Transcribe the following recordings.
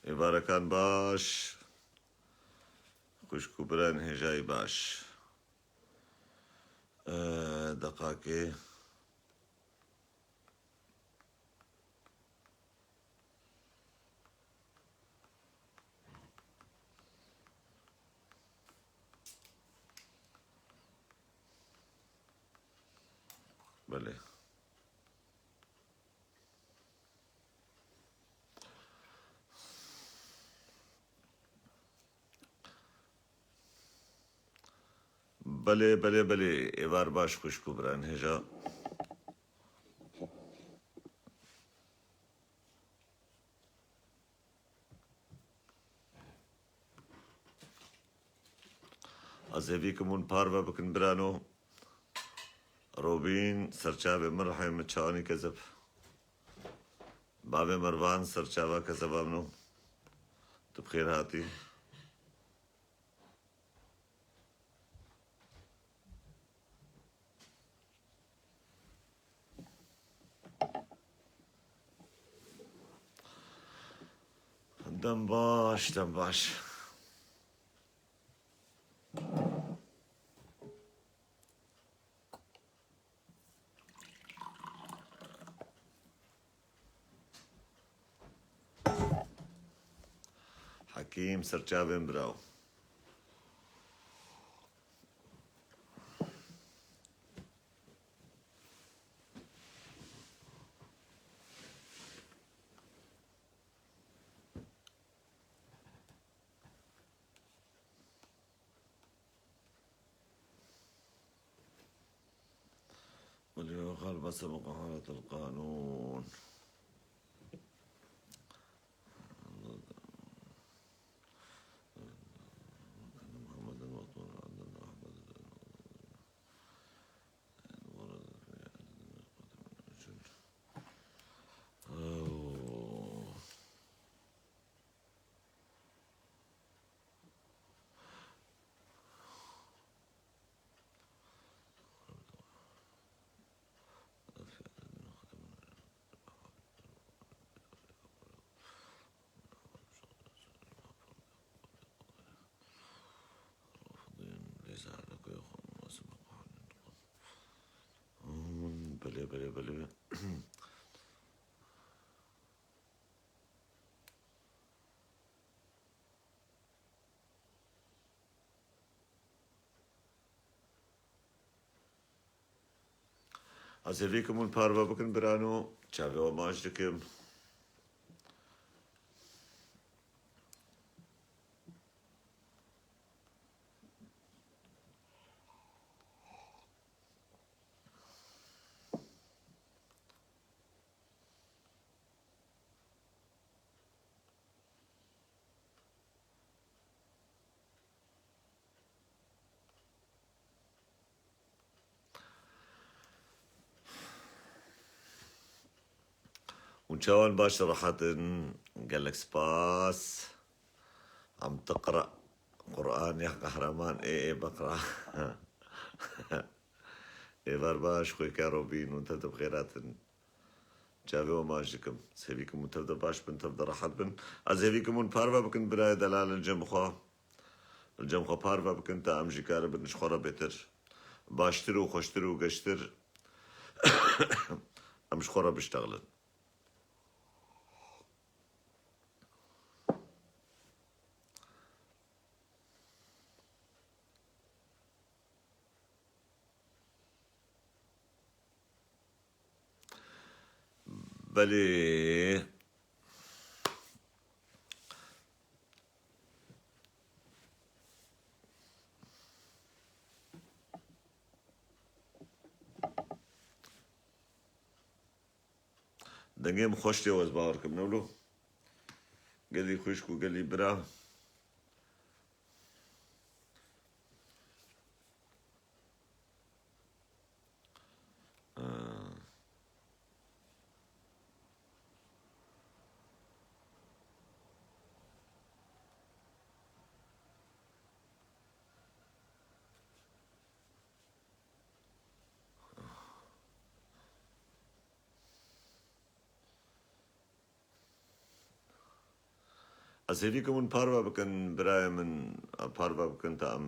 ئێوارەکان باش خوشک و بران هێژای باش دەقاکێ بەێ بەێ ئێوار باش خوشک و بران هێژە ئەزێڤیکمون پارڤە بکن برانۆ ڕۆبین سەرچاوێ من ڕحێمە چاوانی کەزەب بابێ مەروان سەرچاوە کەزەبامنۆ تو بخێر هاتی دەم باش حەکیم سەرچاوێن براو وليقال بسبق حالة القانون محمد المقتول عبد الله أحمد ورد في بلي ئەزێڤیکمون پارڤە بکن برانۆ چاوێوە ماش دکەم وإن شاء الله باش صراحة قال لك سباس عم تقرأ قرآن يا قهرمان إيه بقرأ إيه برباش خوي كاروبين وانت بخيرات جاوي وماجكم سيفيكم وتبدا باش بن تبدا راحت بن أزيفيكم من باربا بكن براي دلال الجمخة باربا بكن تا أمجي كار بن شخورة بيتر باشتر وخشتر وقشتر أمش خورة بيشتغلن بلي دنگيم خوشتي واز باوركم نولو قال لي خوشكو قال لي برا از هیچ من پاروا بکن برای من پاروا بکن تا ام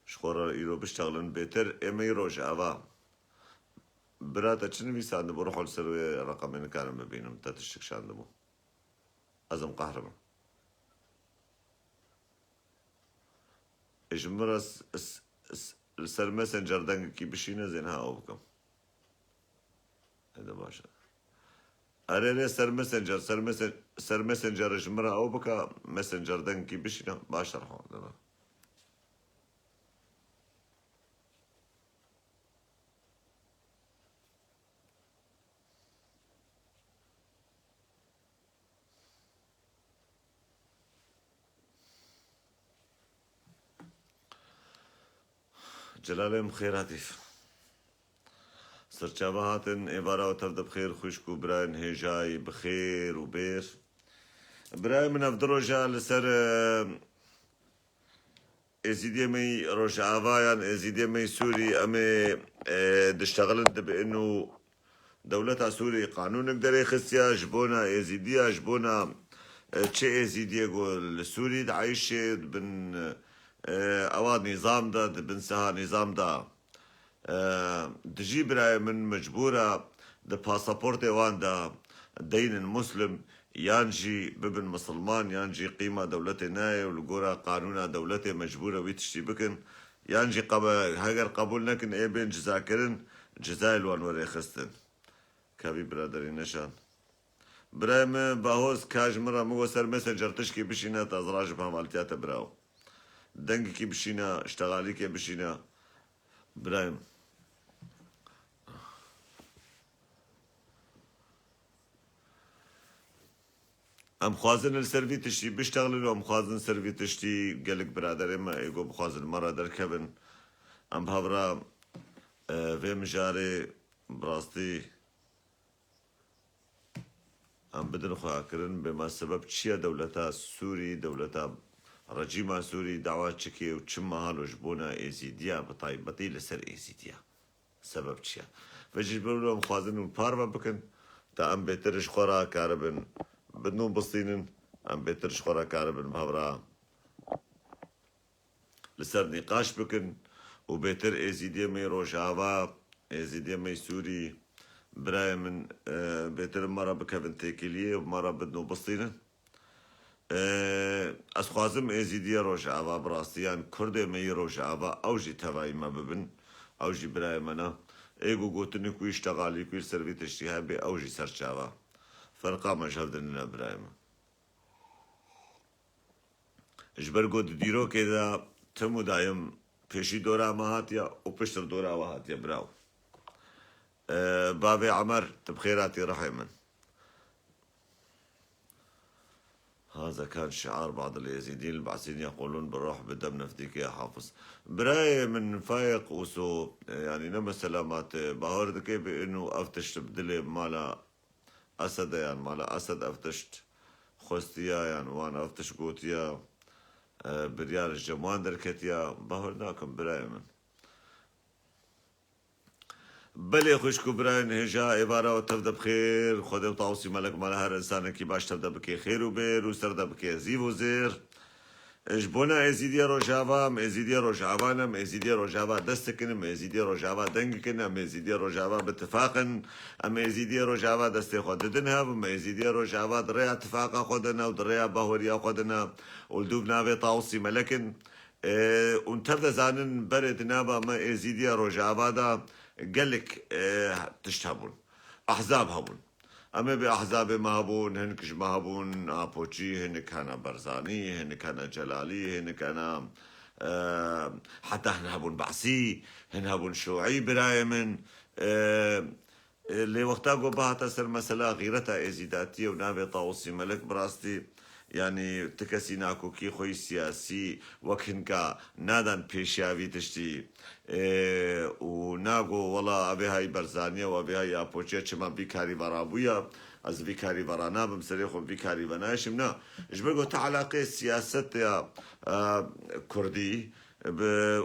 شخورا ایرو بشتغلن بهتر امی روش آوا برات چنین میساند بروح السروی رقمین کارم ببینم تا تشک شاندمو ازم قهرم ایش مرس سر مسنجر دنگ کی بشینه زین ها او بکم هذا باشه اره سر مسنجر جمرة او بكا مسنجر دنگ کی بشینه باشه رحم دبا جلالهم خير هاتف سرچاوهاتن عبارة وتفد بخير خوشكو براين هجاي بخير وبير براين من افدروجا لسر ازيدي مي روجا افايان ازيدي مي سوري امي دشتغلن بانه دولتها سوري قانون قدر يخسيا جبونا ازيديا جبونا تشي ازيدي يقول سوري دعيش بن اواد نظام دا بن سها نظام دا دجي براي من مجبورة دا باسابورت وان دا دين المسلم يانجي ببن مسلمان يانجي قيمة دولتي ناي ولقورا قانونا دولتي مجبورة ويتشتي بكن يانجي هاجر قبول نكن اي بين جزاكرن جزايل وان وري خستن كابي برادري نشان برايم باهوز كاج مرة مو سر مسنجر تشكي بشينا تازراج بهمالتياتا براو دنگي كي بشينا اشتغالي كي بشينا برايم ام خوازن السروي تشتي بيشتغلن وام خوازن سروي تشتي قالك برادر ما ايقو بخوازن مرة دركبن ام بهورا في مجاري براستي ام بدن خواكرن بما سبب تشيا دولتا سوري دولتا رجيما سوري دعوة تشكي وتشما هالو جبونا ايزيديا بطيبتي لسر ايزيديا سبب تشيا فجيبون لهم خوازن والبارما بكن تا ام بيترش خورا كاربن بدنو بسطينن ام بيترش خورا كاربن بهورا لسر نقاش بكن وبيتر ايزيديا مي روجاوا ايزيديا مي سوري براي من بيتر مرة بكفن تيكيلية ومرة بدنو بسطينن از خوازم ازیدی روجاوا براستیان کرده می روجاوا اوجی توایی ما ببن اوجی برای منا ایگو گوتنی کوی اشتغالی کوی سروی تشتیها به اوجی سرچاوا فرقا مجهودن برای ما اجبر گود دیرو که دا تمو دایم پیشی دورا ما هاتیا و پشتر دورا و هاتیا براو باب عمر تبخيراتي رحمن هذا كان شعار بعض اليزيديين البعثيين يقولون بالروح بالدم نفديك يا حافظ براي من فايق وسو يعني نما سلامات باهر كيف بانه افتشت بدلي مالا اسد يعني مالا اسد افتشت خوستيا يعني وانا افتش قوتيا بريال الجموان دركتيا باهر ناكم براي من بلي خوشكو براين هجا عبارة وتبدا بخير خذ وطاوسي ملك مال هر انسان كي باش تبدا بكي خير وبير وسردا بكي زيف وزير اجبونا ازيديا روجافا ازيديا روجافا ازيديا روجافا دستكن ازيديا روجافا دنگكن ازيديا روجافا باتفاقا ازيديا روجافا دستي خددنها ازيديا روجافا دريا اتفاقا خدنا ودريا باهوريا خدنا ولدوبنا بطاوسي ملكن ونتبدا زانن برد نابا ما ازيديا روجافا دا قالك تشتهبون احزاب هبون اما باحزاب ما هبون هنكش ما هبون ابوتشي هنك انا برزاني هنك انا جلالي هنك انا حتى هن هبون بعثي هن هبون شيوعي برايمن اللي وقتها قبها تسر مثلا غيرتها ازيداتي ونابي طاوسي ملك براستي يعني تكسي ناكو كي خوي سياسي وكهنكا نادان بيشاوي تشتي وناغو والله ابي هاي برزانيا وابي هاي ابوچه چما بيكاري برابويا از بيكاري برانا بمسريخو بيكاري بناشمنا اجبرغو تعلاقه سياسة يا كردي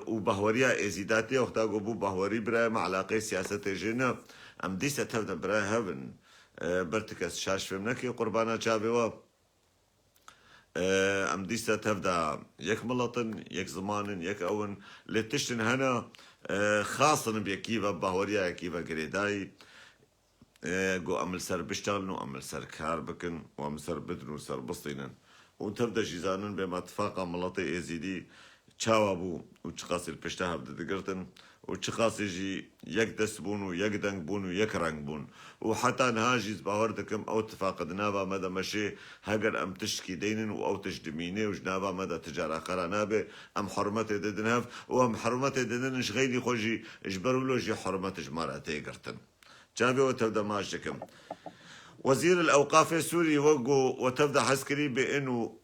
وبهوريا ازيداتي وقتا بو بهوري برا علاقه سياسة جنا ام ديسه تبدا برا هبن برتكس شاش فمنكي قربانا چابوا ام ديسا تبدا يك ملطن يك زمان يك اون لتشتن هنا خاصة بيكيفا باوريا كيفا قريداي جو أمل سر بيشتغلن وأمل سر كار بكن وأمل سر بدن وسر بسطينن وتبدا جيزانن بما اتفاقا ملطي ازيدي تشاوابو وتشقاسي البشتها بدا دقرتن وتشقاسي جي يك دسبون ويك دنگ بون ويك رنگ بون وحتى نهاجيز باوردكم او اتفاق دنابا مدى مشي هاگر ام تشكي دينن او تشدميني وجنابا مدى تجارة قرانابه ام حرمت ددنهاف وام حرمت ددن شغيلي خوجي اجبرولو جي حرمت جماراتي قرتن جابي وتبدا ماشكم وزير الأوقاف السوري وقو وتبدا حسكري بأنه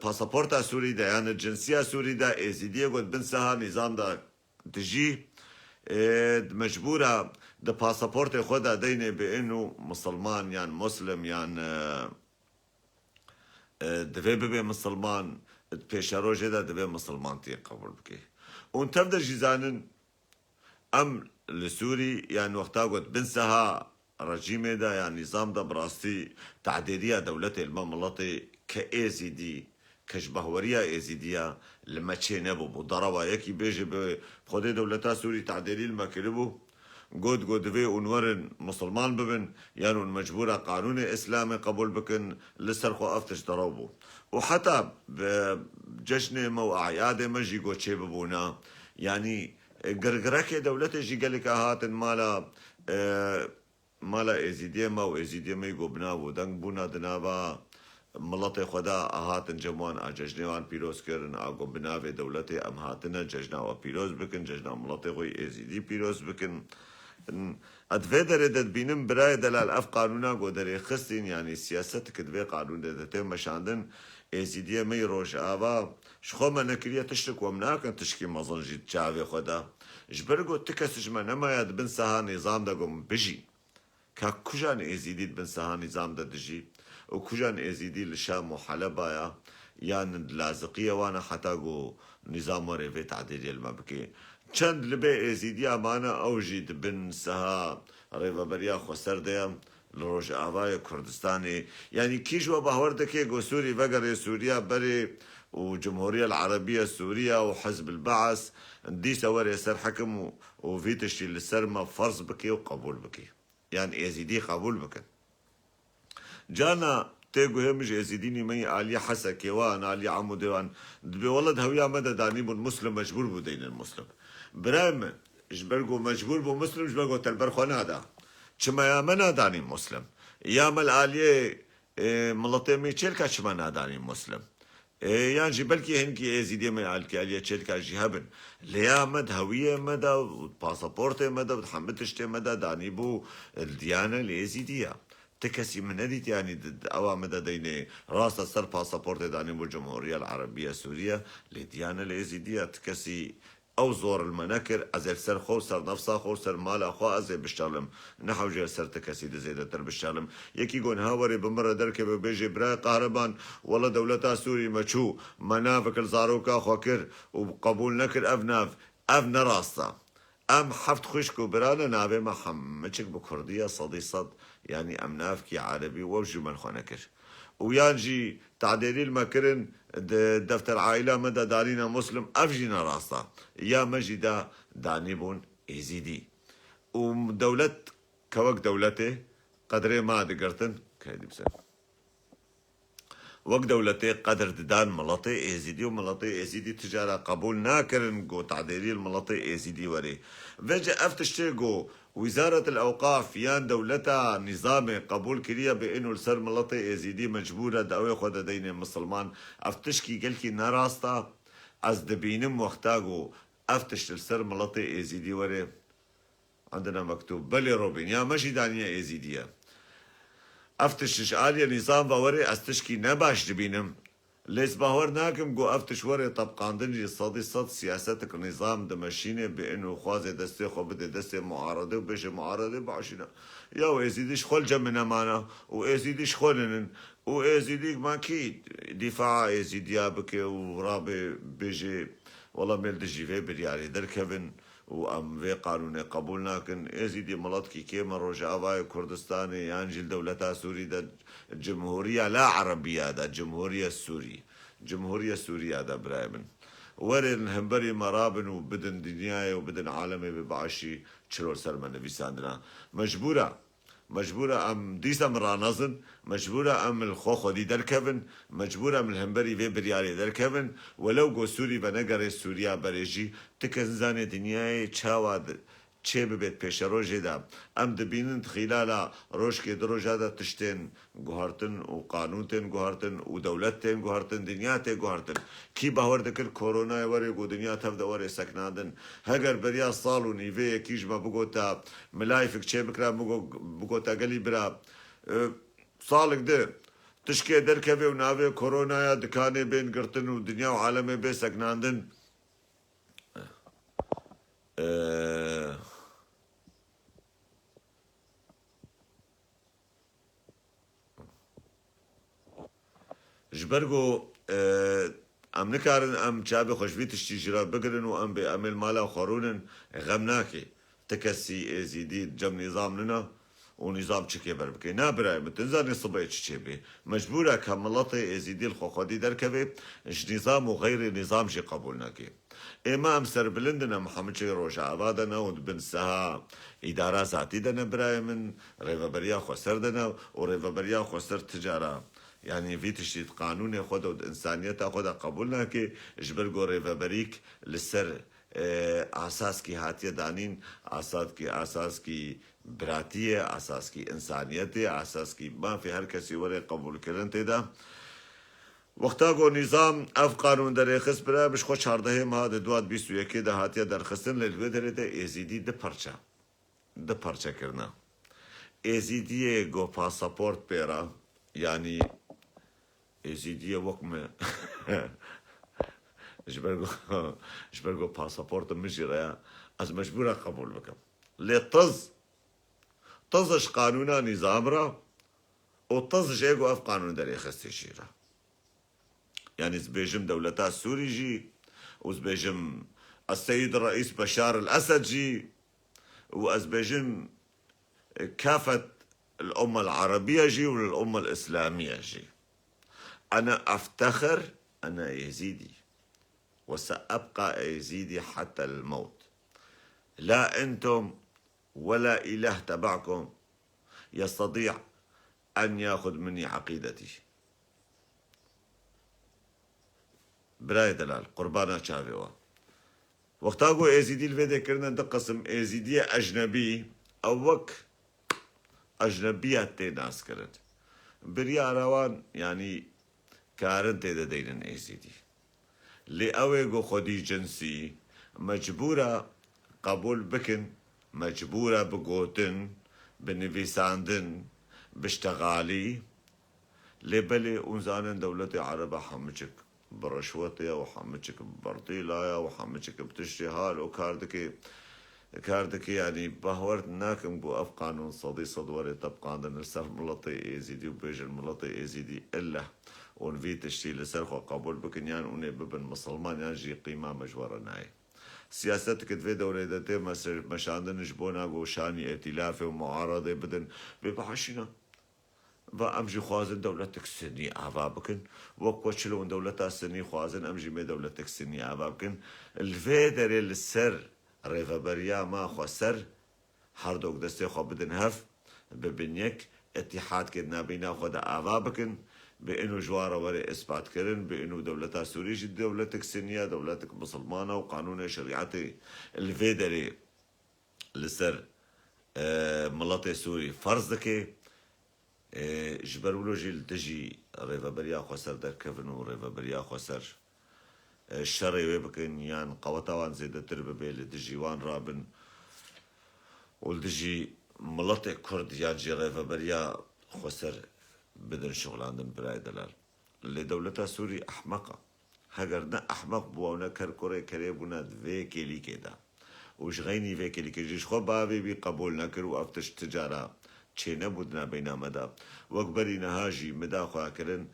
باسبورتا سوري دا يعني الجنسية سوري دا إزيدية قد بنسها نظام دا تجي مجبورة دا باسبورت خدا ديني بأنه مسلمان يعني مسلم يعني دفي ببي مسلمان بيشارو جدا دفي مسلمان تي قبول بكي وتبدا جيزانن أم لسوري يعني وقتا قد بنسها رجيمه دا يعني نظام دا براستي تعديلية دولة المملطي كأيزيدي كشبهورية ايزيدية لما تشينبو بضربة يكي بيجي بخدي دولتا سوري تعديلي لما كلبو قد في ونورن مسلمان ببن يعني مجبورة قانون اسلامي قبول بكن لسرخو افتش ضربو وحتى بجشن مو اعياد مجي قد شي ببونا يعني قرقرك دولته جي قالك هاتن مالا ازيديه ما و ازيديه ما يقو بناو دنگ بونا دنابا ملطي خدا هاتن جموان اججنوان بيروز كرن اقو بناوي دولتي ام هاتنا ججنا بيروز بكن ججنا ملطي خوي ازيدي بيروز بكن ادفيدر دد بينم براي دلال اف قانونا قو دري خستين يعني سياستك دبي قانون دتي مشاندن ازيديه مي روش ابا شخو ما نكريه تشتك ومناكن تشكي مظنجي تشافي خدا جبرقو تكسج ما نما يد بنسها نظام دقم بجي كجان ازيدي بنسها نظام دجي وكجان ازيدي لشام وحلبايا يعني لازقية وانا حتى جو نظام وريفي تعديل المبكي چند لبي ازيدي امانا اوجيد بنسها ريفا بريا خسر ديم لروج آوای كردستاني يعني كيجوا بهوردكي جو سوري بقري سوريا بري وجمهورية العربية السورية وحزب البعث دي سواري سر حكم وفيتشي للسرمة فرض بكي وقبول بكي يعني ازيدي قبول بكن جانا تيجو همج ازيديني مي علي حسا كيوان علي عمو ديوان دبي ولد هويا مدى داني بون مسلم مجبور بدين المسلم برايم جبرقو مجبور بو مسلم جبرقو تلبرخو نادا چما يا منا داني مسلم يا مل علي ملطي مي چلكا چما ناداني مسلم يعني جي بلكي هنكي ازيدي مي علكي عليا چلكا جهابن ليا مد هوية مدى باسبورت مدى وتحملتشتي مدى داني بو الديانة الازيدية تكسي من نديت يعني أوا مدى ديني راس السر باسبورت داني بو الجمهورية العربية السورية لديانة الازيدية تكسي او زور المناكر ازل سر خو سر نفسا خو سر مالا خو ازل بشتغلم نحو جير سر تكسي زيادة تر بشتغلم يكي قون هاوري بمرة دركي بيجي براي قهربان والله دولتا سوري مچو منافك الزاروكا خوكر وقبول نكر اف نراستا ام حفت خشكو برانا نابي ما حمچك بكردية صدي صد يعني ام نافكي عربي ووجو من خونكر ويانجي تعديلي المكرن دفتر عائلة مدى دارينا مسلم أفجينا راستا يا مجدا دانيبون إزيدي ودولة كوك دولته قدري ما دقرتن كهدي بسر وقت دولتي قدر ددان ملطي ازيدي وملطي ازيدي تجارة قبول ناكرن جو تعديلي الملطي ازيدي وري فجأة افتشتي جو وزارة الأوقاف يان دولتها نظام قبول كريا بأنه السر ملطي ازيدي مجبورة داوي خود دين المسلمان افتشكي قلكي ناراستا از دبينم وقتاقو افتش السر ملطي ازيدي وري عندنا مكتوب بلي روبين يا مجي دانيا ازيدية افتش آلية نظام باوري استشكي نباش دبينم ليس باور ناكم جو افتش وري طبقاندن جي صدي صد سياستك النظام دمشينه بانه خوازي دستي خو بدي دستي معارضه وبيجي معارضه بعشنا يا ويزيدش خل جمنا معنا ويزيدش خلن ويزيدك ما كيد دفاع يزيد يابك ورابي بيجي والله ميل دجي في بريالي دركبن وام في قانون قبول ناكن ازيدي ملطكي كيما روجافاي كردستاني ينجل دولتا سوري دا الجمهورية لا عربية دا الجمهورية السوري جمهورية سوريا دا برايمن ورن همبري مرابن وبدن دنياي وبدن عالمي ببعشي تشلور سلمان نبي ساندنا مجبورة ام ديسا مرانزن مجبورة ام الخوخو دي دركبن مجبورة من الهمبري في بريالي دركبن ولو جو سوري بنقر سوريا بريجي تكزاني دنياي تشاواد چه ببید پیش روژه دا ام دبینند خلالا روش که دروژه دا تشتین گوهارتن و قانون تین گوهارتن و دولت تین گوهارتن دنیا تین گوهارتن کی باور دکر کرونا وری گو دنیا تف دا وری سکنادن هگر بریا سال و نیوه کیش ما بگو تا ملایفک چه بکرا بگو تا گلی برا سالک ده تشکی درکوی و ناوی کرونا یا دکانه بین گرتن و دنیا و عالمه بی سکنادن جبرگو ام نکارن ام چابه خوشبی تشتی جرا بگرن و ام به عمل مالا خورونن غم ناکی تکسی ازیدی جم نظام لنا و نظام چکه بر بکی نا برای متنزانی صبای چکه بی مجبورا کمالات ازیدی الخوخادی در کبه اش نظام و غیر نظام شی قبول ناکی اما ام سر بلندنا محمد شي روشا عبادنا ودبن سها اداره ذاتي دنا براي من ريفا بريا خسر دنا وريفا بريا خسر تجاره يعني في تشتيت قانون خود انسانيت خود قبولنا كي جبرگو ريفا بريك للسر اساس کی هاتیه دانین اساس کی براتیه اساس کی انسانیت اساس کی ما في هر کسی وره قبول کردن تدا وقتا گو نظام اف قانون در خص برا بش خو 14 ماه د 2021 ده هاتیه در خصن للوه درته ازیدی د پرچا کرنا ازیدی گو پاسپورت پیرا يعني ازیدی وقم جبرگو پاسپورت مجرى از مجبورة قبول بكم طزش قانونا نظام را وطزش ايقو اف قانون در خص شيرا يعني زبيجم دولتا السوري جي وزبيجم السيد الرئيس بشار الأسد جي وأزبيجم كافة الأمة العربية جي والأمة الإسلامية جي أنا أفتخر أنا يزيدي وسأبقى يزيدي حتى الموت لا أنتم ولا إله تبعكم يستطيع أن يأخذ مني عقيدتي برای دلال قربانا چاویوا وقتا گو ازیدی الویده کردن ده قسم ازیدی اجنبی او وک اجنبیت تی ناس کرد بریا روان يعني كارن تيدا دينن ازيدي لأوي گو خودي جنسي مجبورة قبول بكن مجبورة بقوتن بنفيساندن بشتغالي لبلي انزانن دولتي عربة حمجك برشوتي وحمجك ببرطيلة وحمجك بتشتهال وكاردك يعني بهورت ناكم بو اف قانون صدي صدوري تبقى عندنا نرسل ملطي ازيدي وبيج الملطي ازيدي الا ونفي تشتي لسرخو قبول بكن يعني وني ببن مسلمان يجي قيمة مجورة ناي سياستك في دولة دتي مش عندنا جبونا وشاني ائتلافي ومعارضة بدن ببحشنا و امجي خوازن دولتك سني عبابكن وقوشلون دولتها سني خوازن امجي مي دولتك سني عبابكن الفيدر السر ريفا بريا ما خو سر هردوك دستي خو بدن هف ببنيك اتحاد كدنا بينا خو دا عبابكن بانه جوارة وري اثبات كرن بانه دولتها سوري جد دولتك سنية دولتك مسلمانة وقانون شريعتي الفيدر السر ملطي سوري فرض دكي جبرولو جيل تجي ريفا بريا خسر در كفن وريفا بريا خسر الشري ويبكن يان قوطاوان زيدة تربة بيل تجي وان رابن ولتجي ملطي كرد يان جي ريفا بريا خسر بدن شغلان دن براي دلال اللي دولتها سوري أحمقة هقرنا أحمق بوانا كركوري كريبونا في كيلي كده وش غيني في كيلي كجيش خو بابي بي قبولنا كرو أفتش تجارة چه نبودنا بينا مدى وقبري نهاجي مدى خواه كرن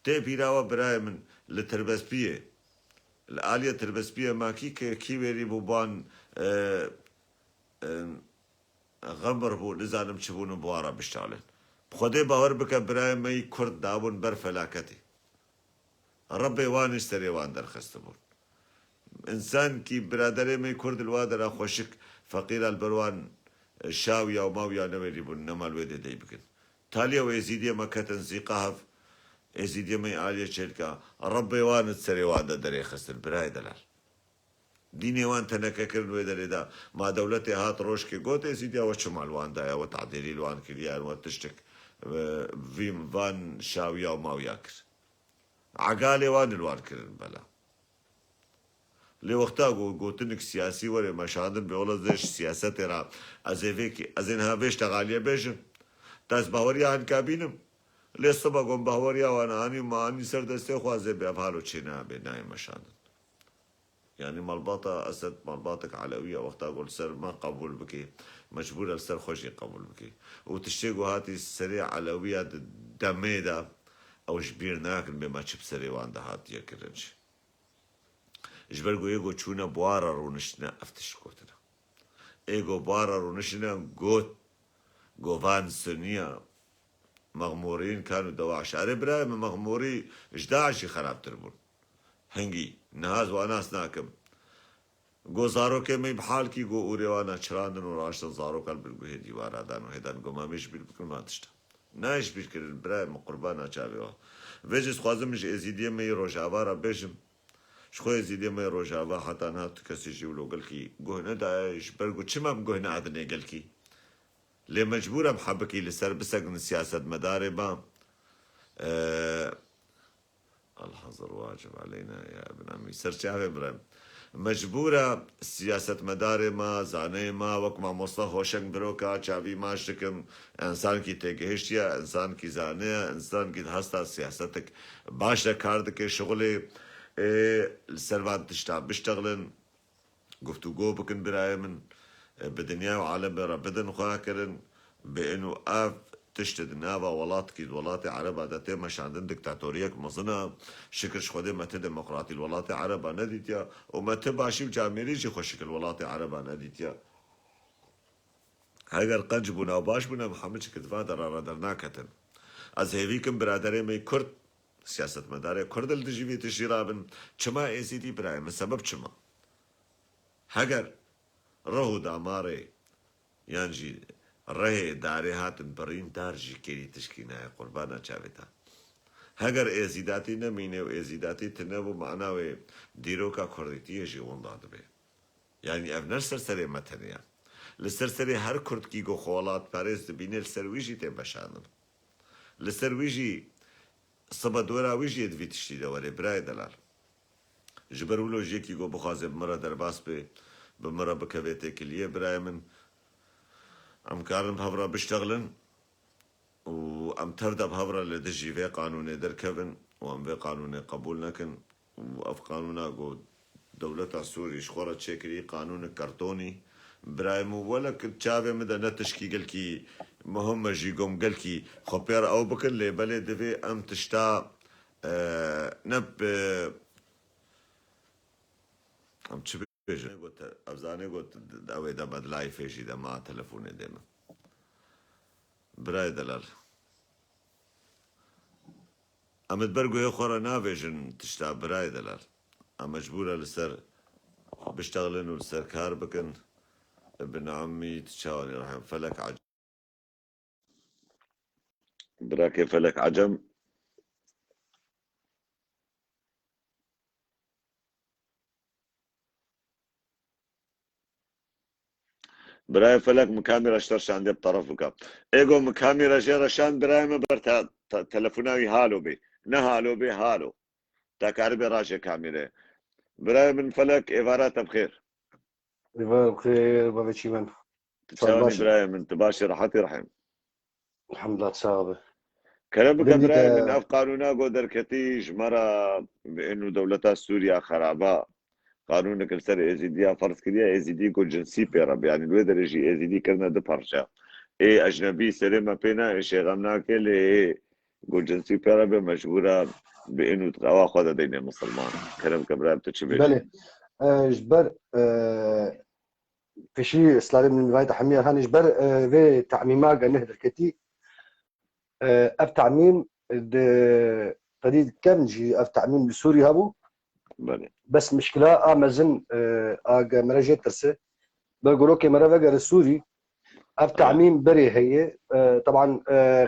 تي بيراوا براي من لتربس بيه الآلية تربس بيه ما كي ويري بوبان غمر بو نزانم چبون بوارا بشتغلن بخدي باور بك برايم مي كرد دابون بر فلاكتي ربي وان اشتري وان درخستبون انسان كي برادري مي كرد الوادر خوشك فقير البروان شاوية وماوية نويري بون نمال ويدي دي بكن تاليا ويزيدية مكتن زيقاهف يزيدية مي آلية شركة ربي وان تسري وان دري خستن براي دلال ديني وان تنككرن ويدريدا ما دولتي هات روشكي قوت يزيدية وشمال وان دايا وتعديلي الوان كليان وتشتك فيم فان شاوية وماوية كر عقالي وان الوان كرن بلا لي وقتا قوتنك سياسي وري مشاهدن بيولا زيش سياسة را ازيفيكي ازينها بيش تغالية بيشن تاس باوريا هن كابينم لي الصبح قوم باوريا وانا اني ما اني سردستي خوازي بيفهالو تشينا بناي مشاهدن يعني مالباطة أسد مالباطك علوية وقتا أقول سر ما قبول بكي مجبور السر خوشي قبول بكي وتشتيقوا هاتي السريع علوية دميدا أو جبير ناكل بما تشب سري وانده هات يكرنش جبرقو يقو تشونا بوارا رونشنا أفتش قوتنا إيقو بوارا رونشنا قوفان سنية مغمورين كانوا دواعش أربرا من مغموري جداعشي خراب تربون هنگی نهاز و اناس ناکم گو زاروکه می بحال کی گو اوریوانا چراندن و راشتن زاروکال بلگو هدی وارادان و هدان گو مامیش بیل بکن ما تشتا نایش بیل کرن برای مقربانا چاوی و ویجز خوازمش ازیدیه می روژاوا را بشم شخو ازیدیه می روژاوا حتا نهات کسی جیولو گل کی گوهنه دایش برگو چمام گوهنه عدنه گل کی لی مجبورم حبکی لسر بسگن سیاست مداره با الحظر واجب علينا يا ابن عمي سرچاوي ابراهيم مجبورة سياسة مدار ما زاني ما وك ما مصطفى هوشنگ بروكا چاوي ما شكم انسان کی تگهشتيا انسان کی زانية انسان کی هستا سياستك باشا كاردك شغلي السروان تشتا بشتغلن گفتگو بكن براي من بدنيا وعالم برا بدن خاكرن بانه تشتد نافا ولات ولاتي عرب هذا مش عندن دكتاتورية مظنة شكرش خدي ما ديمقراطي الولاتي عرب نديتيا وما تباشي بجاميريجي خوشك الولاتي عرب نديتيا هاجر قنج بنا وباش بنا محمد كتفادر ردرنا كتن از هيفيكم برادري مي كرد سياسة مداري كرد الدجيبي تشيرابن چما ايزيدي برايم السبب چما هاجر رهو داماري يانجي ره داره هاتن برین دار جی کری تشکینه قربانا چاویتا هگر ازیداتی نمینه و ازیداتی تنه و معناوی دیروکا کردیتیه جی ونداد به یعنی اف نرسر سری متنیا لسر سری هر کرد کی گو خوالات پارست بینه لسر ویجی تیم بشانن لسر ویجی صبا دورا ویجی ادوی تشتی دواره برای دلال جبرولو جی کی گو بخوازه بمرا در باس به مرا بکویته کلیه برای من ام كارن بهفرا بيشتغلن وام تردا بهفرا لدجي في قانون دركبن وام في قانون قبول نكن واف قانونا قو دولة سوري شخورة شكري قانون كرتوني برايمو ولا كتشافي مدى نتشكي قلكي مهم جي قوم قلكي خبير او بكن لي بلي دفي ام تشتا نب ام تشبه قلت افزاني قلت اوي دا بدلاي فيشي دا ما تلفوني ديما براي دلال امد برقو يخورا نافيجن تشتا براي دلال ام مجبورة لسر بشتغلن ولسر كار بكن ابن عمي تشاوري رحم فلك عجم براكي فلك عجم براي فلك مكاميرا اشترش عندي بطرفك ايقو مكاميرا جيرشان براي مبر تلفوناوي هالو بي نهالو بي هالو تاكاربي راجي كاميرا براي من فلك ايفارات بخير ايفار بخير بابا شيمان تشاوني براي من تباشي راحتي رحم الحمد لله تصابه كلامك براي من اف قانونا قو دركتيش مرة بانه دولتا سوريا خرابة قانون كرسر ازيديا فرض كريا ازيدي كو جنسي بيرب يعني الويدر يجي ازيدي كرنا دو بارشا اي اجنبي سرما بينا ايش غمنا كل كو جنسي بيرب مجبورة بانه تقوا خذ دين المسلمان كلام كبراب تشبه بله جبر في شيء اسلامي من نوايا تحمية هاني جبر في تعميمة نهدر كتي اف تعميم قديد كم جي اف تعميم لسوري هابو بله بس مشكلة مازن اجا مراجع ترسه بقولوا كي مرة فجر السوري اف أيه. تعميم بري هي طبعا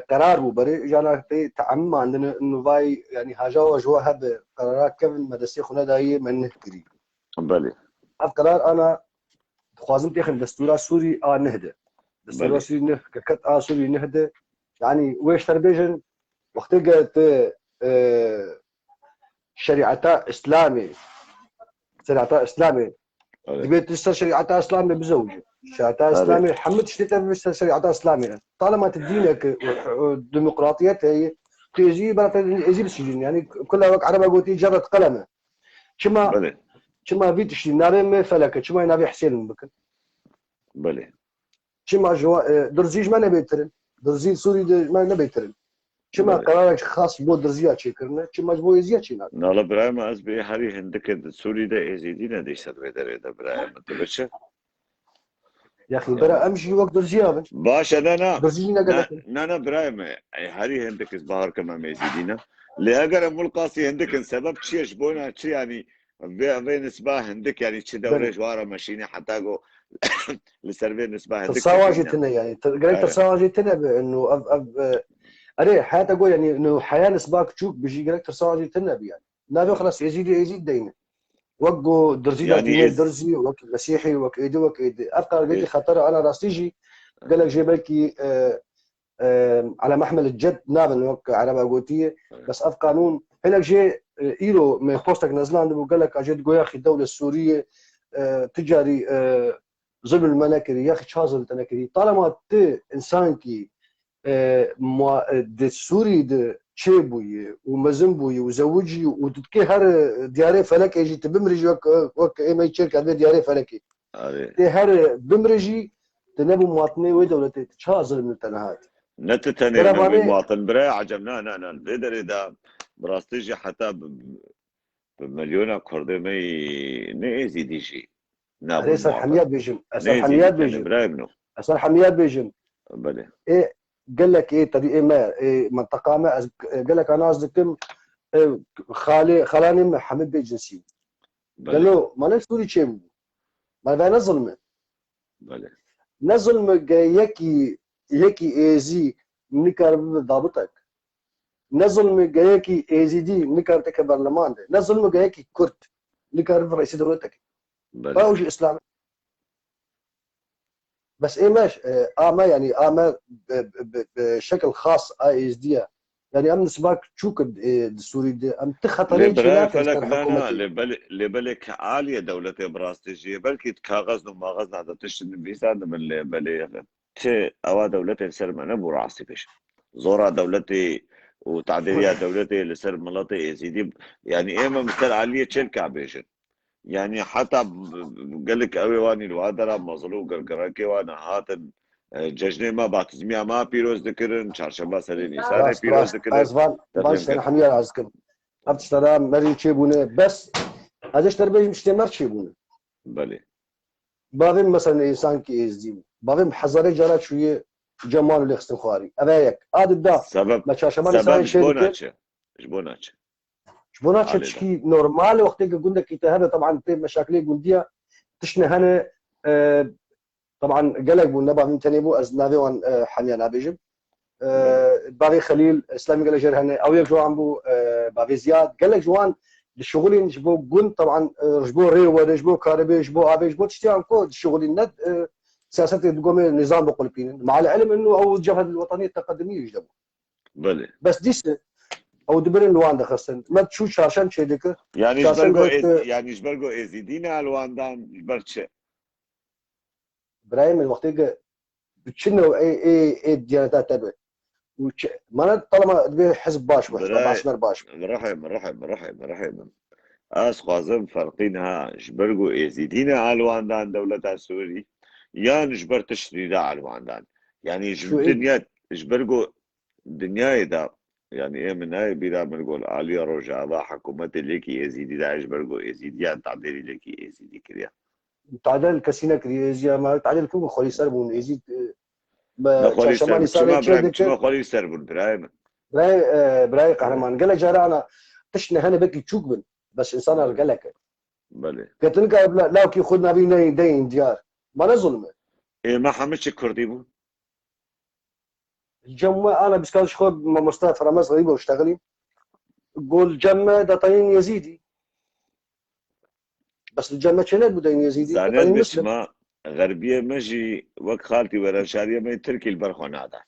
قرار مو بري جانا في تعميم عندنا انه باي يعني هاجا وجوها بقرارات كيفن مدرسة خنا ده هي من نهكري بله اف قرار انا خوازم تاخن دستور سوري نهدى دستور بله سوري نه ككت سوري نهدى يعني ويش تربيجن وقت قلت شريعتا اسلامي شريعتا اسلامي أيه. دبيت لسه شريعتا اسلامي بزوجه شريعتا أيه. اسلامي حمد شتيتا لسه شريعتا اسلامي طالما تدينك الديمقراطيات هي تيجي بلا يجي بالسجن يعني كلها وقت عربة قلت جرت قلمه كما بله كما في تشتي نارين فلك كما نبي حسين بك بله كما درزيج ما نبي ترن درزي سوري ما نبي ترن كما بله قرارك خاص بو درزيات شي كرنا كما بو يزيات شي ناك نالا برايم از بي هاري هندك سوري ده ازيدين دي سر بدر ده برايم تبچه يا اخي برا يعني امشي وقت درزيابن باش انا درزينا قال لك نا برايم هاري هندك از بهار كما مزيدين لاجر ملقاسي هندك سبب شي شبونا شي يعني في نسبة هندك يعني شي دورة بل جوارة ماشيني حتى جو لسرفي نسبة هندك تشينا ترساواجتنا يعني قال لك ايه ترساواجتنا بانه اري حياتك قول يعني انه حياه نسباك تشوف بيجي قال لك ترساواجتنا يعني نابي خلاص يزيد يزيد دينا وقو درزي يعني دينين از درزي وك مسيحي وك ايدي وك ايدي افكار قلت لي إيه. خطر انا راستيجي قال لك جيبلكي على محمل الجد نابن وك عربة قوتية بس اف قانون هنا جي ايرو من بوستك نزلان وقال لك اجد يا اخي الدوله السوريه تجاري ظلم المناكري يا اخي شازل تنكري طالما ت انسان كي السوري د تشيبوي ومزنبوي وزوجي وتتكي هر دياري فلك يجي تبمرجي وك اي ما يشير كان دياري فلكي أيه. تي هر بمرجي تنبو مواطني ودولتي تشازل من التنهات نتتني نبي برافاني مواطن برا عجبنا انا البدر اذا براستيجي حتى بمليون كردي ما يزيد شيء نابو اسر المواطن حميات بيجن ما اسر يزيد حميات تاني بيجن برا منه اسر حميات بيجن بله ايه قال لك ايه طريق إيه ما إيه منطقه ما قال لك انا قصدكم إيه خلاني حميد بيجنسي قال بله له ما نسوري تشيبو ما ده نظلمه بله نظلم يكي ايزي نكر ضابطك نظلم يكي ايزي دي نكر تك برلمان ده نظلم يكي كرد نكر رئيس دولتك بله فاوجي اسلام بس ايه ماشي ما يعني ما بشكل خاص اي اس دي يعني امن سباك تشوك السوري دي ام تخطري لبراي جينات فلك استر لانا حكومتي لبلك عالية دولة براستيجية بلكي كاغز وما غزنا هذا تشتن بيسان من لبلي تي اوا دولتي سر من ابو راسي فيش زورا دولتي وتعديلية دولتي لسر ملاتي يزيدي يعني اما مثل عالية تشيل بيشن يعني حتى قال لك اوي واني الوادرة مظلو قرقراكي وانا هاتن ججنه ما باتزمیا ما پیروز دکرن چهارشنبه سر نیسانه راست پیروز راست دکرن ازفان تفهم باش انا كيف؟ حمية عزكم ابتشترا مري تشيبونه بس هذاش تربيه مش تمر تشيبونه بله بافم مثلا انسان كي ازديم بافم حزري جرات شويه جمال الاستخاري ابايك اد دا سبب ما تشاشمان سبب انسان جبونا شركه چه جبونا چه شبونات علي ده شي نورمال وقت قلنا كي هذا طبعا في مشاكل قنديه تشنه هنا طبعا قلق بو نبا من تنيبو از نافي وان حنيا نابيجم بله بافي خليل اسلامي قال جر هنا او يجو عم بو بافي زياد قال لك جوان الشغلين جبو قن طبعا جبو ري ولا جبو كاربي جبو ابي جبو تشتي عن كود الشغلين ند سياسه تقوم النظام بقول فين مع العلم انه او الجبهه الوطنيه التقدميه يجدبوا بله بس ديس او دبرين لوان دخلسن ما تشو شاشن شيدك يعني شاشن جبرجو قالت يعني جبرجو ازيدينا الواندان جبر چه ابراهيم الوقت بتشنو اي الديانات تبع ما طالما تبي حزب باش وحده براي باشمر باش مرحب اس خوازم فرقينها جبرجو ازيدينا الواندان دولة سوري يا نجبر تشريدا على الواندان يعني شو ايدي الدنيا جبرجو الدنيا ده يعني ايه من هاي بلا بنقول عليا رجع الله حكومتي ليكي يزيدي داعش برجو يزيدي يعني تعبيري ليكي يزيدي كده تعادل كسينا كريزيا ما تعادل كم خلي سربون يزيد نخولي شمالي سربون شما سالي برايم تشدك شما خولي سربون برايم براي قهرمان قال لك جرى انا تشنا هنا بكي تشوك بن بس انسان قال لك بله قلت لك لا كي خدنا بينا دين ديار ما أنا ظلمه إيه ما حمدش كردي بون الجمع انا بس كان شخوب مصطفى رمز غريبه واشتغلي قول جمع ده طين يزيدي بس الجمع شنو بدين يزيدي ده زانيت طين مسلم بشما غربية مجي وك خالتي ورا شارية ما تركي البرخون هذا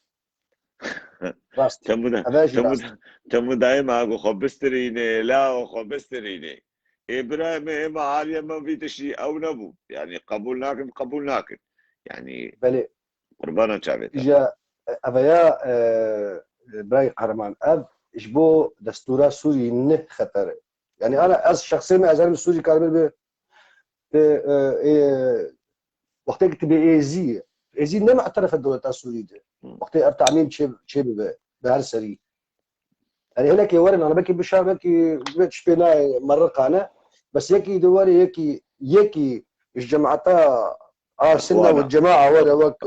راستي اباجي راستي تمو دايما اقو خبستريني لا خبستريني ابراهيم ما عالية ما في تشي او نبو يعني قبولناكم يعني بلي قربانا شعبتها اجا ابايا براي قهرمان اب اشبو دستورة سوري نه خطر يعني انا از شخصيا ما ازال سوري كاربل وقت تبي ايزي نما اعترف الدولة السورية وقت التعميم شيء بهالسري يعني هناك يورن انا بكي بشار بكي بيتش بينا مرق انا بس يكي دواري يكي الجماعة سنة والجماعة ورا وك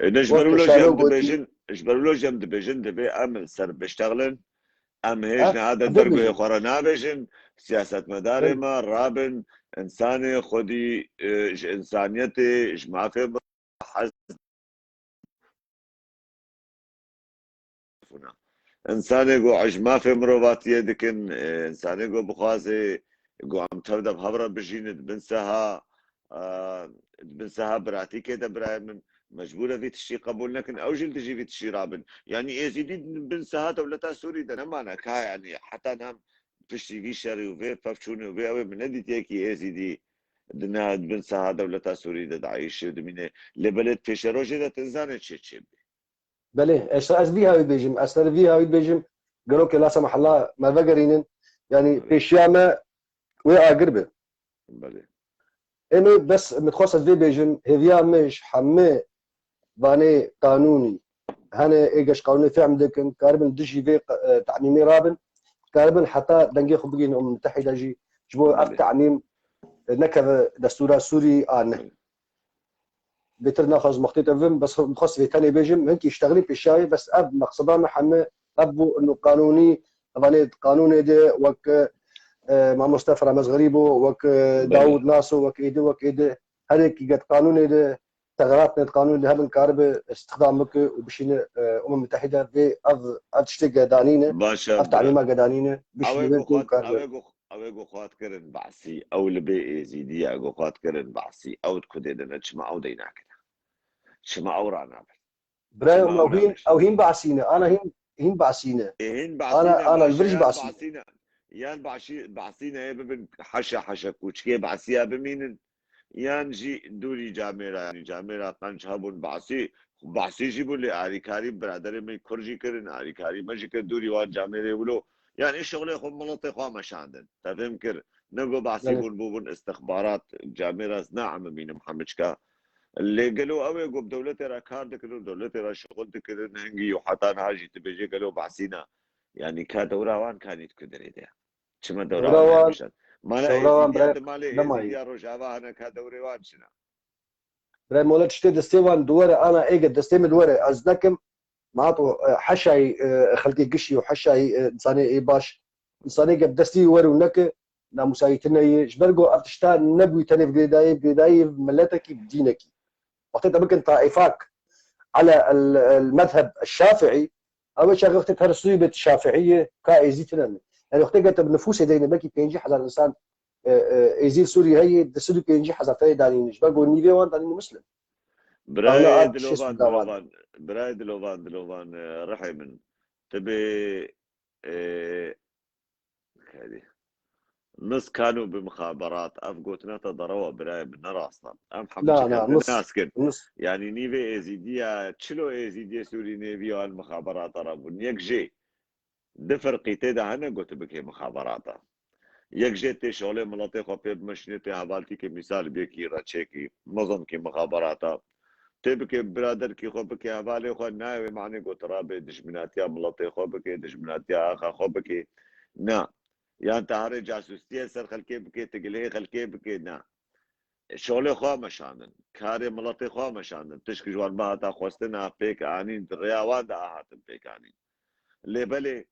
نجبروا له جنب دبيجن اجبروا له جنب دبيجن دبي ام سر بيشتغلن ام هيجنا هذا درجه خورنا بيجن سياسة مداري ما رابن انساني خدي انسانيتي ما في انساني جو عجما في مروباتيه دكن انساني جو بخوازي جو عم تبدا بهبره بجين بنسها براتي كده براي من مجبوره في تشي قبول لكن اوجل تجي في تشي رابن يعني يزيدي بنسها دولتا سوري ده نمانا كا يعني حتى نام تشي في شري وفي ففشوني وفي اوي من ندي تيكي يزيدي دنا بنسها دولتا سوري ده عايش دمينه لبلد فيشروجي ده تنزانه تشي بله اس فيها بيجم اسر فيها بيجم قالوا لا سمح الله ما بقرين يعني بيشيامه ويا قربه بله انه بس متخصص في بيجم هذيا مش حمي باني قانوني هنا ايجاش قانوني في عندك كاربن دشي في تعميمي رابن كاربن حتى دنجي خبقين الامم المتحده جي جبو اف تعميم نكذا دستور سوري انه بيتر ناخذ مخطيط افم بس مخصص في ثاني بيجم هنك يشتغلي في الشاي بس اب مقصدها محمد ابو انه قانوني طبعا قانوني دي وك مع مصطفى رمز غريبو وك داوود ناسو وك ايدي هذيك قد قانوني دي ثغرات القانون اللي هم كارب استخدامك وبشين المتحده في اشتق دانينه باشا تعليمه قدانينه بشين اوه خوات كرن بعسي او لبي ازيدي او خوات كرن بعسي او تكدين شما او ديناك شما او رانا برايم او هين بعسينه انا هين بعسينه هين بعسينه انا الفرج بعسينه يان بعسينه هي ببن حشا كوچكي بعسيها بمين يان جي دوري جاميرا يعني جاميرا قنش هبون بعسي جيبون لي آريكاري برادر من كرجي كرن آريكاري مجي كر دوري وان جاميرا ولو يعني الشغل خو ملطي خو مشاندن تفهم كر نقو بعسي بون استخبارات جاميرا نعم مين محمدشكا اللي قالوا اوي قوب دولتي را كار دكرو دولتي را شغل دكرو نهنجي وحتى نهاجي تبيجي قالوا بعسينا يعني كدوراوان كانت كدري ده شما دوراوان مشان مالا ايزيديات مالي ايزيديا روجاوا انا كدوريوان شنا براي مولات شتي دستيوان دوره انا ايجا دستيم دوره ازنكم معناته حشاي خلتي قشي وحشاي انساني اي باش انساني قد دستي ورو نك نا مسايتنا جبرجو افتشتان نبوي تني بدايه ملتك بدينك وقت ممكن طائفاك على المذهب الشافعي اول شيء وقت الصيبه الشافعيه كايزيتنا يعني وقت قلت بنفوس دينا بكي بينجي حذر الانسان ايزيل سوري هي دسدو بينجي حذر في داني جبرجو نيفي وان داني مسلم براي دلوفان رحم تبي هذه نص كانوا بمخابرات افقوتنا تضروا براي بنرى اصلا ام حمد لا نص يعني نيفي ازيديا تشلو ازيديا سوري نيفي والمخابرات رابون يكجي دفر قيتي ده انا قلت بك مخابرات يكجي تي شغله ملاتي خو بمشنتي حوالتي كمثال بيكي راتشيكي نظم كي مخابرات تبكي برادر کی خوب کی حواله خو نه معنی گوترابه دشمناتیا ملطی خوب کی دشمناتیا اخا خوب کی نه یا تهاره جاسوسیه سر خلکی بکی تگلی خلکی بکی نه شغل خوا مشاندن کاری ملتی خوا مشاندن تشک جوان با تا خوستنا پیک آنین دریا وان دا هاتن پیک آنین لبله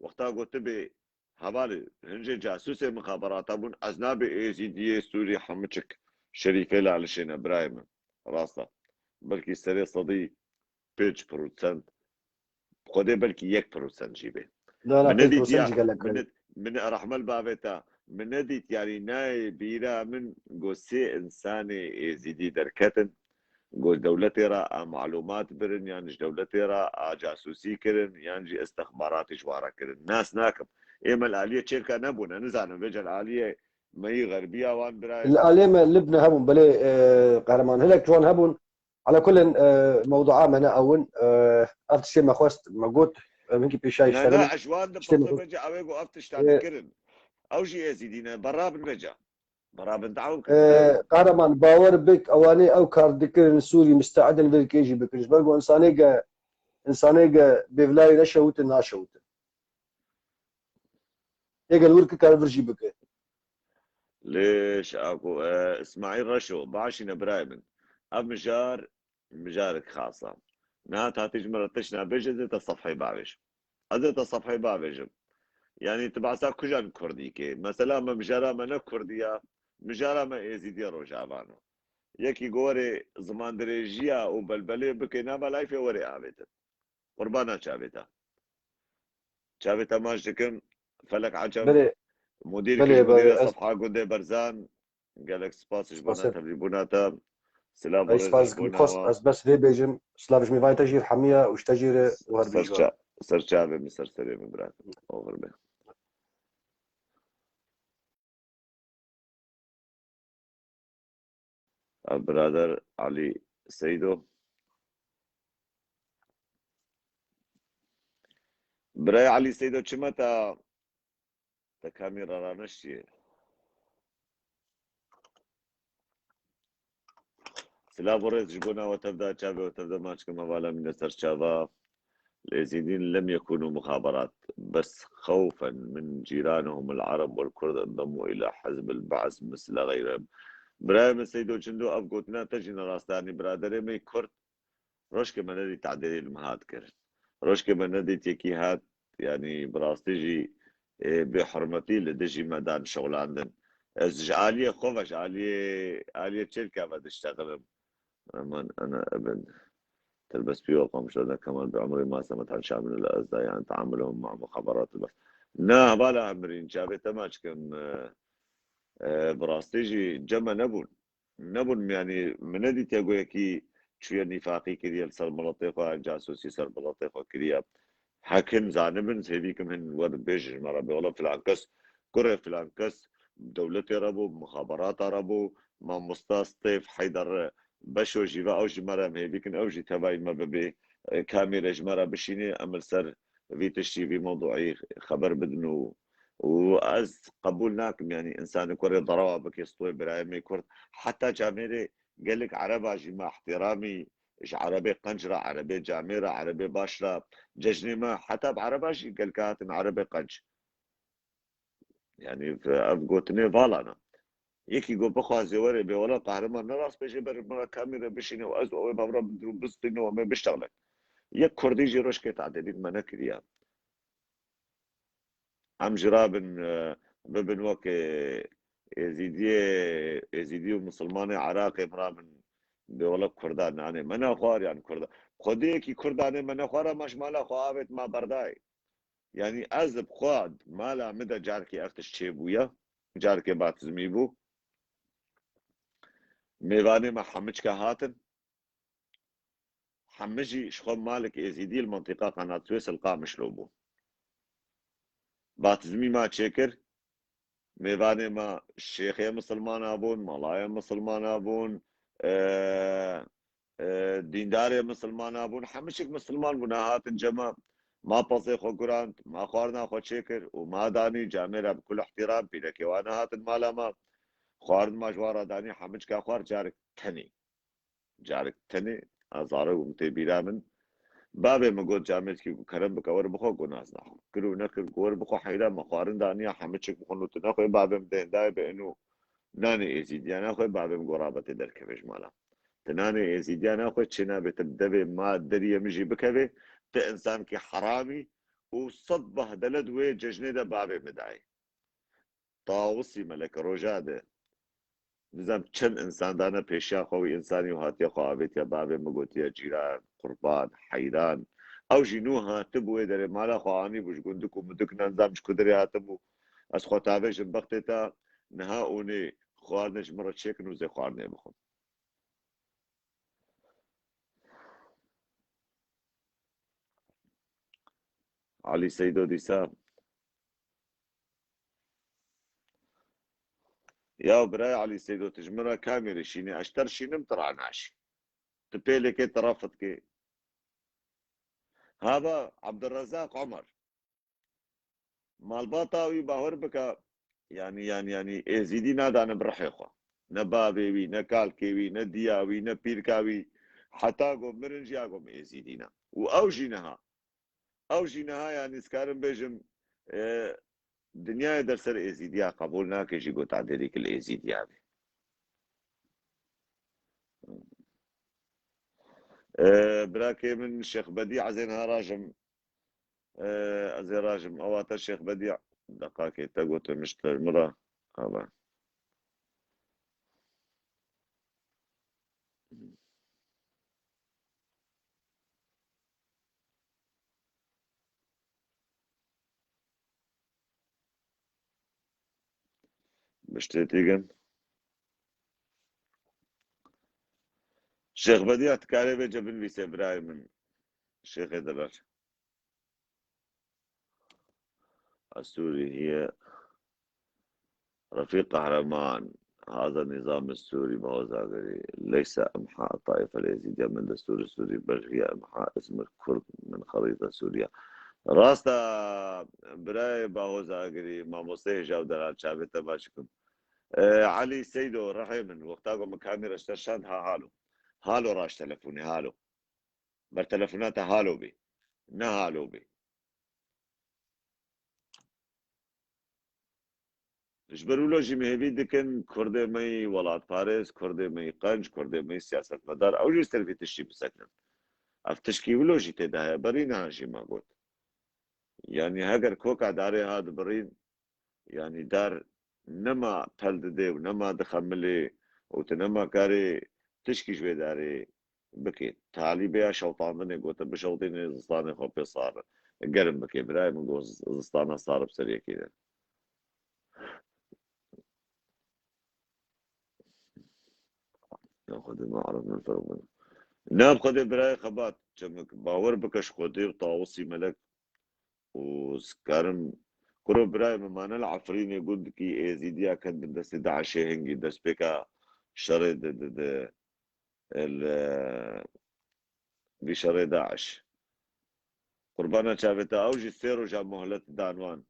وقتا قلت به حوالی هنج جاسوس مخابرات بون ازناب ایزیدی سوری حمچک شریفه لالشین ابراهیم راستا بلکی سری صدی 5% خودی بلکی 1% جیبه لا لا من ندیت 5% یا قال لك من رحمل بابتا من ندیت یعنی نای بیرا من گوسی انسان ایزیدی درکتن گوز دولتی را معلومات برن یعنی دولتی را جاسوسی کرن یعنی استخبارات جوارا کرن ناس ناكم ايما الاليه تشيركا نبونا نزعنا بيجا الاليه مي غربيه وان براي الآلية لبنى هبون بلي قهرمان هلك جوان هبون على كل موضوعات منا أون أفت شيء ما خواست ما قلت منك بيشاي اشتغل نا اجوان شيء دبطل بيجا اويقو افتش تاني كرن او جي ازيدين برابن بيجا برابن دعون كن براي قهرمان باور بك أواني أو كارد ذكر سوري مستعد لذلك يجي بكرش برضو إنساني بفلاي نشوت ناشوت يقال ورك كان فرجي بك ليش اكو اسماعيل رشو بعشنا برايمن اب مجارك خاصه نهات هاتيج مرتشنا بيجا الصفحي بعرش هذا الصفحي بعرش يعني تبعسا كجان كردي كي مثلا ما مجارا ما نكرديا مجارا ما ازيديا روجافانا يكي غوري زمان دريجيا وبلبلي بكينا بلاي في وري عابتا قربانا شابتا ماجدكن فلك عجم بلي مدير بلي الصفحة قندي برزان قالك سباس جبونا تبريبوناتا سلام أي ورز سباس جبونا بخص و بس في بيجم سلافش ميفاي تجير حمية وش تجير وهربي جوا سرچابه مسر سري مبرات اوفر به برادر علي سيدو براي علي سيدو چمتا كاميرا رانشي سلام ورز جبونا وتبدا شابه وتبدا ماتش كما بالا من سرچابا اليزيديين لم يكونوا مخابرات بس خوفا من جيرانهم العرب والكرد انضموا الى حزب البعث مثل غيرهم برايم سيدو چندو اب گوتنا تجينا راستاني برادري مي كرد روشك من ندي تعديل المهات كرن روشك من ندي تيكي هات يعني براستيجي بحرمتي لدجي مدان شغل عندن از عالية خوفش عالية شركة بدي اشتغل انا ابن تلبس فيه وقام شلون كمان بعمري ما سمعت عن شيء من الأصداء يعني تعاملهم مع مخابرات البحث نا بالا عمرين شابه تماش كم براستيجي جمع نبون يعني مندي تيقول كي شوية نفاقي كريا سر ملطيقة جاسوسي سر ملطيقة كريا حكم زانبن سيبيكم هن ورد بيج مرة بيقولوا فلان كس كره فلان كس دولتي ربو مخابرات ربو ما مستاصطيف حيدر بشو جيبا او جمرة مهبيكن او جي تباي ما ببي كاميرا جمرة بشيني امر سر في تشي في موضوعي خبر بدنو واز قبولناكم يعني انسان كوري ضروا بك يسطوي برايمي كورد حتى جاميري قال لك عربة مع احترامي ايش عربي قنجرة عربي جاميرة عربي باشرة ججني ما حتى بعرباش قال كاتم عربي قنج يعني قوتني فالانا يكي جو بخوازي وري بولا قهرمان نراس بيجي بر كاميرا بشيني واز او بابرا بدرو بسطيني وما بيشتغلك يك كردي جي روش كيت عددين ما نكريا عم جرابن ببن وك يزيدي مسلماني عراقي مرامن بولا كردان يعني منا خوار يعني كردان خودي كي كرداني منا خوارا مش مالا خوابت ما برداي يعني ازب خواد مالا مدى جاركي افتش چه جاركي باتزمي بو ميواني ما حمج هاتن حمجي شخوم مالك يزيدي المنطقة قناة سويس القامش لوبو باتزمي ما تشكر ميواني ما الشيخية مسلمان ابون ملايا مسلمان ابون دیندار مسلمان ابون حمشك مسلمان بنا هاتن جماعة ما بصي خو قرانت ما خوارنا خو شكر وما داني جامرة بكل احترام بينك وانا هاتن مالا ما خوارد ما جوارا داني حمج كاخوار جارك تني ازاره ومتي بيرامن بابي مقول جامد كي كرم بكور بخو قناز نحو كلو نكر قور بخو حيلا مخوارن داني حمجك بخو نتناخو بابي مدين داي بانو ناني ازيديان اخوي بابي مقرابة دركبش مالا تناني ازيديان اخوي تشنا بتبدبي ما دري مجي بكبي انسان كي حرامي وصد بهدلد وي ججني ده بابي مدعي طاوسي ملك روجاده نظام چند انسان دانا پیشیا خوی انسانی و هاتی خوابت یا باب مگوتی جیران قربان حیران او جنو هاتبو در مالا خوانی بوش گندکو مدک نظام شکدری هاتبو از خطابش بخت تا نها اونی خوارنش مرا چک نوزه خوارنه بخون علي سيدو ديسا يا براي علي سيدو تجمرة كاميرا شيني اشتر شيني مطرعناش تبيلك طرفتك هذا عبد الرزاق عمر مالباطاوي باور بك يعني ازيدي نادا انا برحيخه نبابي نكالكيوي ندياوي نبيركاوي حتى قو مرنجيا قوم ازيدينا اوجينها يعني سكارم بيجم دنيا درسر ازيديا قبولنا كيجي قو تعديلك الازيديا براكي من الشيخ بديع زينها راجم ازي راجم اواتا الشيخ بديع دقاكي تقوت مشتر مرة هذا مشتيتيجن الشيخ بديع تكاري بجبن بي سبراي من الشيخ دلال السوري هي رفيق قهرمان هذا النظام السوري ما هو زاغري ليس إمحاء الطائفة اليزيدية من دستور السوري بل هي إمحاء اسم الكرد من خريطة سوريا راستا براي باهو زاغري ما مصيح جاو دلال شابتا باشكم علي سيدو رحيم وقتاكم كاميرا اشترشان هالو راش تلفوني هالو بر تلفونات هالو بي نه هالو بي جبرولو جي مهبي دكن كردي مي ولاد فارس كردي مي قنج كردي مي سياسة مدار او جي سلفي تشي بسكن اف تشكي ولو جي تدايا برينا جي ما قلت يعني هاجر كوكا داري هاد برين يعني دار نما تلد دي ونما دخملي وتنما كاري تشكي جوي داري بكي تعالي بيا شوطان مني قلت بشوطيني زستاني خوبي صار قرم بكي براي من قول زستانا صار بسريع كده ياخذ ما عرف من الفرق بينهم ناب خدي براي خبات جمك باور بكش خدي وطاوسي ملك وسكارم كرو براي ممانا العفرين يقول كي ازيديا كان بدس داعشي هنجي دس بكا شري ال بشري داعش قربانا شافتا اوجي سيرو جاب مهلة دانوان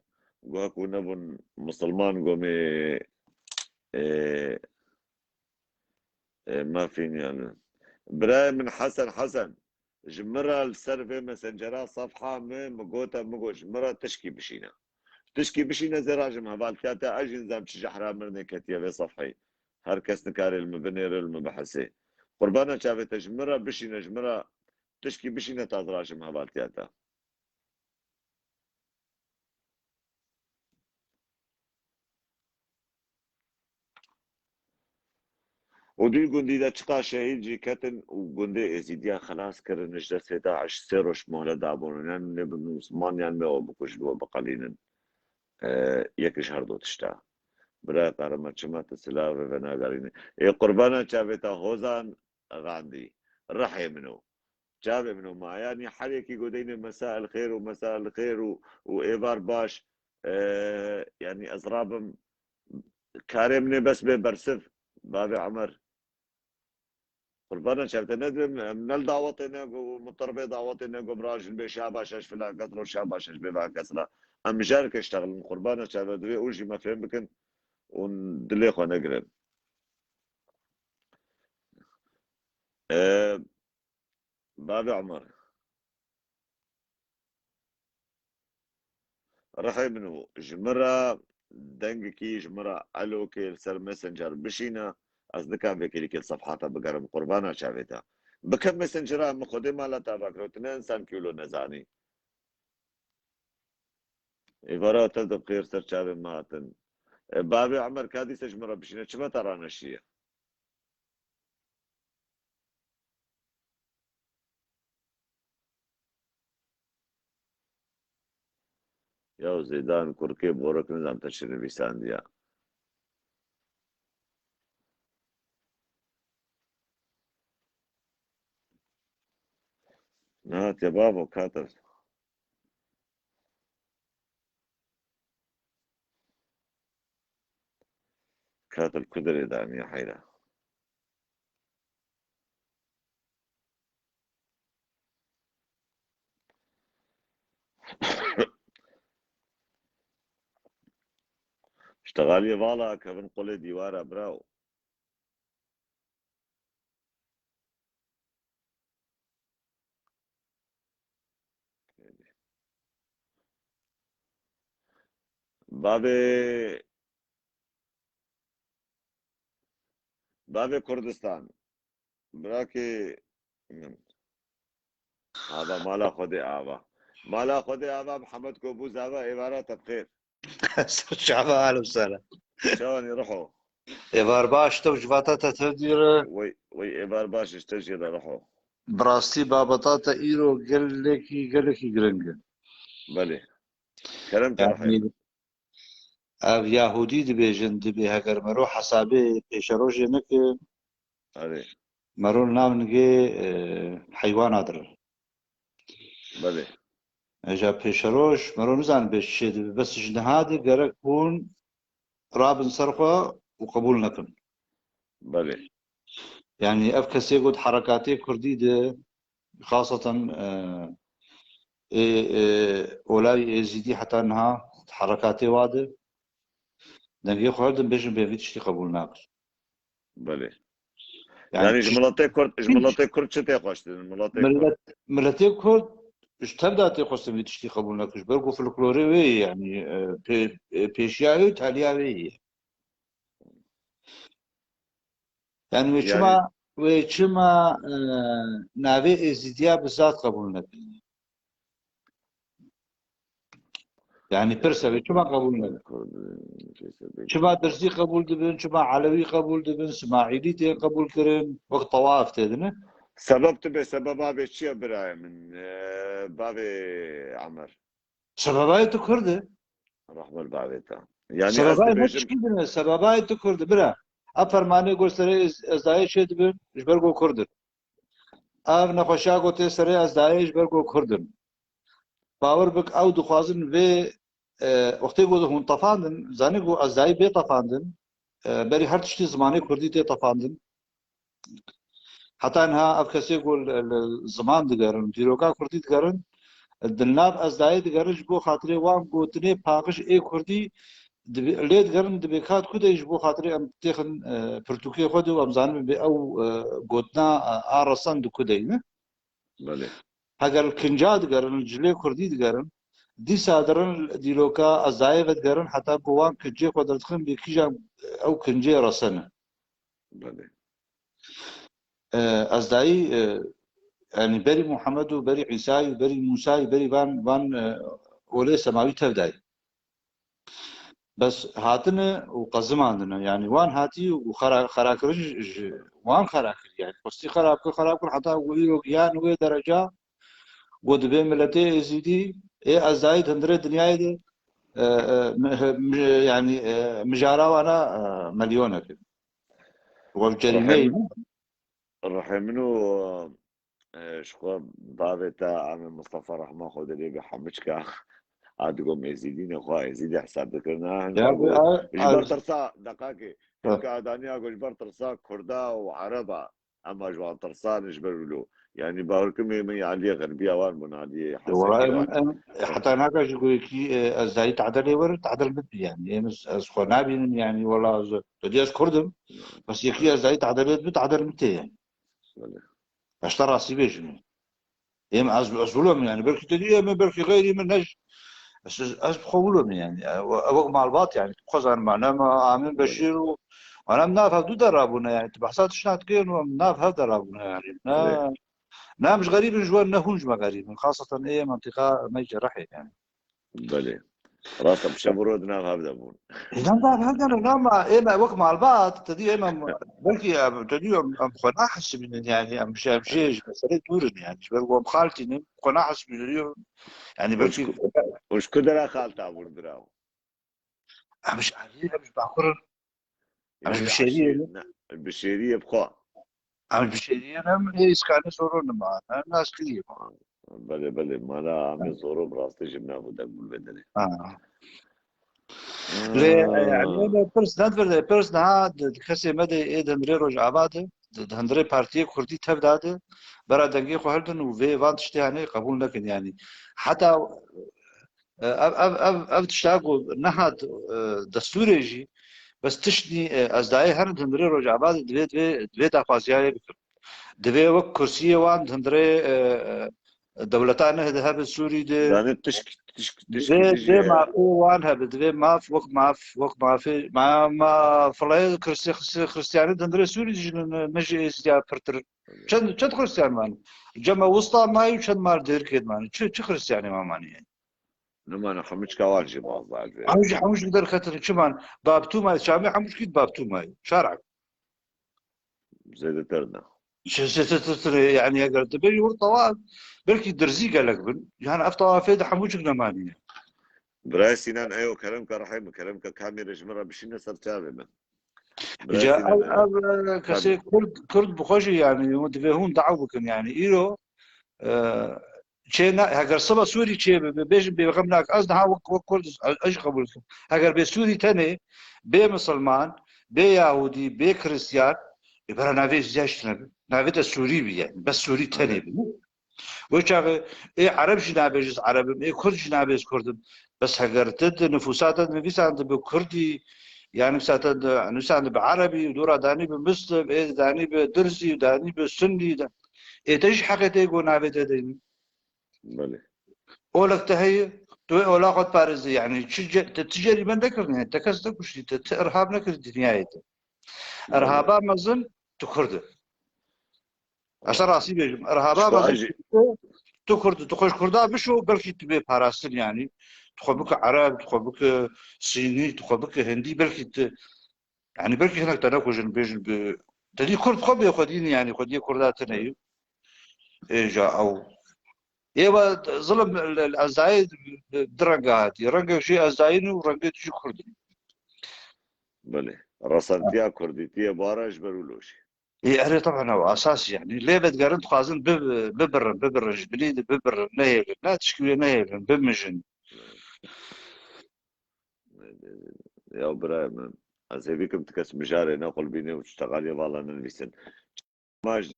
قوهكو نبن مسلمان قومي إيه ما فيني يعني براي من حسن جمرة السيرفي مسنجرا صفحة من مقوتا مقوش مرة تشكي بشينا زي راجم هبال كاتا اجي نظام تشجح مرني كتيا في صفحي هر كس نكاري المبنير المبحثي قربانا شافت جمرة بشينا جمرة تشكي بشينا تاز راجم هبال كاتا ودي قندي دا تشقا شهيد جي كتن وقندي ازيديا خلاص كرن نجدة سيدا عش سيروش مهلة دابون يعني نبن عثمان يعني ما بكوش دو بقليلا يكش هردو تشتا برای قرمچمات سلاو و ناگرینه ای قربانا چاوتا هوزان غاندي رحي منه جاب منه ما يعني حريكي قدين مساء الخير ومساء الخير وإيفار باش يعني أزرابم كارمني بس ببرسف بابي عمر قربانا شافت ندم من الدعوتنا ومطربي دعوتنا قبراج بشاباشش فلان قطر شاباشش ببا كسرة أم جارك اشتغل قربانا شافت ويجي ما فهم بكن وندليخو نقرب أه بابي عمر رحي منه جمرة دنگ کیش مرا الو که سر مسنجر بشینه از دکان بکری که صفحاتا بگرم قربانا شاویتا بکم مسنجر هم خود مالا تابکروت نه انسان کیلو نزانی ایوارا تا بخیر سر چاوی ماتن بابي عمر كادي سجمرة بشينا شما ترانا شيء يا زيدان كركي بورك نظام تشري بيسان ديا نات يا بابا كاتب كدري داني يا حيرة اشتغال يبالا كفن قولي ديوارا براو بابي بابي كردستان براكي هذا مالا خدي آبا مالا خدي آبا محمد كوبوز آبا عبارة بخير شعبا اهلا وسهلا شلون يروحوا ايفار باش تو جفاتاتا تدير وي عبار باش اشتجي يروحوا براستي بابطاتا ايرو قال لك جرنجل بلي كلمت رحيم يعني اف يهودي دبي هكر مرو حسابي بيشروجي نك علي مرو نام نجي حيوان ادر بلي اجا بيشروج مرو نزان بش بس جنهادي قالك كون رابن سرقه وقبول نكن بلي يعني اف كسي قد حركاتي كردي دي خاصة ولاي يزيدي حتى انها حركاتي واده دنگی خواردن بيجن بيفيد شتي قبول ناقص بلي يعني يعني جملاتي كرد شتي خوشتن ملاتي كرد ملتي كرد اش تبدا تيخص بيفيد شتي قبول ناقص برقو فلكلوري وي يعني بيشياوي تالياوي يعني يعني وشما ناوي ازديا بالذات قبول ناقص يعني برسا وشما قبول ناقص شما درزي قبول دبن شما علوي قبول دبن اسماعيلي تي قبول كرن وقت طواف تدنا سبب تبي سبب بابي شيء براي من بابي عمر سبباي تكرده رحمة بابي تا يعني قصدي سبباي بيجم مشكلة سبباي تكرده برا أفرمانه قصري ازدای شد بن جبرگو کردن آب نخوشا گوته سری ازدایش برگو کردن باور بک او دخوازن و وقتی گو هون طفاندن زانی گو ازدای بی طفاندن بری هر تشتی زمانی کردی تی طفاندن حتی انها اف کسی گو الزمان دگرن دیروکا کردی دگرن دلناب ازدای دگرن جبو خاطری وان گوتنی پاقش ای کردی ليت قرن دبيكات كده يجبو خاطري ام تيخن برتوكي خدو ام زانم بي او قوتنا ارسان دو كده نه بلي هاگر کنجاد قرن الجلي كردي قرن دي سادرن ديلوكا ازايفت قرن حتى قوان كجي قدرتخن بكيجا او كنجي رسنه بلي ازداي يعني بري محمد وبري عيسى وبري موسى وبري فان ولي سماوي تبداي بس هاتنا وقزم عندنا يعني وان هاتي وخراكرج وان خراكر يعني قصتي خراكر حتى ويلو يعني وي درجة قد بين ملتي زيدي ايه ازايد هندرة دنيا دي يعني مجارة وانا مليونة كده والجريمة رحمنو شخوا بابي تا عم مصطفى رحمة خود اللي بحمشكا عاد قوم يزيدين اخوة يزيد حساب ذكرنا يا هنجاقو جبر ترسا دقاقي هنكا دانيا جبر ترسا كردا وعربا اما جوان ترسا نجبر له يعني باوركم من علي غربية وان من علي حسكي وان حتى هناك يقول كي ازاي تعدل ور تعدل بدي يعني از خنابين يعني ولا بدي كردم بس يكي ازاي تعدل بتعدل متى يعني اشترى سي بيجن ام ازولهم يعني بركي تدي ما بركي غيري من نج بس از بخولهم يعني وقت مع الباط يعني خزان معنا ما عاملين بشير وانا مناف هدو درابونا يعني تبحثات شنات كين ومناف هذا درابونا يعني نا مش غريب جوان نهونج ما غريب خاصة ايه منطقة ما يجرحي يعني بله راسا بشبرودنا هذا بون إذا هذا أنا ما إيه ما وقت مع البعض تدي إما بلكي تدي أم خنا أحس من يعني أم شيء مسألة دورن يعني شباب خالتي نم خنا أحس من يعني بلكي وش كدرا خالتا بون براو مش عارف مش بعقر مش يعني بشريه البشيرية بخوا مش بشريه أنا إيه إسكان صورون ما الناس كلية بله ما لا عم زورو براستي جبنا بدك بالبدنة ليه يعني أنا برس ندبر برس نهاد كسي مدى إيه دندري رجع بعده دندري بارتي كردي تبدأ برا دقيقة خهردن وفي فانتشتي يعني قبول لكن يعني حتى أب تشتاقوا نهاد دستوري جي بس تشني أزداي هن دندري رجع بعد دوي دافازيا بكر دوي وك كرسي وان دندري دولتان هذا السوري ده دانت تشكي دوی تجي مافی وان هب دوی ماف وقت مافی ما فلای خريستياني دندري سوري نجي استيا برتر چند خريستيان مان جمع وسطا ماي چند مار دير كيد مان چه خريستياني ما ماني يعني نما أنا خمش كوالجي بعض الفيرو حموش قدر خاطر چمان بابتو ماي شامي حموش كيد بابتو ماي شارع زي ترنا يعني اگر تبي ورطوات بلكي درزي قالك بن يعني افطوا فيد حموش ماني يعني براي سنان أيوة كلامك رحيم كلامك كاميرا جمرة بشينا صار تابع من براي جا سنان أيوة كسي كرد بخوشي يعني ودفهون دعوكن يعني إيرو چێ هەگەر سڵە سووری چێ بێژم بێغەم ناک ئەس نها وەک کورد ئەش قبولکەم هەگەر بێ سووری تەنێ بێ مسلمان بێ یاهودی بێ کریستیان بەرە ناوێ زیاشت نەبێ ناوێتە سووری بیە بەس سووری تەنێ بن وەی چاغێ ئێ عەرەبژی نابێژت عەرەبم ئێ کوردژی نابێز کوردم بەس هەگەر تت نفوساتە نویسان بە کوردی يعني مساتة نسان بعربي ودورا داني بمسلم إيه داني بدرزي وداني بسني دا إيه تيجي حقيقة يقول نابي تدين بله أولك تهي تو أولا قد بارز يعني تجري من ذكرني أنت كسدك وش إرهاب نكر الدنيا إرهابا مزن تكرد عشان راسي بيجم إرهابا مزن تكرد تخش كردا بشو بلكي تبي باراسن يعني تخبك عرب تخبك صيني تخبك هندي بلكي يعني بلكي هناك تناقض بين تدي كرد خب ياخذين يعني خدي كردات تنيو إجا أو ايوه ظلم الزايد درنقات يرنق شيء الزايد ورنقت شيء كردي بله راسنتيا كرديتيا بارج برولوش يعني طبعا هو اساسي يعني ليه بتقارن تخازن ببر جبليد ببر نهيل لا تشكي نهيل بمجن يا برايم أزيبكم تكس مجاري نقول بيني وتشتغلي والله نلبسن ماج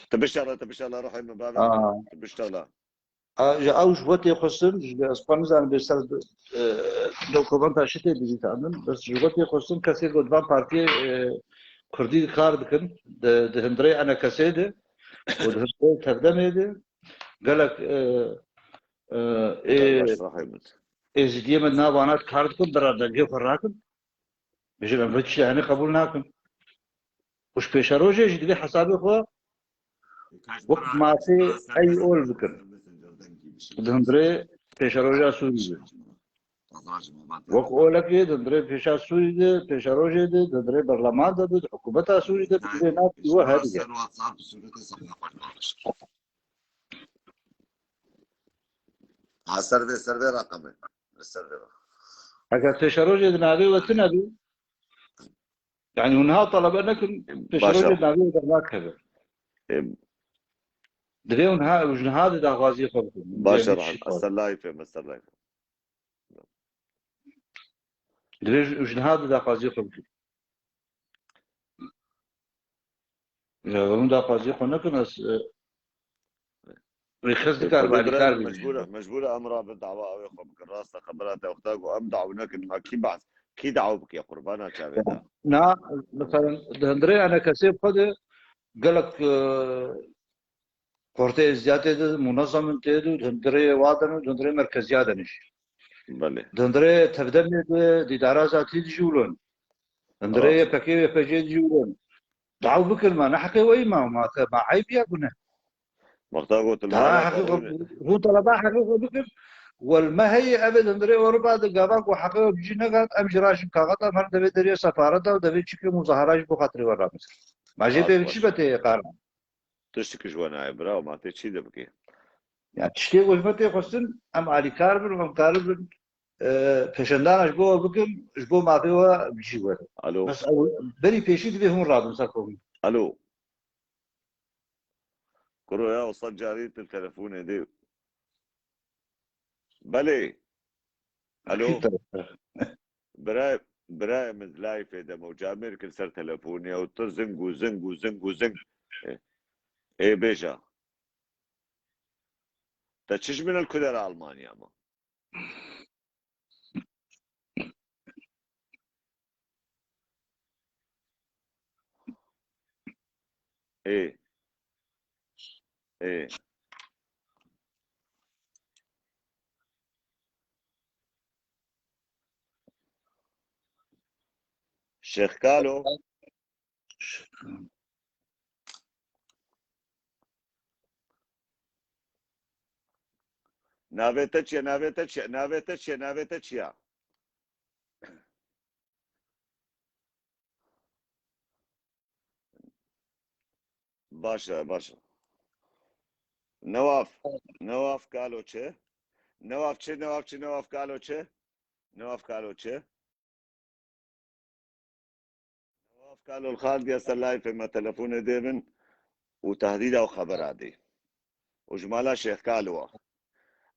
تبشتغل روحي من بابك تبشتغل اوش وقت خصن اسبان زان بيسال دوكومنت شتي بيزيت عندن بس وقت خصن كثير قدام بارتي كردي كار بكن ده هندري انا كسيده وده تقدمه قالك ازديه من نابانات كاردكم برادرجي فراكم بيجي امريكش يعني قبول ناكم وش بيشاروجي جدي حسابي خو وقت ما في اي اول بكر دندري بيشاروجا سوري وقت اولك دندري بيشا سوري بيشاروجي دندري برلمان ده حكومتها سوري ده بينات هو هذه السيرفي رقمي السيرفي اگر بيشاروجي نابي وتنابي يعني ونها طلب انك بيشاروجي نابي ودرناك هذا دريون ها وجن هذا دا غازي خلق باشر أصل لايف مستر لايف دريج وجن هذا دا غازي خلق يا دا غازي خلق ناس ويخز ذكر بعد كار مجبورة أمرها بالدعوة أو يخبر بالراس خبرات أختك وأمدع ونك ما كي بعد كي دعوا بك يا قربانا شابدا نا مثلا دندري انا كسب خد قال لك كورتي زياده منظم تيدو دندري وادن دندري مركزيه دنش بله دندري تبدا دي دراسات جولون دندري راسته بكي بجي جولون دعوا بكل ما نحكي وي ما عيب يا بنا وقتها قلت له ترى هذا حقيقه قانون هو طلبها حقيقه بكل والما هي ابدا دري وربع دقابك وحقيقه بيجي نقاط امشي راشن كاغطا مر دبي دري سفارته ودبي تشكي مظاهرات بخاطري ورا مصر ما جي خلاص بيمشي باش بتي قارن تشتكي جوانا عبرة وما تشي دبكي يعني تشتي وجبتي خصن ام علي كاربن وام كاربن پیشندان اش بو بكم اش بو ما فيه بيجي ورا الو بس بري بيشي دبي هم رابن ساكم الو كرو يا وصل جارية التلفون دي بلي الو براي مزلاي في دم وجامير كل سر تلفوني او تزنق وزنق وزنق وزنق ايه بيجا تشش من الكدر المانيا ما ايه ايه الشيخ قالوا نافيتشيا نافيتشيا نافيتشيا نافيتشيا باشا باشا نواف قالوا چه نواف چه نواف چه نواف قالوا چه نواف قالوا چه نواف قالوا الخالد يا سلاي في ما تلفون ديمن وتهديد او خبر عادي وجمالا شيخ قالوا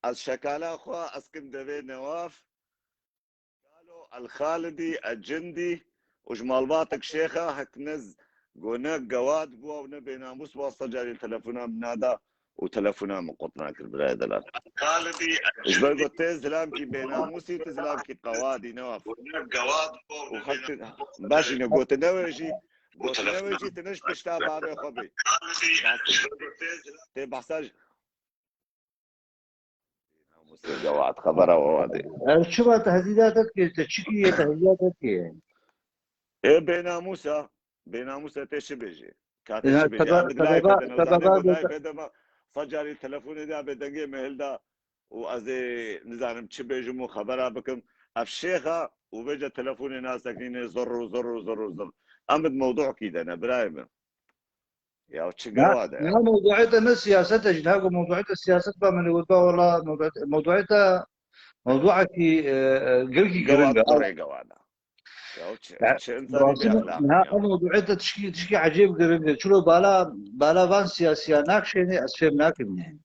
از شكالا اخوا اسكن دبي نواف قالوا الخالدي الجندي وجمال باطك شيخه هكنز قونا قواد بوا ونبي ناموس واسطة جاري التلفونا بنادا وتلفونا من قطنا كل براي دلال خالدي ايش بقول تزلام كي بيناموسي تزلام كي قوادي نواف جواد وخلت باشي نقول نوجي قلت نوجي تنش بشتا بابي خبي تي بحساج ناموس قواد خبره ووادي شو تهديداتك تشكي تهديداتك ايه بيناموسا تيش بيجي كاتش بيجي عندك لايف هذا نزاني قول لايف هذا صجاري التلفون ده بدنجي مهل ده وازي نزانم تش بيجي مو خبره بكم الشيخه وبيجي تلفوني ناس ساكنين زر زر زر زر امد موضوع كده انا برايم يا وتش قواده لا موضوعيته من سياسة اجنها موضوعيته السياسة من يقول والله موضوعيته موضوعك قلقي قواد قرنقة قري قواده يا وتش انساني باخلاق نها موضوعيته تشكي عجيب قرنقة شنو بالا فان سياسية ناكشيني اسفهم ناكم يعني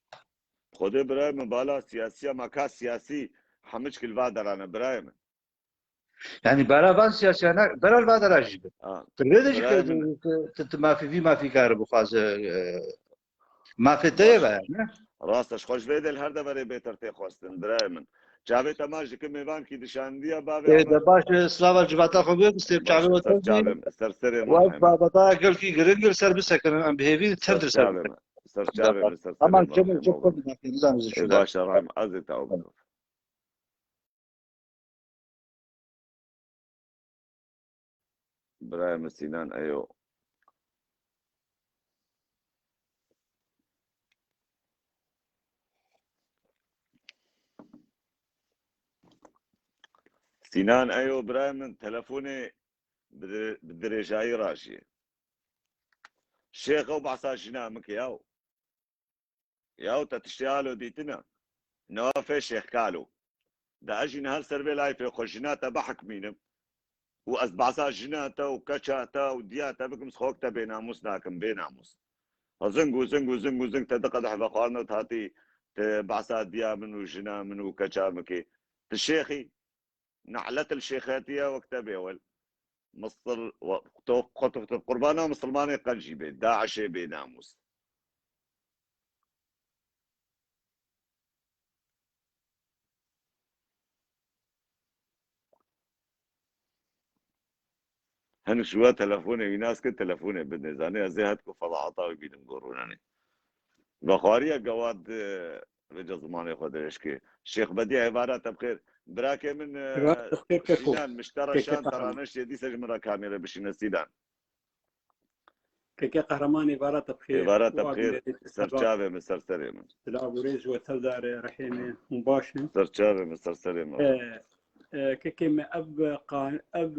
خذ برايم بالا سياسيه مكان سياسي حمش كل بعد انا برايم يعني بالا فان سياسية بالا البادر عجيب تقدر برايم ما في كهرباء خاص ما في طيبة راستش خوش بيد الهرده بري بيتر تي خواستن برايمن جاوي تماش که میوان کی دشاندیا باوی إذا باش سلاف الجبهة خبير استيب باش شعبي سر وتنزي جابم سر سر وبابا مهمه قال كي قرنقل سر بسكن ام بهيفي سر تفدر سر جابم بسكن سر جابم سر اما سر الجمل مهمه جبكم في نظام زي اي شو ذا باش رايم ازت او بكم برايم سينان ايو سينان ايو برايم تلفوني بدرجاي راشي شيخ وبعصا جنامك ياو تتشتيالو ديتنا نوافي شيخ كالو دا اجي نهار سربي لايفي خوشناتا بحك مينم وازبعسا جناتا وكشاتا ودياتا بكم سخوكتا بيناموس ناكم بيناموس زنقو زنقو زنقو زنق تدقدح بقارنا تهاتي بعسا ديا من وجنا من وكشا مكي الشيخي نعلت الشيخاتية وقتا بيول مصر خطفت القربانة مسلماني قنجي بي داعش بيناموس هن شو تلفوني ناس كنت تلفوني بدني زاني زي هاتكو فضحطاوي بيدم قروناني بخارية قواد رجع زماني خود إيشكي الشيخ بديع عبارات بخير براكي من عبارة بخير كيفو شيلان مشترى كي شان قهرمان ترانش يدي سجمرة كاملة بشينا سيلان كي قهرمان عبارة بخير عبارات وابن بخير سرچاوي مستر سليم الأبوريز وتلدار رحيمة مباشر سرچاوي مستر سليم كم أب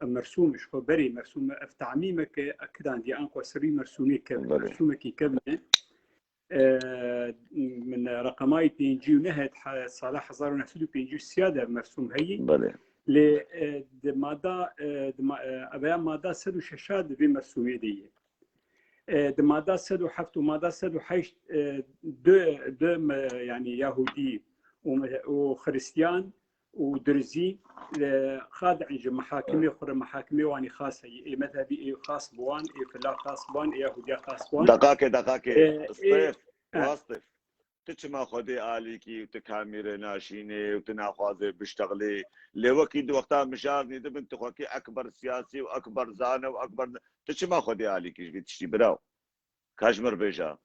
مرسومش خو بري مرسوم أف تعميمك أكد عندي أنقو سري مرسومي مرسومك كبنة من رقماي بينجي ونهت صلاح 1995 سيادة مرسوم هي بله ل دمادا أبيا مادا سدو ششاد بمرسومي دي دمادا سدو حفت ومادا سدو حيش دو يعني يهودي وخريستيان ودرزي خادع محاكمي خور محاكمي واني خاصة مذهبي خاص بوان فلا خاص بوان يهودية خاص بوان دقاقة اصطيف واصطف تچما خودي آليكي وتكامير ناشيني وتناخوازي بيشتغلي لوكي دو وقتها مشارني دبن تخوكي أكبر سياسي وأكبر زانة وأكبر تچما خودي آليكي جبي تشتي براو كاجمر بيجا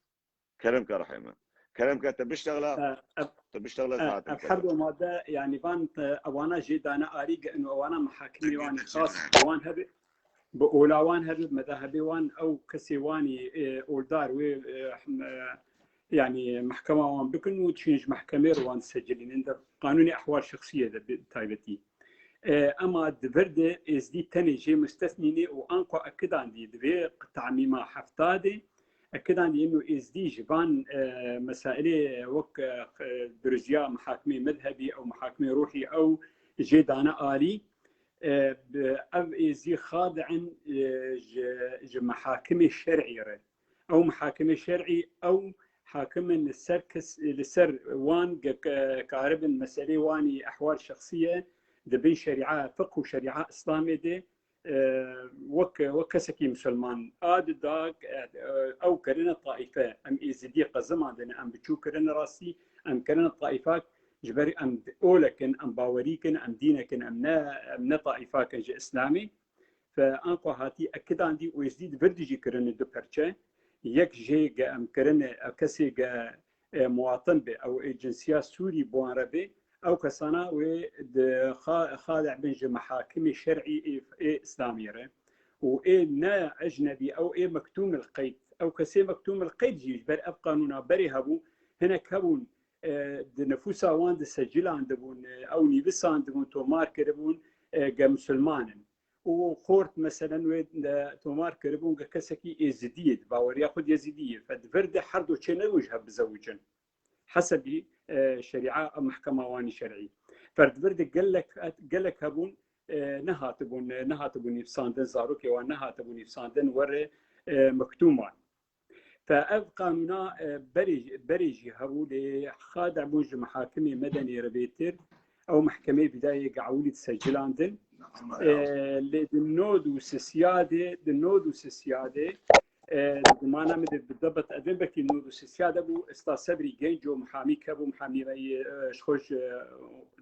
كرم كرحمة كرم كتبشتغلا تبشتغلا ساعات الحرب وماذا يعني بان أوانا جيدانا أريق إنه أوانا محاكمي واني خاص بوان هبي بأولاوان هبي مذهبي وان أو كسيواني أولدار و يعني محكمة وان بكن وتشينج محكمة وان سجلين عند قانوني أحوال شخصية تايبتي أما الدفرد إز دي تنجي مستثنيني وأنكو أكد عندي دبي تعميمة حفتادي أكد عندي إنه إز دي جبان مسائل وك درجيا محاكمة مذهبي أو محاكمة روحي أو جيدانا آلي أب إز دي خاضع محاكمة شرعية أو محاكمة شرعي أو حاكم للسر وان كارب مسألة واني أحوال شخصية دبين شريعة فقه وشريعة إسلامية دي وكسكي مسلمان آد داك أو كرنا طائفة أم إزدي قزم عندنا أم بتشو كرنا راسي أم كرنا طائفات جبري أم أولكن أم باوريكن أم دينكن أم طائفة كج إسلامي فأنقو هاتي أكد عندي ويزيد فردجي كرنا دو برشة يك جي أم كرنا كسي مواطن به أو جنسية سوري بوان ربي أو كسانا خاضع بين محاكم شرعي إسلامية وإيه نا أجنبي أو إيه مكتوم القيد أو كسي مكتوم القيد جيج بل أبقى قانونا بري هبو هنا كبون نفوسا وان سجل عندبون أو نيبسا عندبون تومار كربون كمسلمان وخورت مثلا وين تومار كربون كسكي يزيدية باور ياخد يزيدية فدفرد حردو تشينا وجهه بزوجن حسب شريعة محكمة واني شرعي فردفرد قال لك هبون نهاتبون يفساندن زاروكي ونهاتبون يفساندن ور مكتومان فأب قانونا بريجي هبو لخادع بوج محاكمة مدني ربيتر أو محكمة بداية قعولي تسجل عندن للنود وسسيادة ما نعمل بالضبط أدم بكي النود وسسيادة أبو استاذ صبري جينجو محامي كابو محامي ماي شخوش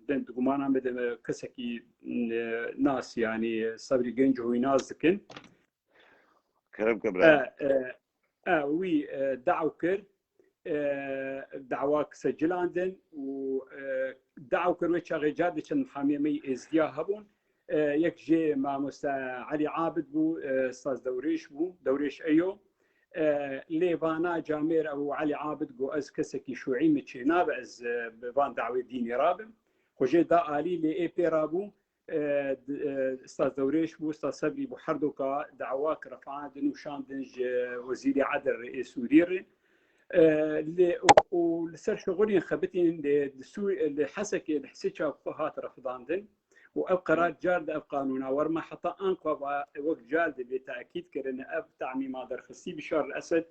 دن ما نعمل كسكي ناس يعني صبري جينجو هو ناس ذكن كرم كبرى وي دعوكر دعواك سجل عندن ودعوكر ويتش غجاد كان محامي ماي ازديا هبون يك جي مع مستر علي عابد بو استاذ دوريش ايو ليفانا جامير او علي عابد جو از كسكي شوعي متشيناب از بفان دعوي ديني رابم وجي دا الي لي اي بي رابو استاذ دوريش بو استاذ صبري بو حردوكا دعواك رفعان وشاندنج وزير عدل رئيس سوريري ولسر شغلين خبتين لحسكي لحسيتشا بخوهات رفضاندن وأب قرار جارد أب قانونا ورما حتى أنقوا وقت جارد بتأكيد كرنا أب تعميم هذا خصي بشار الأسد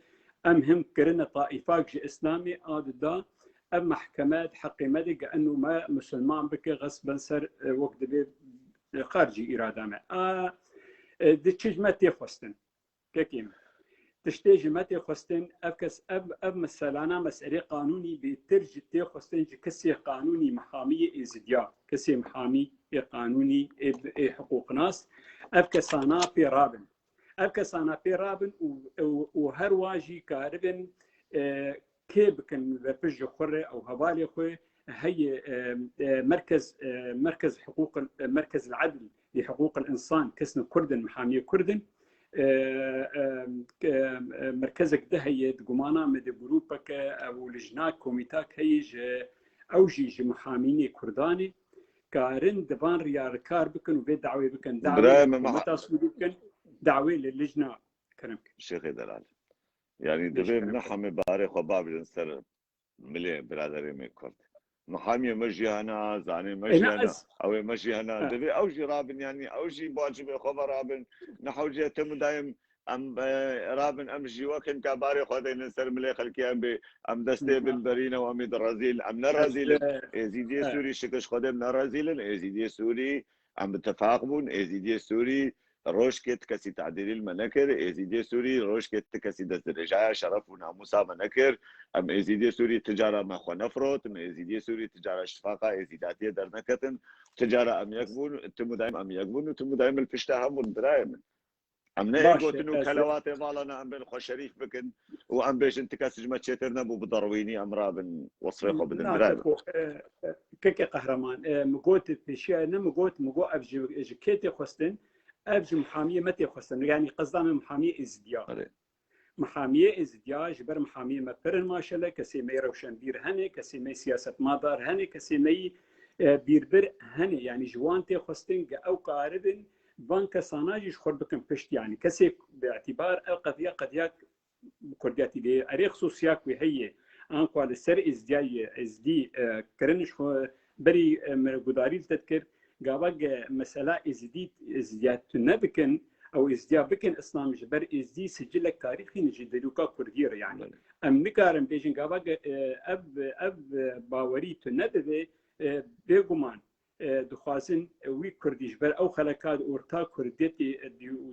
أمهم كرنا طائفات إسلامي آد أب محكمات حقي مدق أنه ما مسلمان بك غصبا سر وقت خارجي إرادة ما دي تشيج ما تيخوستن كيكيم تشتي جماتي خستن أبكس أب مسألة مسألة قانوني بترج تي خستن كسي قانوني محامية إزديا كسي محامي قانوني حقوق ناس أبكس أنا في رابن أبكس أنا في رابن وهر واجي كاربن كيف كان بفج خرة أو هبالي خوي هي مركز حقوق مركز العدل لحقوق الإنسان كسن كردن محامية كردن مركزك ده هي تقومانا مد جروبك او لجناك كوميتاك هيج او جي محاميني كرداني كارن دبان ريال كار بكن وبيت دعوه بكن دعوه متى سودي بكن دعوه للجنه كرمك شيخ دلال يعني دبي منحم باريخ وبابل سر ملي برادري مي كرد محامي مجي هنا زاني مجي هنا او مجي هنا دبي او جي رابن يعني او جي باجب خبر رابن نحو جي تم دايم ام رابن ام جي وكن كباري خدين سر ملي خلكي ام دستي بن برينا واميد الرازيل ام نرازيل ازيدي سوري شكش خدم نرازيل ازيدي سوري ام بتفاقمون ازيدي سوري روشكت كسي تعديل المناكر ازيدي سوري روشكت كسي دست رجايا شرف وناموسا مناكر ام ازيدي سوري تجاره ما خو نفرط ام ازيدي سوري تجاره شفاقه ازيداتيه درنكتن تجاره ام يكبون تم دايم ام يكبون تم دايم الفشتا هم درايم ام نيجو تنو كلوات مالنا ام بن خو شريف بكن وام بيش انت كاسج ما تشترنا بو بدرويني امرا بن وصفيقو بدن درايم كيكي قهرمان مقوت في شيء مقوت ابجي كيتي خستن ابجي محاميه متى خستن يعني قصدنا محاميه ازدياء محاميه ازدياء جبر محاميه مبرن ماشله كسي مي روشن بير هني كسي مي سياسه مدار هني كسي مي بيربر هني يعني جوانتي خستن او قاربن بنك صناجي خربكم بشت يعني كسي باعتبار القضيه قضيه كردياتي دي اريخ سوسياك وهي انقوا السر ازدي كرنش بري مرغداري تذكر قابق مساله ازديات نبكن او ازديا بكن اسلام جبر ازدي سجلك تاريخي نجدلوكا كردير يعني ام نكارم بيجن قابق اب باوري تنبه بيغمان دخوازن وی کردیش بر او خلکات اورتا کردیتی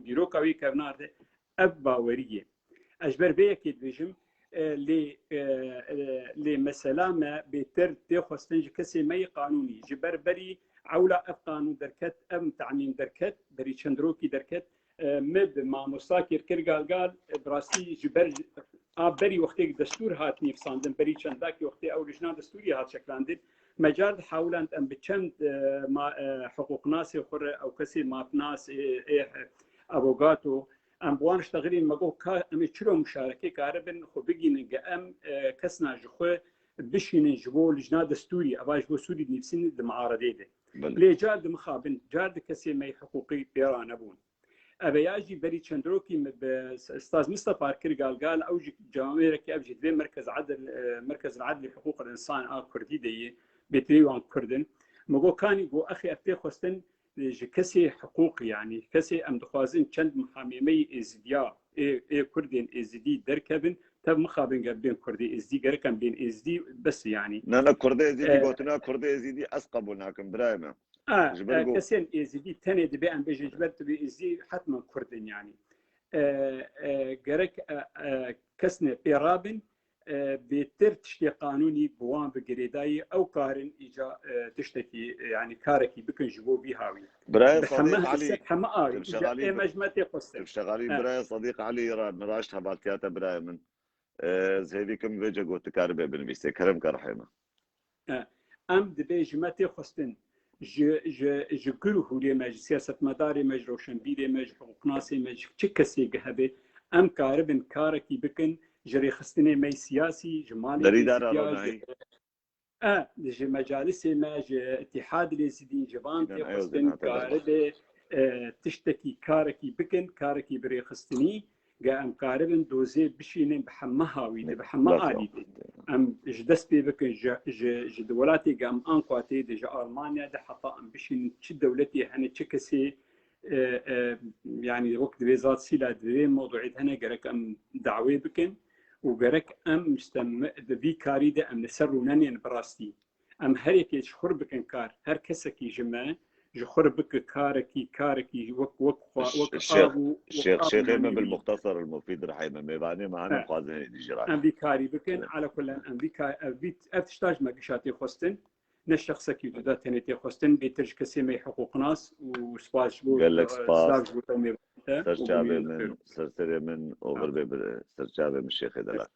دیروکا وی کبنارده اب باوریه اجبر بیکید بیجم لی مسئله ما بهتر تخواستنج کسی می قانونی جبر بری عولا اب قانون درکت ام تعمیم درکت بری چندروکی درکت مد ما مستاکر کرگال براستی جبر بری وقتی دستور هات نیفساندن بری چنداکی وقتی اولجنا دستوری هات شکلاندن مجال حاولت أن بتشند حقوق ناس أخرى أو كسي ما ناس أبوغاتو أم بوان اشتغلين مجو أم يشرو مشاركة كاربن خو بيجين أم كسنا جخو بشين جبو لجنا دستوري أباج بو سوري نفسين دمعارضة ده ليه جاد مخابن جاد كسي ما حقوقي بيران أبون أبياجي بري تشندروكي أستاذ مصطفى قال أوجي جامعك أبجي دبي مركز العدل لحقوق الإنسان كردي دي بتريوان كردن مگو كاني جو أخي أفتي خستن كسي حقوق يعني كسي أم دخوازن چند محامي إزديا كردين إزدي دركبن تب مخابن بين كردي إزدي غيركم بين إزدي بس يعني لا كردي إزدي قلتنا كردي إزدي أسقبوناكم برايما كسين إزدي تاني دبي أم بيجي جبرت بي إزدي حتما كردين يعني غيرك كسنة بيرابن بيتر تشتي قانوني بوان بقريداي او كارن اجا تشتكي يعني كاركي بكن جبو بيهاوي براي صديق علي حما مجمتي قصه شغالين براي صديق علي نراش هبالتياتا براي من زيديكم فيجا قلت كاربه بالميسي كرم كرحيمه ام دبي جمتي خستن ج كروه لي مج سياسه مداري مج روشن بيدي مج حقوق ناسي مج تشكسي قهبه ام كاربن كاركي بكن جري خستني مي سياسي جمالي دريدار جي مجالس ما اتحاد اليزيدي جبان تي خستن كاربه تشتكي كاركي بكن كاركي بري خستني قام كاربن دوزي بشينين بحما هاوي بحما عالي ام جدس بي بكن ج دولاتي قام انقواتي دجا المانيا ده حتى ام بشين تش دولتي هني تشكسي يعني وقت بيزات سيلا دي موضوعي هنا قرك ام دعوي بكن وقرك ام مستم ذي كاري ده ام نسرونني براستي ام هر يكي شخور بكن كار هر كسكي جماعه جخور بك كاركي وك الشيخ من بالمختصر المفيد رحيمه ميباني معنا مخازن الجيران ام بكاري بكن على كل ام بك افتشتاج ما قشاتي خستن نشخص كي تدا تنتي خستن بيترج كسيمي حقوق ناس وسباش بو قال لك سباس بو تومي سرچابه من اوفر بيبر سرچابه من الشيخ دلال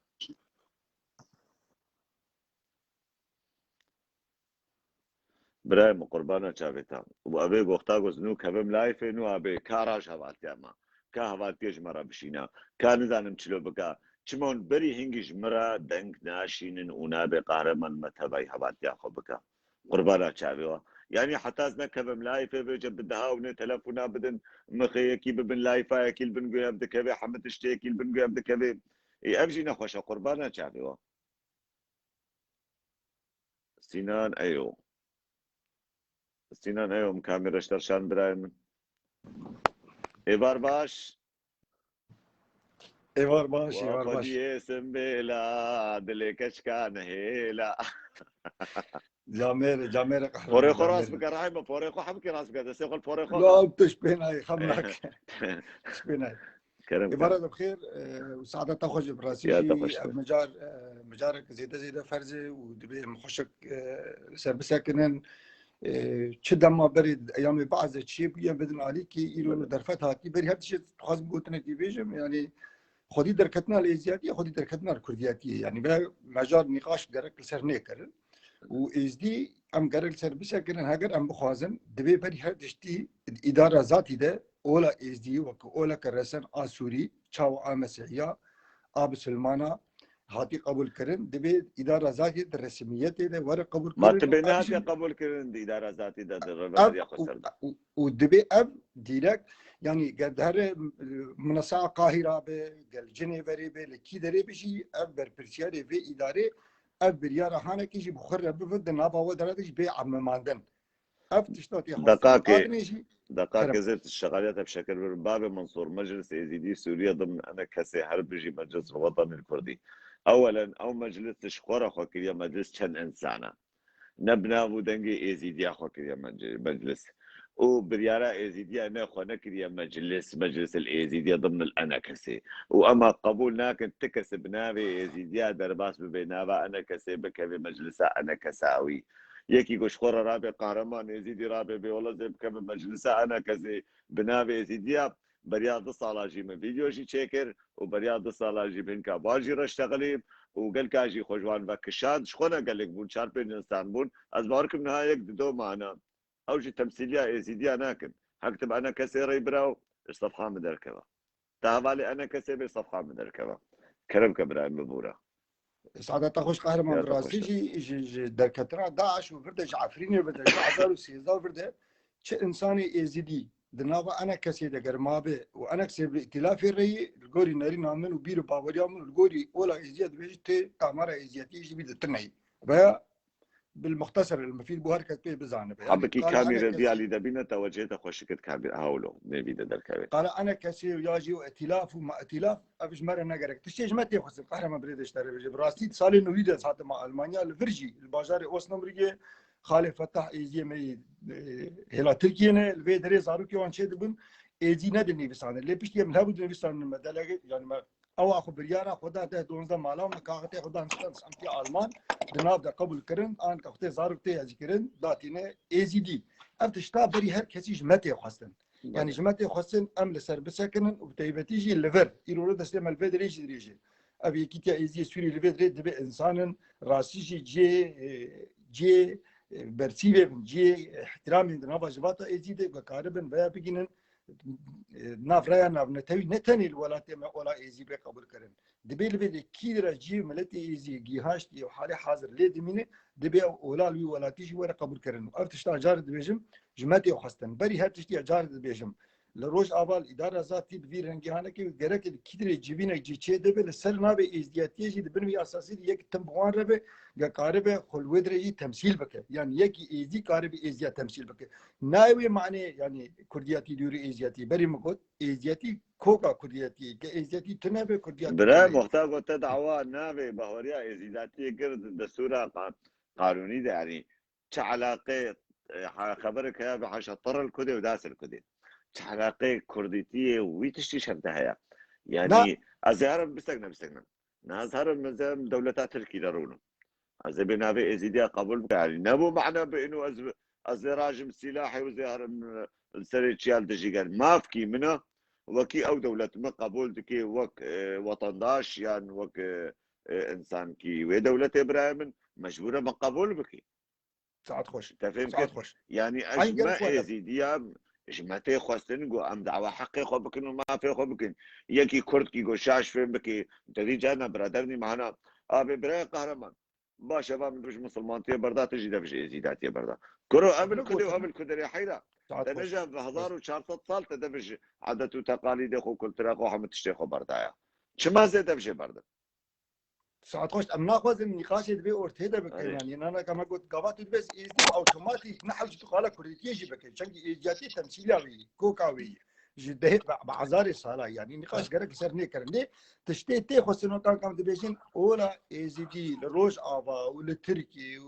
برايم قربانا چاويتا وابي غوختاغوز نو كبم لايف نو ابي كاراج هواتياما كهواتيج مرا بشينا كان زانم چلو بكا چمون بري هنگيج مرا دنگ ناشينن ونابي قهرمان متباي هواتيا خو بكا قربانا چاويوا يعني حتى ازنا كبم لايف بيجا بدها ون تلفونا بدن مخيكي ببن لايفا يكيل بن غياب دكبي حمد اشتيكي بن غياب دكبي اي افجي نخوش قربانا چاويوا سينان ايو سينان ايوم كاميرا اشترشان برايم ايبار باش ايوار باش وخدي اسم بلا دلكش كان هيلا جامير قهرمان فوريخو راس بك رايم فوريخو حبكي راس بك بس يقول فوريخو لا بتشبيناي خمك تشبيناي كرم عبارة بخير وسعادة تخرج براسيجي مجارك زيادة فرزي ودبي مخشك سربساكنن چه ما برید ایام بعض چی بگیم بدون علی که ایران درفت هاتی بری هر چیز خواست بودن کی بیشم یعنی خودی درکتنا لیزیاتی خودی درکتنا کردیاتی یعنی به مجال نقاش درک سر نکردن و ازدی ام گرل سر بسکرن هاگر ام بخوازن دبی بری هر دشتی اداره ذاتی ده اولا ازدی و اولا کرسن آسوری چاو آمسیحیا آب سلمانا هاتي قبول كرن دبي إدارة ذاتي الرسميات ده ورق قبول كرن ما تبينا هاتي قبول كرن دي إدارة ذاتي ده الربع يا خسر ودبي أب ديرك يعني قد هر منصة قاهرة بقل جنيفري بلكي دري بشي أب بربرسياري في إدارة أب بريارة هانا كيشي بخرة بفد نابا ودراتش بي عم ماندن أب تشتاتي دقائق زيت الشغالات بشكل باب منصور مجلس يزيدي سوريا ضمن أنا كسي هربجي مجلس الوطن الكردي اولا او مجلس شخوره خو كريا مجلس كان انسانه نبنا ودنجي ايزيديا خو كريا مجلس وبريارا ايزيديا انا خو نكريا مجلس الايزيديا ضمن الانكسي واما قبولنا كنت تكسب نابي ايزيديا درباس بينابا انكسي بكبي مجلسا انكساوي يكي قشخوره رابي قهرمان ايزيدي رابي بيولا زي بكبي مجلسا انكسي بنابي ايزيديا برياض صالاجي من فيديو جي تشيكر وبرياض صالاجي بين كاباجي رشتغلي وقال كاجي خوجوان بكشاد شخونا قال لك بون شاربين انسان بون از باركم نهاية دو معنا او جي تمثيلية ايزيديا ناكن هكتب انا كسيري براو صفحة مدركبة تهوالي انا كسيري صفحة مدركبة كرم كبرايم ببورا سعادة تخش قهرمان براسي جي دركتنا داعش وفرده عفريني وفرده 2013 وفرده چه انساني ايزيدي دنابا انا كسي دگر مابه وانا كسي ائتلاف الري الجوري ناري نامن وبيرو باوريامن الجوري ولا ازياد بيجتي تعمر ازياتي يجي بيدتني بها بالمختصر المفيد بوهر كتبه بزانب حبكي كاميرا ديالي دبينا توجهت خوشكت كاميرا هاولو نبي دركاوي قال انا كسي ياجي ائتلاف وما ائتلاف ابش مره نغرك تشيج ما تيخص القهرمان بريدش ترى براستي صالي نويدا ساعه مع المانيا الفرجي البازار اوسنمريه خالد فتح ایزی می هلا ترکیه نه و دری زارو که آن چه دبن ایزی ندنی بسانه لیپیش که ملابود نویسان مدلگه یعنی ما او آخو بریارا خدا ده 12 مالا مکاغته خدا نستن سمتی آلمان دناب ده قبول کرن آن کاغته زارو ته ازی کرن داتینه ایزی دی افتشتا بری هر کسیش مته خواستن يعني جماعتي خاصين ام لسر بسكنن وبتيبتيجي الليفر يرو دستم الفيدر ايش دريجي ابي كيتيا ايزي سوري الليفر دبي انسان راسيجي جي برسيبه جي احترام عندنا باجباتا ايزيد بكاربن بيا بيجينن نافرايا نتوي نتني الولايات ولا ايزي بقبول كرن دبي لبي كيدرا جي ملتي ايزي جيهاش دي حالي حاضر لي دمينه دبي ولا لوي ولا تيجي ولا قبول كرن افتشتا جار دبيجم جماعتي وخستن بري هاتشتي جار دبيجم لروج اول اداره ذاتي بفير رنگهانه کی گرک کیدری جیبینه جی چه دبل سرنا به ازدیاتیه جی دبنوی اساسی یک تنبوان ربه قاربه خلودري تمثيل بك يعني يكي ايزي قارب ازيات تمثيل بك ناوي معنى يعني كردياتي دوري ازياتي بري مقود ازياتي كوكا كردياتي كازياتي تنابه كردياتي برا محتاج تدعوا نابي بهوريا ازياتي قرد دستورة قانوني ده يعني علاقه خبرك يا بحشطر الكدي وداس الكدي حلاقي كرديتية ويتشتي شمتها لا يعني أزهر بستغنى نازهر من دولتات تركي دارونه أزي بنابي إزيديا قبول يعني نبو معنى بإنه أزي راجم سلاحي وزهر السريتشيال دجي قال ما فكي منه وكي أو دولة ما قبول دكي وك وطن داش يعني وك إنسان كي ودولة إبراهيم مجبورة من قبول بكي ساعات خوش تفهم ساعات كيف؟ خوش يعني عين أجمع قالك ولا إزيديا اجمعتي خواستن قو ام دعوة حقي خو بكن وما في خو بكن يكي كرد كي قو شاش فين بكي تدي جانا برادرني معنا ابي براي قهرمان باشا من بش مسلمان تي بردا تجي دفش ازيدات بردا كرو قبل كدي وقبل كدي حيرة ساعات خوش تنجا بهزار وشارطة صال تدفش عادة وتقاليد خو كل تراخو حمد تشتيخو بردايا شما زي دفش بردا ساعات خوش ام ناخذ النقاش اللي اورت هذا بكين يعني انا كما قلت قابات بس يزدي اوتوماتي نحل تقال كريتي يجي بكين شنقي ايجاتي تمثيلي كوكاوي جده بعزاري صالة يعني نقاش قرك يصير نيكرني تشتي خصنا كان دبيجين اولا ايزيدي لروج ابا ولتركي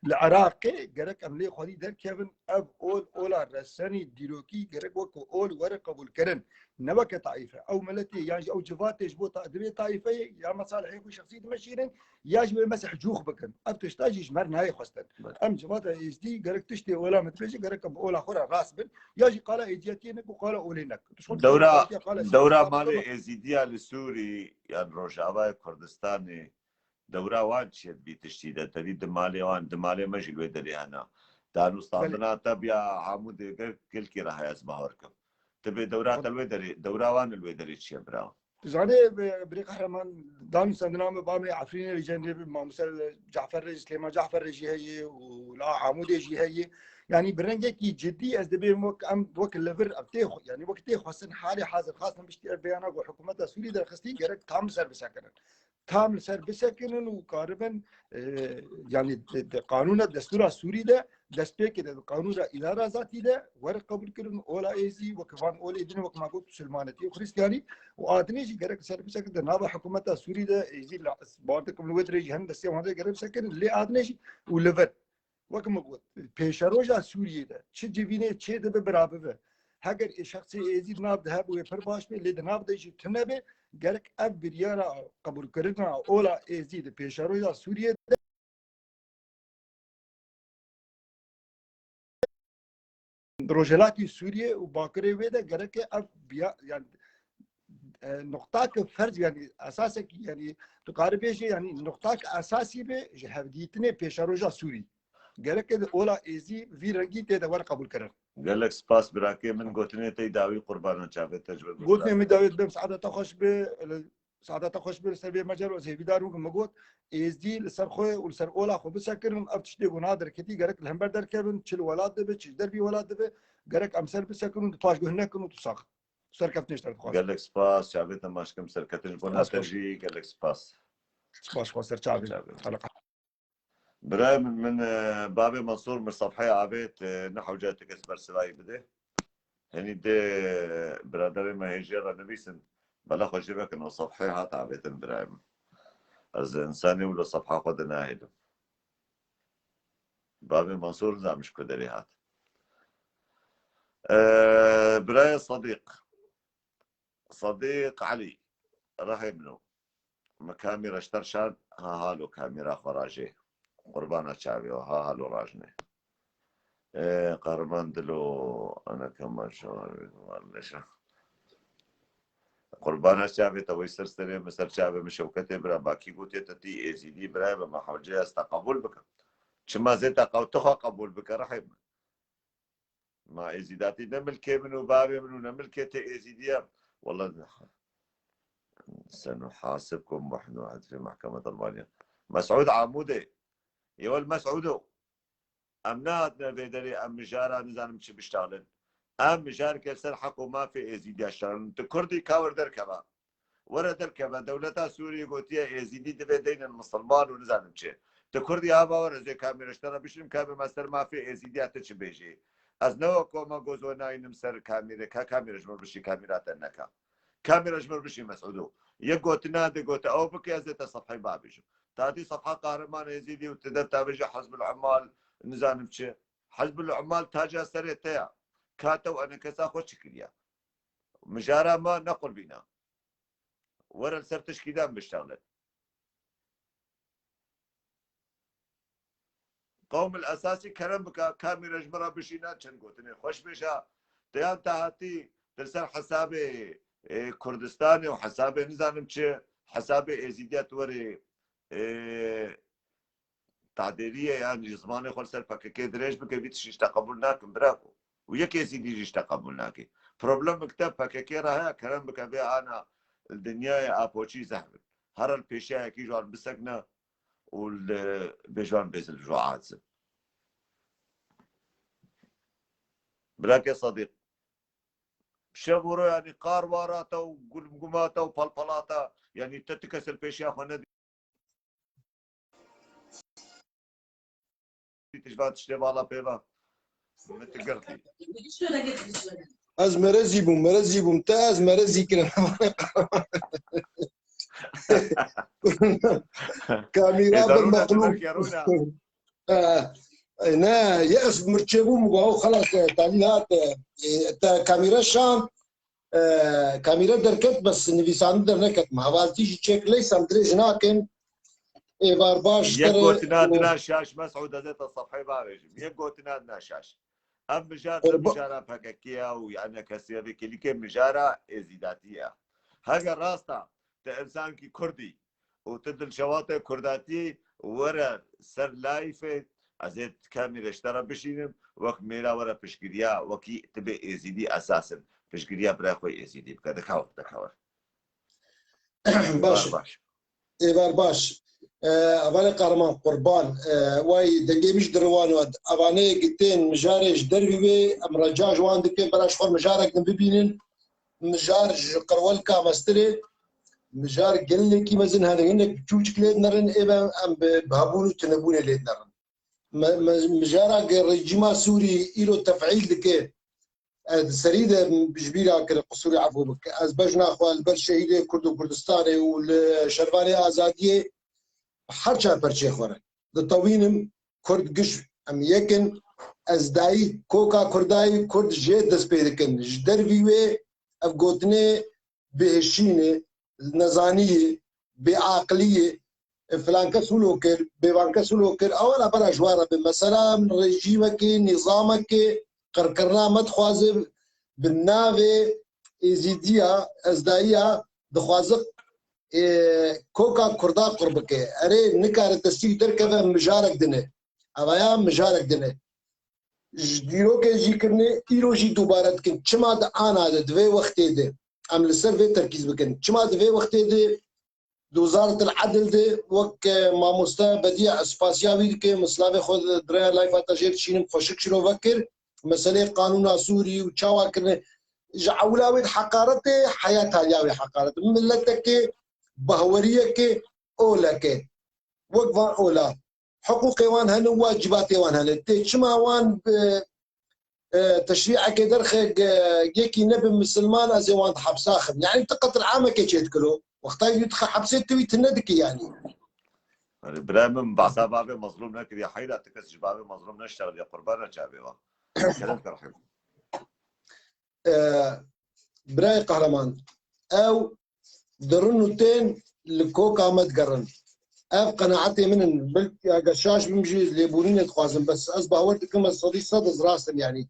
والعراقي قرك املي خدي در كيفن اب اولا رساني ديروكي قرك وكو اول ورقه قبول كرن نبكة طائفة أو ملتي يعني أو جفات يجبو دبي طائفة يا مصالح يكون شخصية مشيرين يجب المسح جوخ بكن أب تشتاج يجمر نهاية خستن أم جفات يزدي قرك تشتي ولا متبيجي قرك بقول أخورا راسبن يجي قال إيجاتينك وقال أولينك دورة مالي إزيديا لسوري يعني روجاوا كردستاني دورة وان شد بتشتيدة تريد مالي وان دمالي مجي الودري أنا دانو استاندنا تبيا عمود كل كي راح يسبهوركم تبي دورات الودري دورة وان الودري تشي براو زاني بريق قهرمان دانو سندنام بامي عفرين اللي جنب ما مثل جعفر سليمان جعفر رجي هي ولا عمود يجي هي يعني برنجك جدي از دبي موك ام وك الليفر ابتيخ يعني وقت خاصن حالي حاضر خاصه بيشتي بيانات وحكومه السوري درخستي جرك تام سر بسكن تام سر بسكن وقاربا يعني قانون الدستور السوري ده دستبيك ده قانون الاداره ذاتي ده ورق قبول كرن اولا ايزي وكمان اولا ايدين وكما قلت سلمانتي وخريستياني وادنيش جرك سر بسكن ده نابا حكومه السوري ده ايزي بارتكم الودري جهن دستي وهذا جرك سكن اللي ادنيش وليفر وكما قلت پیشروجا سوریه ده چه جوینه چه ده برابر به اگر شخصی ازید ناب ده بو پر باش به لید ناب ده تنه به گرک اب بریارا قبول کردن اولا ازید پیشروجا سوریه ده روجلاتی سوریه و باکره و ده گرک اب بیا يعني نقطة فرز يعني اساسا يعني تقاربه يعني نقطة اساسي به جهوديتنه پیشروجا سوری گرک اولا ایزی وی رنگی ته دور قبول کردن قال لك سباس براكي من قوتني تي داوي قربان شافت تجربه قلت لي مداويت بهم سعادة تخش سعادة تخش بالسبب مجال وزي بدار وكم قلت ایزدی لسر خوی و لسر اولا خو بسکرن اب تشتی گناه کتی گرک الهمبر در کبن چل ولاد دبه چل دربی ولاد دبه گرک امسر بسکرن تواش گهنه کنو تساق سر کفتنش تر خواست قال لك سباس شافت ماشكم سركتش بنا ترجي قال لك سباس سر شعبي حلقة براي من بابي منصور من صفحي عبيت نحو جاتك اسبر سواي بده هني دي برادري ما هيجي نبيسن بلا خشبك انه صفحي هات عبيت براي از انساني ولا صفحة خد ناهده بابي منصور لا مش كدري هات براي صديق علي راح ابنه ما كاميرا اشترشان هالو كاميرا خراجي قربانة شعبي هالو راجني قربان دلو انا كمان شعبي معلش قربانة شعبي توي سرسري مسر شعبي مشوكتي برا باكي قوتي تتي اي سي دي برا بما حوجي استقبول بك شما زيت تخا قبول بك رحب ما ايزيداتي نملكي منو بابي منو نملكي تي ايزيدي والله سنحاسبكم ونحن واحد في محكمة ألمانيا مسعود عمودي يقول مسعودو أمناتنا بيدري أم مجارة نزانم شي بيشتغلن أم مجار كسر حقه ما في إزيدي أشتغلن أنت كردي كاور دركبا ورا دركبا دولتا سوريا قوتيا إزيدي دبي دين المسلمان ونزانم شي تكردي هابا ورا زي كاميرا اشتغل بشرم كاميرا ماستر ما في إزيدي أتش بيجي از نو كوما جوزو ناينم سر كاميرا كاميرا جمر بشي كاميرات النكا كاميرا جمر بشي مسعودو يقوت نادي قوت او بكي ازيت صفحي بابيجو تاتي صفحه قهرمان يزيدي وتدر تابجي حزب العمال نزانم چه حزب العمال تاجا سرێتەیە کاتە و ئەنە کەسا خۆچی کردیا مژارە ما نەقڕ بینە وەرە سەر تشکیدان بشتاڵێت قوم الأساسي كلام بك كاميرا جبرا بشينا تشنقوتني خوش بشا ديان تهاتي ترسل حسابي كردستاني وحسابي نزانم چه حسابي ازيديات وري تعديلية يعني زماني خل سر فككي دريج بك بيتش يشتقبلناك براكو ويك يزيدي يشتقبلناك بروبلم مكتب فككي راها كلام بك بي انا الدنيا ابوشي زحمت هر البيشا كي جوان بسكنا والبيجوان بيزل جوعات براك يا صديق شغورو يعني قارواراتا وقلمقماتا وبلبلاتا يعني تتكسر بيشيا خوانا تجبات تشتبالا بيبا متقرتي از مرزي بوم تا از مرزي كنا كاميرا بالمقلوب نا يأس مرتشبوم وهو خلاص تعليلات كاميرا شام كاميرا دركت بس نفيسان دركت مع والتيجي تشيك ليس مدري هناك ايبار باش يقوتنا شاش مسعود هذا الصفحه بارج يقوتنا شاش ام مجارة فككيا ويعني كسيري كلي كم مجارة ازيداتيه هاجا راستا انسان كي كردي وتدل شواطئ كرداتي ورا سر لايفه ازيد كاميرا اشترى بشينم وقت ميرا ورا بشكريا وكي تبي ازيدي اساسا بشكريا براخوي ازيدي بكا دكاور باش ايبار باش أباني قارمان قربان واي دنجي مش دروان واد أباني قلتين مجارج دربي أم رجاج وان دكين براش خور مجارك نبيبينين مجارج قرولكا مستري مجار قلني كي مزن هذا إنك تشوش كليد نرن إبا أم بهابونو تنبوني ليد نرن مجارك رجيما سوري إلو تفعيل دكين سريدة بجبيرة كده قصوري عفو بك أزبجنا أخوان البر شهيدة كردو كردستاني والشرباني آزادية حرچا پرچه خوره د طوینم کرد گش ام یکن از دای کوکا کردای کرد جه دست پیدا کن جدر ویوه اف گوتنه بهشینه نزانیه بعقلیه فلان کسولو کر بیوان کسولو کر اولا برا جوارا بمثلا رژیمه که نظامه که قرقرنا مدخوازه بالناوه ازیدیا از دایا دخوازق كوكا كردا قربك اري نكار تسيك دركبه مجارك دنه اويا مجارك دنه جديرو كي جيكرني ايرو جي دوباره كن چما د انا د دوي وقت دي ام لسر في تركيز بكن چما د دوي وقت دي وزاره العدل دي وك ماموستا بديع سباسياوي كي مسلاوي خود درا لايف تاجير شين خوشك شنو فكر مساله قانون سوري وچاوا كن جعولاوي حقارته حياتها ياوي حقارته ملتك بهورية كي أولا كي وقفان أولا حقوقي وان هن واجباتي وان هن تشما وان تشريع كي درخك يكي نبي مسلمان أزي وان حبساخم يعني تقطر عامة كي تشتكلو وقتا يدخل حبسيت توي تندكي يعني برامم بعصا بابي مظلوم نكر يا حيلة تكسج بابي مظلوم نشتغل يا قربانا شابي كلامك رحيم براي قهرمان أو درنوتين لكوكا ما تقرن اف قناعتي من قشاش بمجي ليبورين تخوازن بس اصبح ورد كما صديق صدز راسم يعني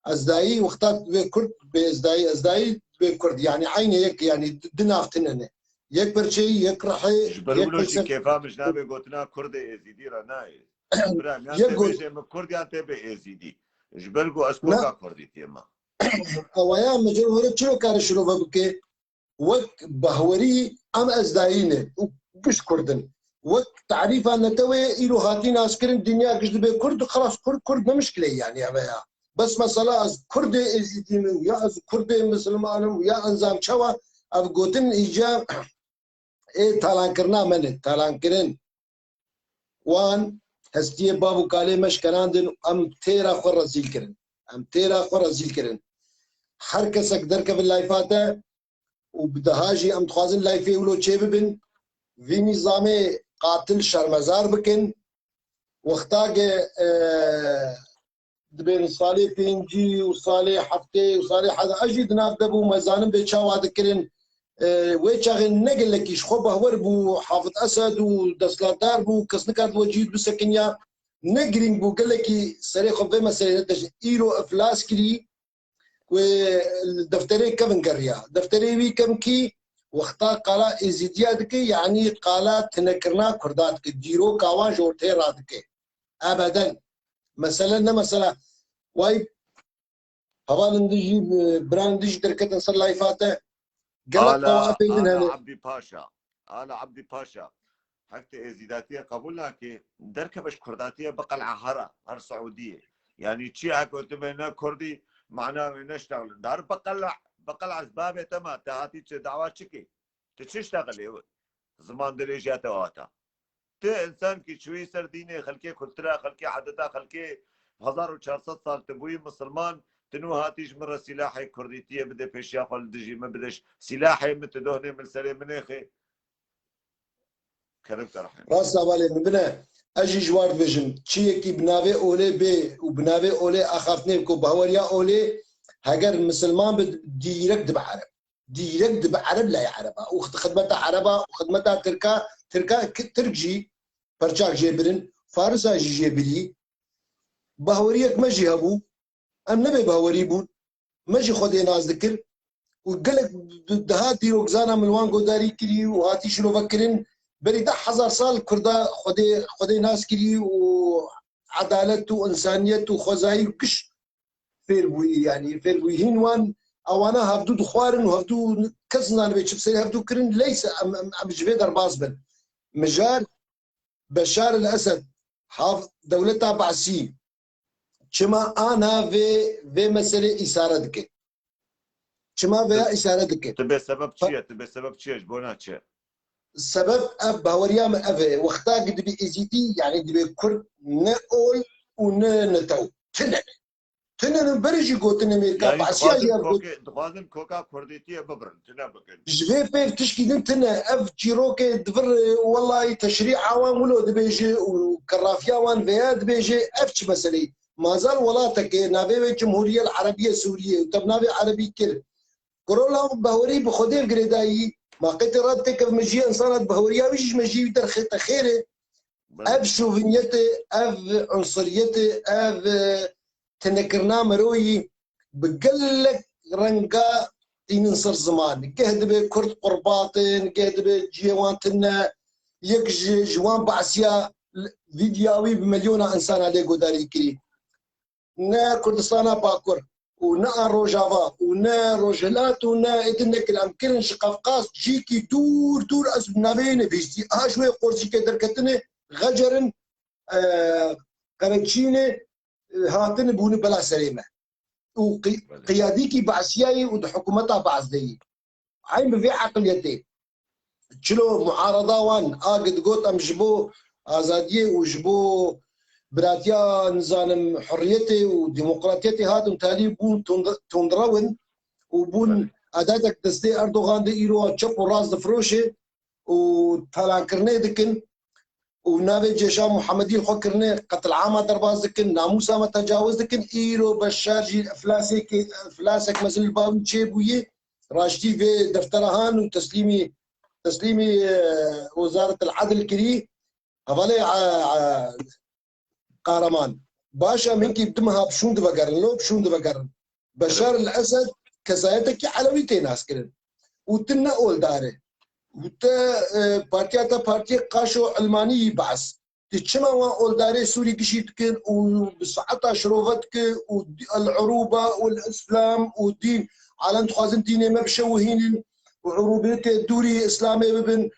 ازداي واختار بكرد ازداي بكرد يعني عيني يك يعني دنا اختننه يك برشي يك رحي جبرولوجي كيفا مش نابي قلتنا كرد ازيدي رناي برام يعني تبي من كرد يعني تبي ازيدي جبرقو اسكوكا كردي تيما اويا مجرور شنو كان شنو بكي وك بهوري ام ازداينه وبش كردن وك تعريفها نتوي إلو هاتين عسكرين الدنيا قشد بي كرد خلاص كرد مشكلة يعني يا بس مثلا از كرد ازيدين ويا از كرد مسلمان ويا انزام شوا اب قوتن ايجا ايه تالان كرنا من تالان كرن وان هستيه بابو كالي مشكراندن ام تيرا خور رزيل كرن ام تيرا خور رزيل كرن هر كسك دركب اللايفاته وبدهاجي ام تخازن لايفي ولو تشي ببن في نظام قاتل شرمزار بكن وقتاقه دبين صالي بينجي وصالي حفتي وصالي حدا اجي ناف دبو مزانم بيتشاو هذا كرن ويتشاغن نقل لك يشخبه وربو حافظ اسد ودسلات داربو كسنكات وجيد بسكنيا نقرين بو قال لك سريخ بما سريخ ايرو افلاس كلي والدفتري كم قريا دفتري وي كم كي واختار قالا ازيديادك يعني قالا تنكرنا كرداتك جيرو كاوان جورتي رادك ابدا مثلا واي هوال ندجي براندج دركت نصر لايفاته قالت طوائف انا عبدي باشا حتى ازيداتيه قبولها كي دركبش كرداتيه بقلعه هر سعوديه يعني تشي هكو تبينا كردي معناه نشتغل دار بقلع اسباب تما تهاتي دعوات شكي تشتغل زمان دريجات واتا ته انسان کی شوي سردينه خلكي كلترا خلكي عادتا خلكي 1400 سال تبوي مسلمان تنو هاتيش مرة سلاحي كرديتيه بده بيشيا خل دجي ما بدش سلاحي متدهني من سري مناخي كرمت رحم راس بالي من بنا اجي جوار فيجن تشي كي بنافي اولي بي وبنافي اولي اخافتني بكو بهوريا اولي هاجر مسلمان ديركت بعرب لا يعربها وخدمتها عربة وخدمتها تركجي برشاك جيبرن فارسا جيبري بهوريك مجي هبو ام نبي بهوري بون مجي خدي ناس ذكر وقالك دهاتي روكزانا ملوان قداري كري وهاتي شنو فكرن بري 1000 سال كردا خدي ناس كري وعدالة وإنسانية وخزاي وكش فيربوي يعني فيربوي هينوان أوانا هفدو دخوارن وهفدو كسنا نبيتش بسري هفدو كرن ليس أم جبيدر باسبن مجال بشار الأسد حافظ دولتها بعسي كما أنا في مسألة إسارة دكي كما في إسارة دكي تبي سبب شيء جبونا شيء السبب اب هوريا من افي وقتا قد بي ازيتي يعني دبي كرد نقول ونتو تنن برجي قوتن امريكا يعني بعسيا دخوازم كوكا كرديتيه ببرن تنابكن جبي بيف تشكي تنا اف جيروكي دفر والله تشريع عوام ولو دبيجي وكرافيا وان فيا دبيجي افتش مسلي ما زال ولاتك نابي الجمهوريه العربيه السوريه وتبنابي عربي كل كورولا بهوري بخدير قريداي ما قلت ردك مجي انسان بهوريا مش مجي ترخيط خيره اف شوفينيتي اف عنصريتي اف تنكرنا مروي بقلك رنقا ينصر زمان قهد بكرد قرباطن قهد بجيوان تنا يك جوان بعسيا فيديوي بمليون انسان عليه قداري كري نا كردستان باكر ونا روجافا ونا روجلات ونا ادنك الامكن شقفقاس جيكي دور اسبنا بين بيجي شوي قرصي كدر كتني غجرن قرنشينه هاتن بوني بلا سليمه وقياديكي بعسياي وحكومتها بعزدي عين في عقليتي تشلو معارضه وان قد قوت امجبو ازاديه وجبو براتيا نظام حريتي وديمقراطيتي هادم تالي بون تندرون وبون اداتك تستي اردوغان دي ايرو تشوب راس دفروشي وطلع كرني دكن ونابي جيشا محمدي الخكرني قتل عامة درباز دكن ناموسا ما تجاوز دكن ايرو بشار جي افلاسك مثل الباب تشيبويه راشدي في دفترهان وتسليمي وزارة العدل كري هذا قارمان باشا منكي بدمها بشون دبقرن بشار الاسد كسايتك علويتين اسكرن وتنا اول داره وتا بارتي قاشو علماني بعث تشما اول داره سوري كشيتكن وبسعتها شروفتك والعروبه والاسلام والدين على انتخازن ديني ما بشوهين وعروبيته الدوري اسلامي ببن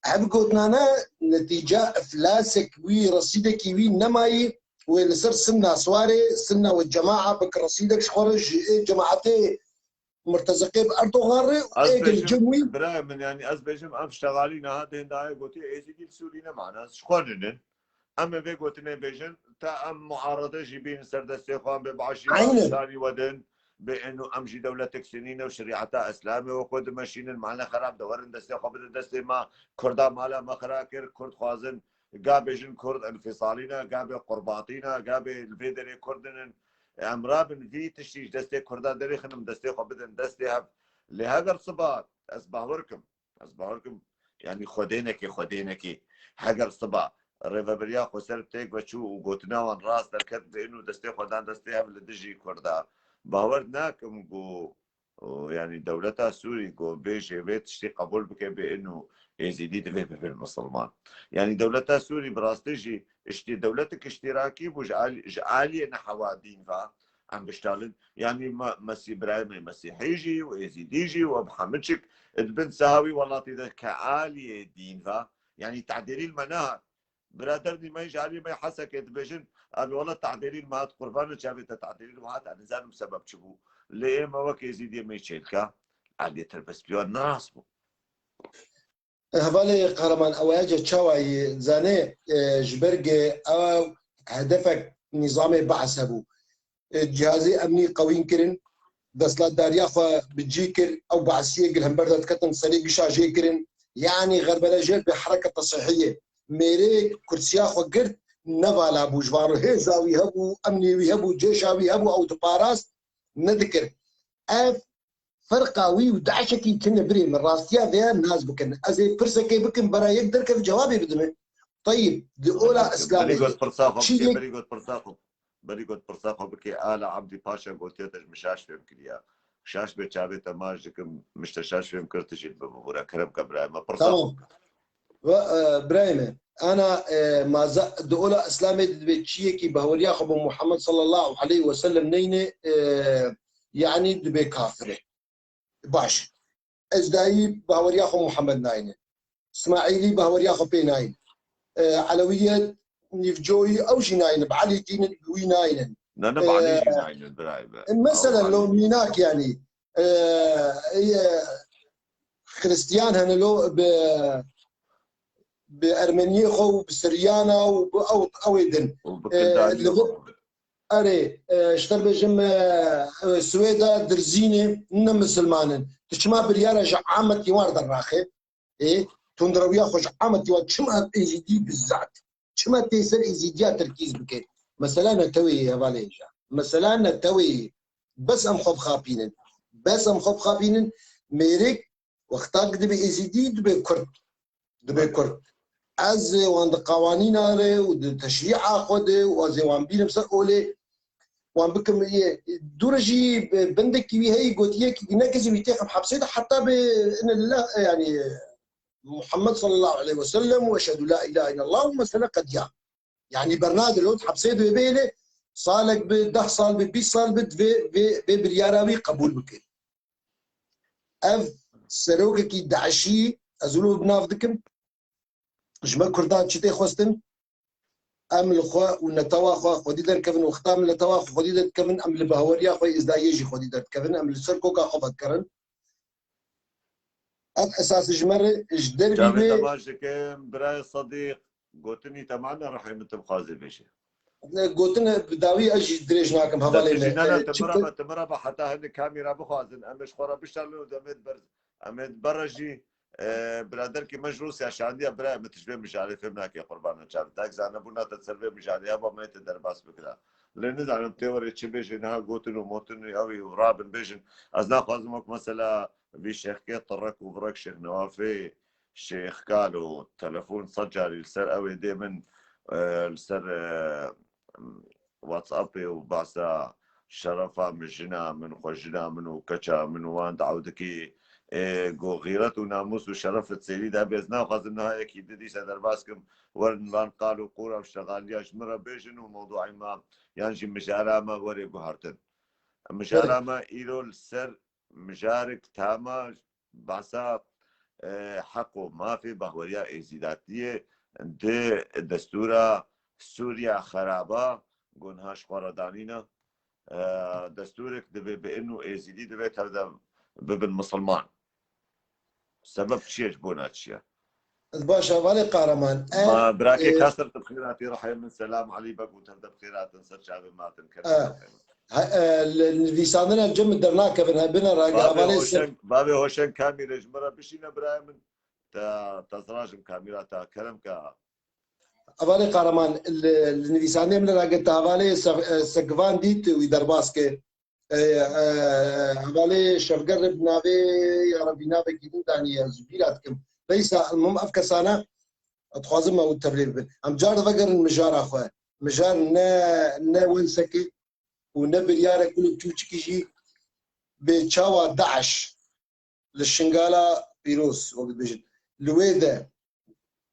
عبقوتنا نتيجه افلاسك وي رصيدك وي نماي واللي صار سنة سواري سنة والجماعة بك رصيدك شخرج جماعتي مرتزقين بأردوغان ايقل جموي برا من يعني أزبيجم أم شغالين هذا هنداي قوتي إيزيدي سورينا معنا شخرجن أما في قوتنا بيجن تا أم معارضة جيبين سردستي خوان ببعشي ثاني ودن بأنه أمشي دولتك سنين وشريعتها إسلامي وقود ماشين المعنى خراب دورن دستي خبر دستي ما كردا مالا ما خراكر كرد خوازن قابجن كرد انفصالينا قابل قرباطينا قابل الفيدري كردن امرابن في تشتيش دستي كردا دري خنم دستي خبدن دستي هب لهاجر صبا اسبهوركم يعني خدينك هاجر صبا ريفابريا خسر تيك وشو وقوتنا وان راس دركت بانه دستي خدان دستي هب لدجي كردا باورناكم جو يعني دولتها سوري جو بيجي بيت تشتي قبول بك بانه يزيدي دبي بالمسلمان يعني دولتها سوري براستيجي اشتي دولتك اشتراكي وجعالي نحو دين فا عم بيشتغلن يعني مسي ابراهيم مسيحيجي ويزيديجي ومحمدشك ابن سهاوي والله تذا كعالي دين فا يعني تعديلي المناهج برادرني ما يجعلي ما يحسك يتبجن ابي والله تعديلي المهات قربان شافت تعديلي المهات انا زانم سبب شبو ليه ما وك يزيد ما يشيلك عادي تلبس بيو ناسبو هفالي قهرمان أواجه تشاوي زاني جبرجي أو هدفك نظام بعث هبو جهازي أمني قوي كرن دسلات داريا خو بتجيكر أو بعثية قلهم بردت كتن صريق شاجي كرن يعني غربلة جيل بحركة تصحيحية ميري كرسيا خو قرد نفالا بوجوانو هي زاوي هبو أمني ويهبو جيشاوي هبو أو تباراس نذكر أف فرقاوي ودعشكي كنا بري من راستيا ذي الناس بكن ازي فرسكي بكن برا يقدر كيف جوابي بدمه طيب دي اولا اسلامي بري قلت برصاقه بكي آل عبدي باشا قلت يتج مشاش فيهم كليا شاش بيتشابي تماج كم مشتشاش فيهم كرتشي بمبورا كرم كبرايم برصاقه برايم انا ما دي اولا اسلامي بتشيكي بهوريا خبو محمد صلى الله عليه وسلم نينه يعني دبي كافره باش ازدايي بهوريا خو محمد ناين اسماعيلي بهوريا خو بي ناين علوية نيفجوي او جناين بعلي دين الوي ناين لا بعلي جناين مثلا لو ميناك يعني خريستيان هنا لو بارمنيه خو بسريانا او يدن اري اشتر بجم سويدا درزيني نم مسلمانن تشما بريارة عامتي وارد الراخي ايه تندرويا خوش عامتي وارد شما ايزيدي بالذات شما تيسر ايزيديا تركيز بكي مثلا نتوي يا باليجا مثلا نتوي بس ام خوب خابينن ميريك وقتا دبي ايزيدي دبي كرد از وان قوانين اري وتشريع خده وزوان بينم سقولي وان بكم دورجي بندك كي هي قوتيه كي نكزي بيتاخم حبسيده حتى بان الله يعني محمد صلى الله عليه وسلم واشهد لا اله الا الله ومثلا قد جاء يعني برنامج لو حبسيده بينه صالك ب 10 صال ب 20 صال ب برياراوي قبول بك اف سروك كي دعشي ازلو بنافدكم جمال كردان شتي خوستن ام الخوا ونتوا خوا خديدر كفن وختام لتوا خديدر كفن ام البهوريا خو ازدايجي خديدر كفن ام السركو كا خبط كرن اب اساس جمر جدر جامي بي تماشك براي صديق قلتني تمعنا راح يمتم خازي بشي قلتنا بداوي اجي دريج معكم هفالي انا تمرا حتى هن كاميرا بخوازن امش خورا بشتغلوا امد برجي برادر كي مجلوس يا شاندي برا متشبه مش عارف هناك يا قربان شاب تاك زانا بنا تسربه مش عارف ابا ما يتدرباس بكلا لان زعلم تيوري تشبيش انها قوتن وموتن قوي ورابن بيجن ازنا قازمك مثلا في شيخ كي طرك وبرك شيخ نوافي شيخ قالوا تلفون صجري السر قوي دائما السر واتسابي وبعثا شرفا من جنا من خوجنا من وكشا من وان دعودكي جو غيرت وناموس وشرف تسيري ده بيزنا خاص انها اكيد دي سدر باسكم ورن لان قالوا قوره وشغال ياش مره بيجن وموضوع ما يعني مش علامه وري بهارتن مش علامه ايرو السر مشارك تاما بعثا حقه ما في بهوريا ازيداتيه ده دستورة سوريا خرابه قنهاش خواردانينا دستورك دبي بانه ازيدي دبي تبدا بالمسلمان سبب شيء بونا شيء باشا فالي قهرمان ما براكي كسرت بخيراتي راح من سلام علي بقو تبدا بخيرات نصر شعبي ما تنكر الفيساننا الجم درناك بنا راجع بابي هوشن كاميرا جمره بشينا برايم تا تزراجم كاميرا تا كلام كا أبالي قهرمان النفيسانية من راقت أبالي سقفان ديت ويدر باسكي أبالي شفقر بنابي يا ربي نابي جديد دانية زبيراتكم ليس المهم أفكسانا أتخوازم أو التبليل أم جار فقر المجار أخوة مجار نا وين سكي ونا بريارة كل تشوشكيشي بتشاوى داعش للشنغالة بيروس وقت بيجن لويدا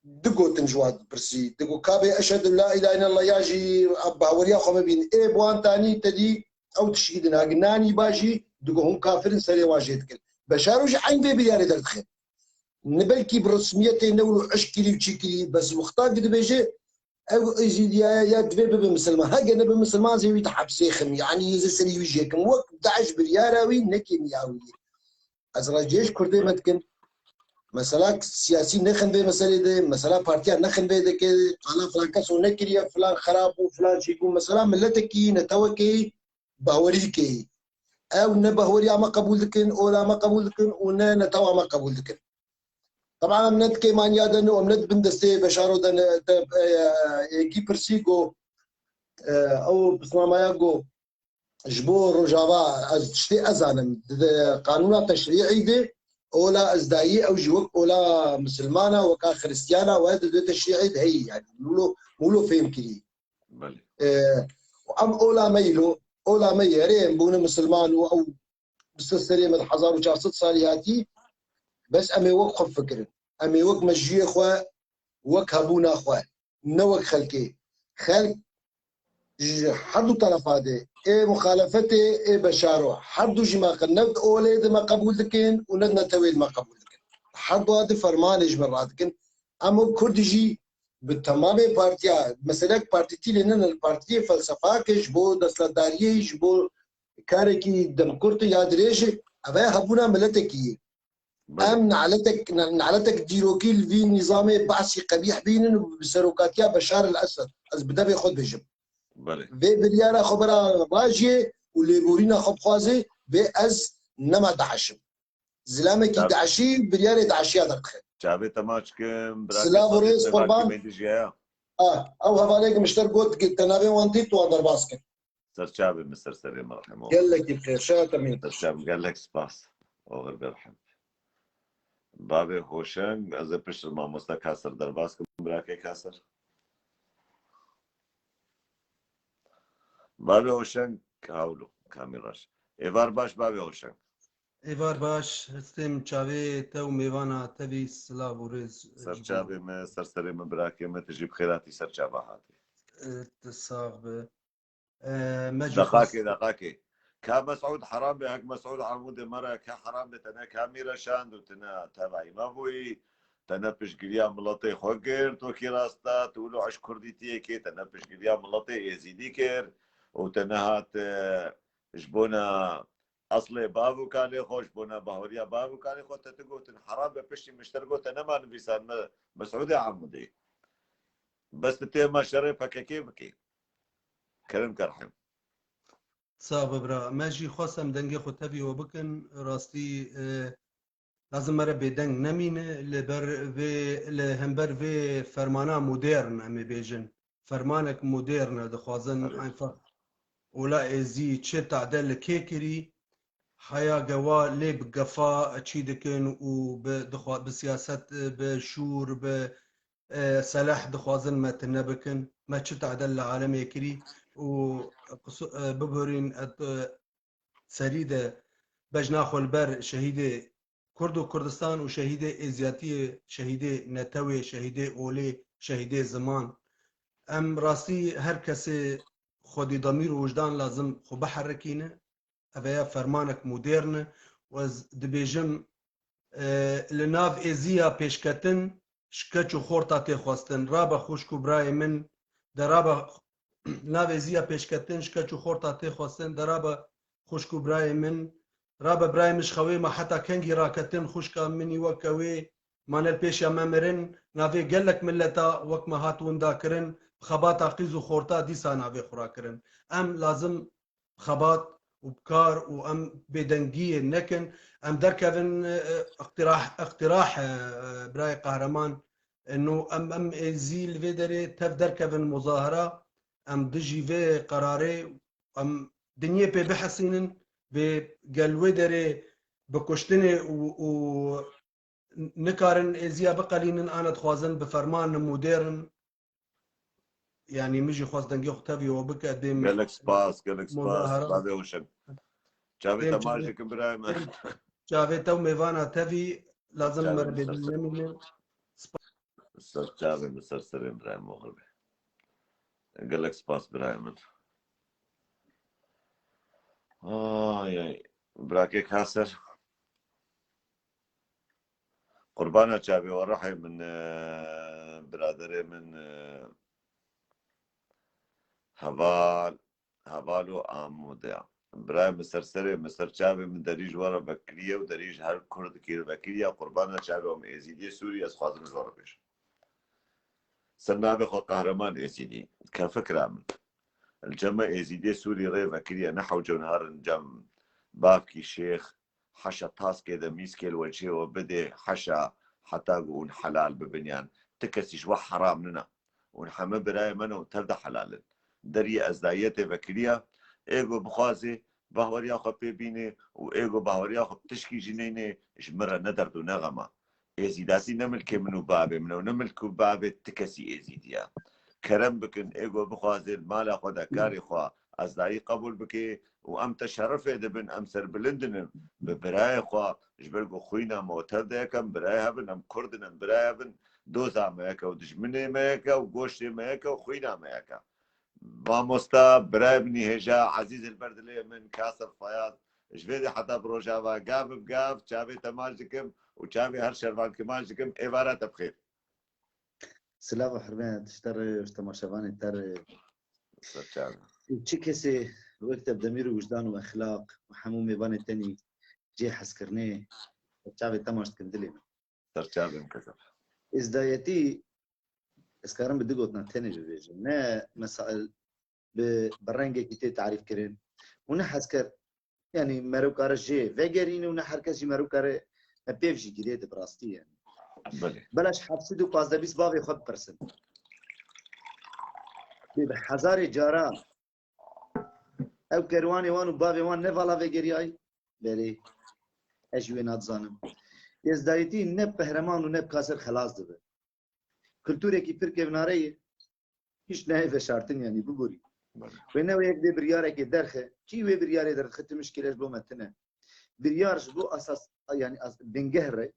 دقو تنجواد برسي دقو كابي أشهد لا إله إلا الله ياجي أبا وريا خو بين إيه بوان تاني تدي أو تشيدنا جناني باجي دقو هم كافرين سري واجد كل بشاروش عين بي بريارة درتخن نبلكي برسميته نولو عشكلي وشكلي بس مختار قد بيجي او يزيد يا دبيب بمسلمان هاجا نبي مسلمان زي يتحب سيخم يعني يزسري وجهكم وقت داعش برياراوي نكي مياوي ازرا جيش كردي متكن مثلا سياسي نخن بي مسألة دي مثلا بارتيا نخن بي دي كي قالا فلان كسو نكريا فلان خراب وفلان شيكو مثلا ملتكي نتوكي باوريكي او نبهوريا ما قبول دكن اولا ما قبول دكن ونا نتوا ما قبول دكن طبعا امنت كيمان يادن وامنت بندستي بشارو دن كي برسيكو او بسما ما ياغو جبور رجابا اشتي ازانم قانون تشريعي دي اولا ازدايي او جوك اولا مسلمانه وكا خريستيانا وهذا تشريعي هي يعني مولو فهم كلي ام اولا ميلو اولا ميرين بون مسلمان او بسسري من حزار و 400 صالياتي بس امي وقف فكر امي وق مجي اخوا وق هبونا اخوا نوق خلكي خلق حدو طرفاده اي مخالفته اي بشارو حدو جما قنبت اولاد ما قبول دكين وندنا تويل ما قبول دكين حدو هذا فرمان اجمر دكين اما كردجي بالتمام بارتيا مثلا بارتيتي لنا البارتي فلسفه كش بو دستداري جبو كاركي دمكرت يادريش ابا هبونا ملتكي ام نعلتك ديروكيل في نظام بعثي قبيح بين بسروكاتيا بشار الاسد از بدا بياخذ بجم في بريارة خبرة راجية واللي بورينا خب خوازي في از نما دعشم زلامة كي دعشي بريارة دعشيا دقخي شعبي تماشكم سلام وريس قربان او هفاليك مشتر قوت تنابي وانتيت واندر باسكت سر شعبي مستر سليم رحمه الله قال لك بخير شو تمين سر شعبي قال لك سباس اوغر برحم بابي هوشنگ از پشت ما مستکاسر در باسکم براکی کاسر بابي هوشنگ کاولو کامیراش ایوار باش بابي هوشنگ ایوار باش هستیم چاوی تو میوانا تبی سلاو و رز سر چاوی ما سر سليم براکی ما تجيب خيراتي سر چاوا هاتي تصاغ به دقاقي كا مسعود حرام بهك مسعود عمود مرة كا حرام بتنا كاميرا شاند وتنا تبعي ما بوي تنبش قريا ملطي خوكر تو كي راستا تقولوا عش كرديتي كي تنبش قريا ملطي يزيدي كير وتنهات جبونا اصلي بابو كان خوش بونا بهوريا بابو كان خو تتقول تن حرام بپشتي مشترقو تنما نبيسان مسعود عمودي بس تتما شرف كيف بكي كلام كرحم صعب برا ماجي خواستم دنگی خود تبی و بکن راستی لازم مرا بدنگ نمینه لهمبر و فرمانا مدرن امی بیجن فرمانک مدرن دخوازن einfach ولا ازي چه تعدل كيكري حيا جوا لب قفا تشي دكن و بسياسات بشور بسلاح دخوازن ما تنبكن ما تشي تعدل العالم يكري و ببهرين سريده بجناخو البر شهيده كرد وكردستان وشهيده ازياتيه شهيده نتوي شهيده اولي شهيده زمان ام راسي هر كسي خودي ضمير ووجدان لازم خو بحركينه ابيا فرمانك مودرن وز دبيجم لناف ازيا بيشكتن شكچو خورتا تخواستن رابا خوشكو براي من درابا ناف ازيا بيشكتن شكچو خورتا تخواستن درابا خوشكو براي من رابا براي مش خوي ما حتى كنجي راكتن خوشكا مني وكوي مان البيش يا مامرن نافي قالك ملتا وك ما هات ونداكرن خبات عقيز وخورتا ديسا نافي خوراكرن ام لازم خبات وبكار وام بدنجيه نكن ام دركفن اقتراح براي قهرمان انه ام ازيل فيدري تفدر كفن مظاهره ام دجي في قراري ام دنيا بي بحسين بقلوي دري بكشتني و نكارن ازيا بقلين انا تخوازن بفرمان مديرن يعني مجي خواز دنجي اختبي وبك قدام قال لك سباس مظاهرات بعد وشك شافي ديم تماجك ابراهيم شافيتو ميفانا تبي لازم شافي مربي مسرسر شافي مسرسر ابراهيم مغربي قال لك سباس ابراهيم يا براكي كاسر قربانا شافي ورحي من برادري من هبالو آموديا براي مسرسري مسر شافي من دريج ورا بكرية ودريج هر كرد كير بكرية قربانا شافي وم ازيدي سوريا اسخوازن زورا بيش سنابي خو قهرمان ازيدي كفكرة من الجمع ازيدي سوري غير بكرية نحو جونهار الجم بابكي شيخ حشا طاس كده ميسكي الوجه وبدي حشا حتى قون حلال ببنيان تكسي شوا حرام لنا ونحمى براي منه وتبدا حلال دري ازدايته بكريا ايجو بخازي باوريا خو بيبيني وايجو باوريا خو تشكي جنيني اجمره ندر دو نغمه ازيداتي نملك منو بابي منو نملك بابي تكسي ازيديا كرم بكن ايجو بخازي المال خدا كاري خوا ازداي قبول بكي وام تشرف دبن ام سر بلندن ببراي خوا جبرقو خوينا معترضه كم براي هبن ام كردن براي هبن دوزا ميكا ودجمني ميكا وقوشتي ميكا وخوينا ميكا ماموستا براي بني هجا عزيز البردلي من كاسر فياض جفيدي حتى بروجافا قاف بقاف شافي تماجكم وشافي هر شرفان كماجكم عبارات بخير سلام وحرمات اشتر تماشاوان تر شافي چه کسی وقت بدمیر وجدان و اخلاق و همون میوان تنی جي حسكرني شافي تماشت كندلي شافي مكسر ازدايتي اسكارن بدي قلتنا تاني بيجي نا مسائل برنجة كتير تعريف كرين ونا حسكر يعني مرو كار جي فيجرين ونا حركة مرو كار ما بيفجي جديد براستي يعني بلاش حبسي دو قاصدة بيس بابي خد برسن بحزاري جارا او كرواني وانو بابي وان نفالا فيجرياي بلي اجوي ناتزانم ازدايتي نب بهرمان ونب كاسر خلاص دبه كلتوري كي بيركي بناري هیچ نه فشارتن يعني بقولي وإنه وياك دي بريارة كي درخه كي وي بريارة درخه مشكلة بو متنا بريارش بو أساس يعني بنجهره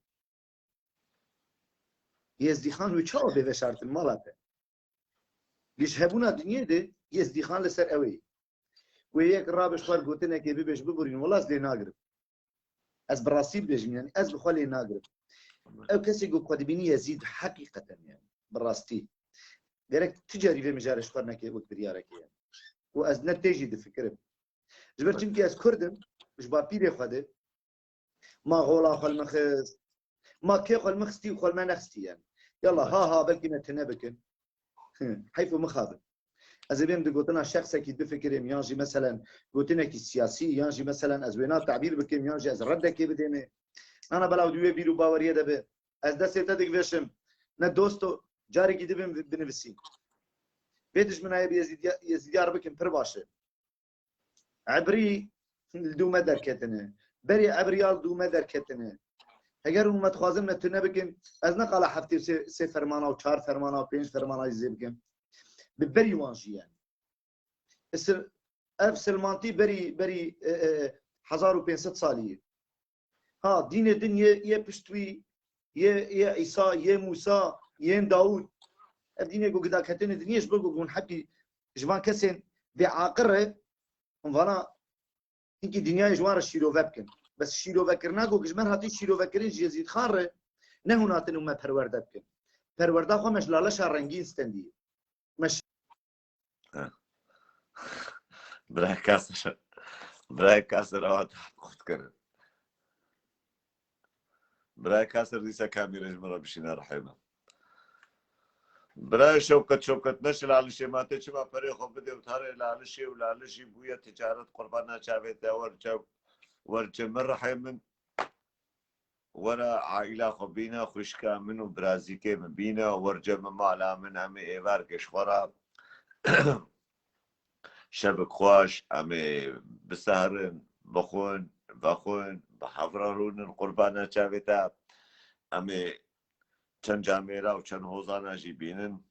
يزدي خان ويشاو بفشارتن مالاته ليش هبونا دنيا دي يزدي خان لسر قوي وياك رابش خوار قوتنا كي بيبش بقولين والله أزلي ناقرب أز براسي بيجم يعني أز بخلي ناقرب أو كسي قو قدبيني يزيد حقيقة يعني براستي قالك تجاري في مجال شخورنا كي وقت بريارك يعني وأز نتيجي دفكرم جبر چونكي أز كردم مش بابيري خده ما غولا خل مخز ما كي خل مخستي وخل ما نخستي يعني يلا ها بلكي نتنا بكن حيث مخابن از بهم دي قلتنا شخص كي بفكرم يانجي مثلا قلتنا كي سياسي يانجي مثلا از وينات تعبير بكم يانجي از رد كي بدينه انا بلاو دوي بيرو باوريه دبه از دست تدك وشم نه دوستو جاري كي دبم بنفسي بيتش من هاي يزيد ياربكم پر باشه عبري دو مدر كتنه بري عبريال دو مدر كتنه اگر اون متخوازم نتونه بكم از نقال حفتي سي فرمانه و 4 فرمانه و 5 فرمانه يزي بكم ببري وانجي يعني اف سلمانتي بري 1500 ساليه ها دين الدنيا يا بشتوي يا عيسى يا موسى يا داوود الدنيا جو قدا كتن الدنيا ايش بقول جون حبي جوان كسن بعاقره فانا انك الدنيا جوار الشيلو فابكن بس الشيلو فكرنا جو جمر هاتي الشيلو فكرين يزيد خار نه هناتن ما پرورده بكن پرورده خو مش لاله شرنگين استندي مش براي كاسر اوت خد كرن براي كاسر ديسا كاميرا جمرة بشينا رحيمة براي شوكت نشل على شي ما تشما فريقه بدي وتاري على شي ولا شي بويا تجارة قربانا شافيت ورجع من ورا عائلة خبينا خوشكا منو برازيكي مبينا ورجع مالا من عمي ايوار كشورا شبك خوش عمي بسهرن بخون بحفرارون القربانة شابتا عمي چند جامعه و چند حوزانه جی بینن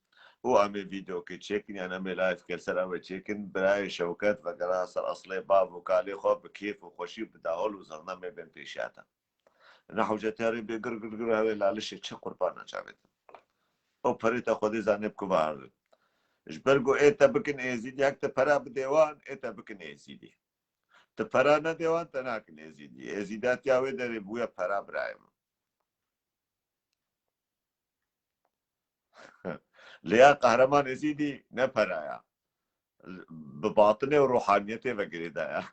و عمي فيديو كي تشيكن يعني عمي لايف كالسر او تشيكن براي شوكت و قراسر اصلي باب وكالي خو بكيف وخوشي بداول وزرنا ما بين بيشاتا نحو جتاري بقرقر هاي لالش چه قربانا جابت او پريتا خودي زانب كبار جبرگو ايتا بكن ايزيدي هك تپرا بديوان ايتا بكن ايزيدي تپرا نا ديوان تناكن ايزيدي ايزيدات ياوي داري بويا پرا برايم ليا قهرمان ايزيدي نا پرايا بباطنه وروحانيته وقريدايا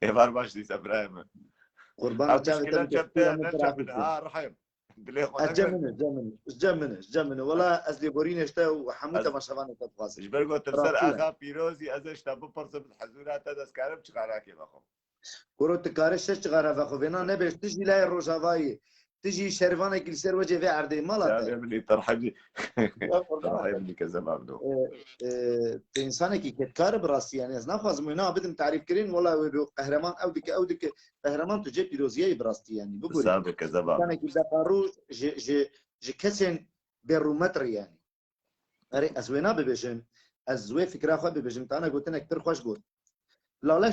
ايفار باش دي سبرايم قربان مشكلة جبتها نجمنا رحيم جمنه ولا ازلي بورينش تا وحموته ما شبانه تفاصيل ايش برقو تفسر اخا بيروزي ازش تابو فرصة بالحزورات هذا سكارب شغاراكي بخو كرو تكارش شغارا بخو فينا نبش تجي لاي الروجافاي تجي شرفانه كل سر وجه في عرضي مالته يا ابني ترحبني ترحبني كذا مبدو انسانك كتكار براسي يعني از نخواز منا بدم تعريف كرين والله قهرمان او دك قهرمان تجي بيروزيه براستي يعني بقول سابق كذا انا كده قارو ج كسن برومتر يعني اري ازوينا ببجن ازوي فكره خو ببجن انا قلت لك كثير خوش قلت لا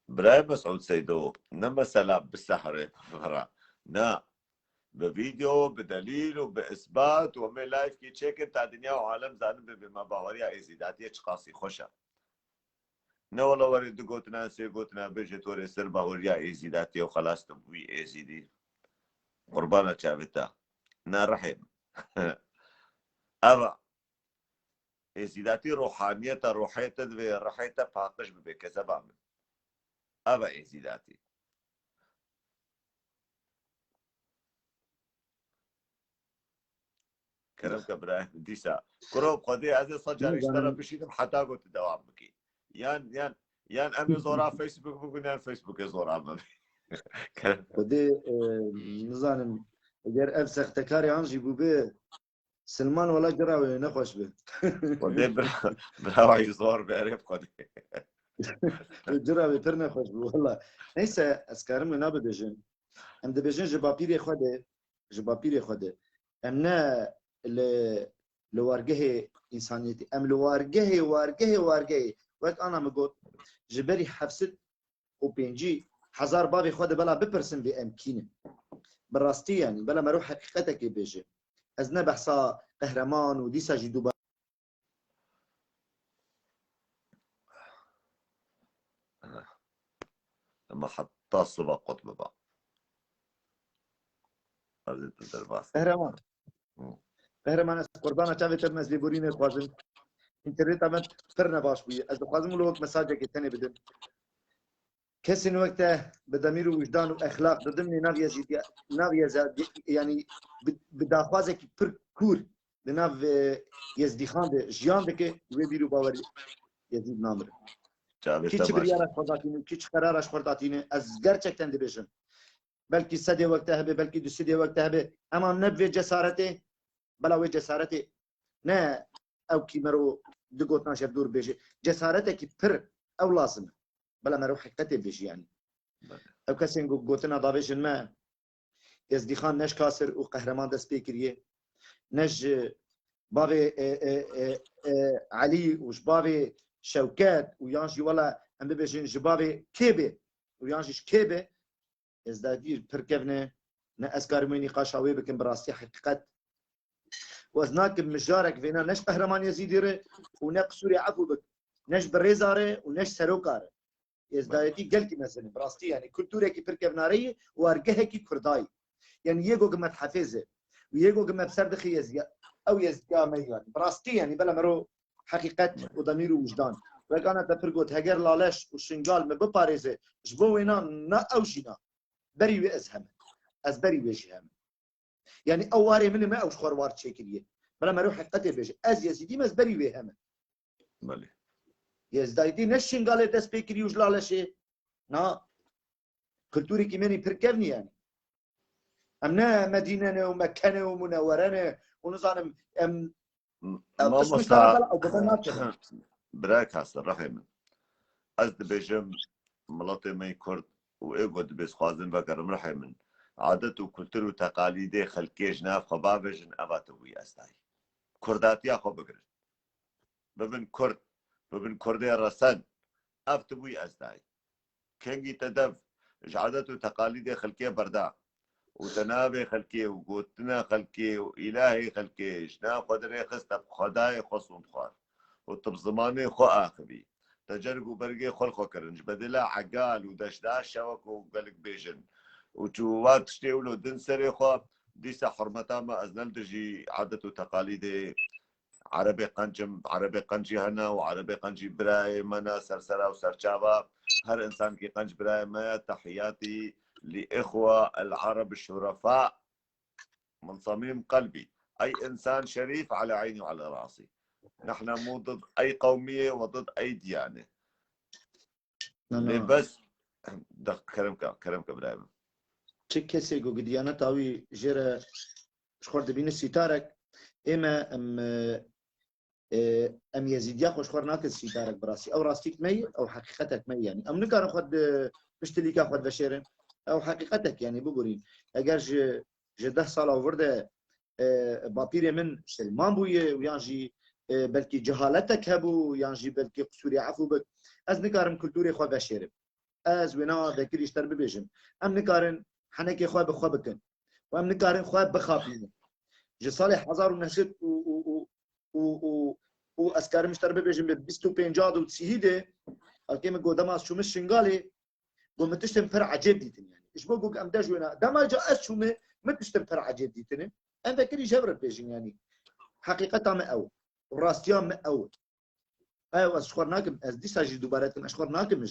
براي مسعود سيدو نما سلام بالسحرة فرا نا بفيديو بدليل وبإثبات ومي لايف كي تشيكن تاع دنيا وعالم زانب بما باوريا إزيداتية شخاصي خوشة نا والله ورد قوتنا سي قوتنا بيجي توري سر باوريا إزيداتية وخلاص تبوي إزيدي قربانة شافتا نا رحيم أبا إزيداتي روحانية روحية تدوي رحية فاقش بكذا من أبا إزيداتي كلام كبراهيم ديسا كروب قضية عزيز صجر اشترى بشيء حتى قلت الدوام بكي يان أمي زورا فيسبوك بقول يان فيسبوك زورا ما قضية نظام غير أفسخ تكاري عنجي بوبي سلمان ولا جراوي نخوش به قضية براوي زور بعرف قضية جراوي تر نخوش به والله نيسا أسكارم نابد بجن أم دبجن جبابيري خوده أمنا لوارجه إنسانيتي أم لوارجه وقت أنا مقول جبري حفصت وبينجي حزار بابي خود بلا ببرسن بأمكينه بالراستي يعني بلا ما اروح حقيقتك بيجي أزنا بحصا قهرمان وديسا جدوبا لما حطها الصبح قطب بقى قهرمان قربانا شافت المزلي بورين خوازن انترنت عمل فرنا باش بي از خوازم الوقت مساجك الثاني بدن كسن وقته بدمير وجدان واخلاق ضمن ناف يعني بداخوازك بر كور لناف يزديخان ده جيان دك وبيرو باوري يزيد نامر كيش بريارش خرداتينه كيش قرارش خرداتينه از gerçekten de بيجن بلكي سدي وقتها به بلكي دو سدي وقتها به اما نبي جسارته بلا وجه جسارته نه او كي مرو دقوت ناشر دور بيجي جسارته كي بر او لازم بلا مرو حقيقته بيجي يعني او كسين قوتنا ضابيجن ما يزديخان نش كاسر وقهرمان دست بيكريه نج بابي علي وش بابي شوكات ويانجي ولا ام بيجن جبابي كيبه ويانجيش كيبه ازدادير بركبنا نا اسكارميني قاشاوي بكن براستي حقيقت وزناك مجارك فينا نش قهرمان يزيدير ونقصوري عفو بك نش بريزاره ونش سروكاره ازدادي قلتي مثلا براستي يعني كلتوريكي بركبناري وارجهكي كرداي يعني يجو قمت حفيزه ويجو قمت بسردخي يزيا او يزيا ميان براستي يعني بلا مرو حقيقت وضمير ووجدان وكانت تفرقوت هجر لالش وشنقال ما بباريزه جبوينا نا اوجينا بري وازهم از بري وجهم يعني اواري من ما اوش خوار تشكليه بلا ما روح حقيقه بيج از يزيدي مزبري بهم بله يزدايدي نشين قال دس بكري وجلا لشي نا كلتوري كيماني بركبني يعني امنا مدينه ومكانه ومنورانه ونظام ام ما قسم مصا اشتغل او بدل براك هسه رحم از دبيجم ملاتي مي كرد وايغو دبيس خوازن بكرم رحم عادت وكلتور وتقاليد خلقي جناف خبابجن اباتوي استاي كرداتيا خو بكر ببن كرد ببن كردي رسن افتبوي استاي كنجي تدف عادت وتقاليد خلقي بردا وتنابي خلقي وقوتنا خلقي وإلهي خلقي شنا قدري خستب خداي خصم خوار وطبزماني خو آخبي تجرقوا برقي خلقو كرنج بدلا عقال ودشداش شوك وقلق بيجن وتوات تشتيولو دن سري خو ديسا حرمتا ما أزنل دجي عادة وتقاليد عربي قنجم عربي قنجي هنا وعربي قنجي براي منا سرسرة وسرشابة هر إنسان كي قنج براي ما تحياتي لإخوة العرب الشرفاء من صميم قلبي أي إنسان شريف على عيني وعلى راسي نحن مو ضد أي قومية وضد أي ديانة بس كلامك إبراهيم چه کسی گو گدیانه تاوی جره شخورد بین سیتارک اما ام يزيديا خوش خور ناكل سيتارك براسي او راستيك مي او حقيقتك مي يعني ام نكار خد بشتلي كاخد بشيرن او حقيقتك يعني بقولين اگر ج 10 سال ورده باطيري من سلمان بويه ويانجي بلكي جهالتك هبو يانجي بلكي قصوري عفو بك از نكارم كلتوري خو بشيرن از ونا ذكر يشتر ببيجم ام نكارن حنكي خو بخو بكن وام نكارن خو بخافين ج صالح 1900 و اسكار مشتر ببيجم ب 25 و تسيده الكيم قدام شو مش شنغالي قوم تشتم فرع عجيب ديتني يعني ايش بقول ام دجونا دما جاء شو ما تشتم فرع عجيب ديتني انا ذكري جبر بيجين يعني حقيقه ما او وراستيا ما او ايوه اشخرناكم از دي ساجي دوبارات اشخرناكم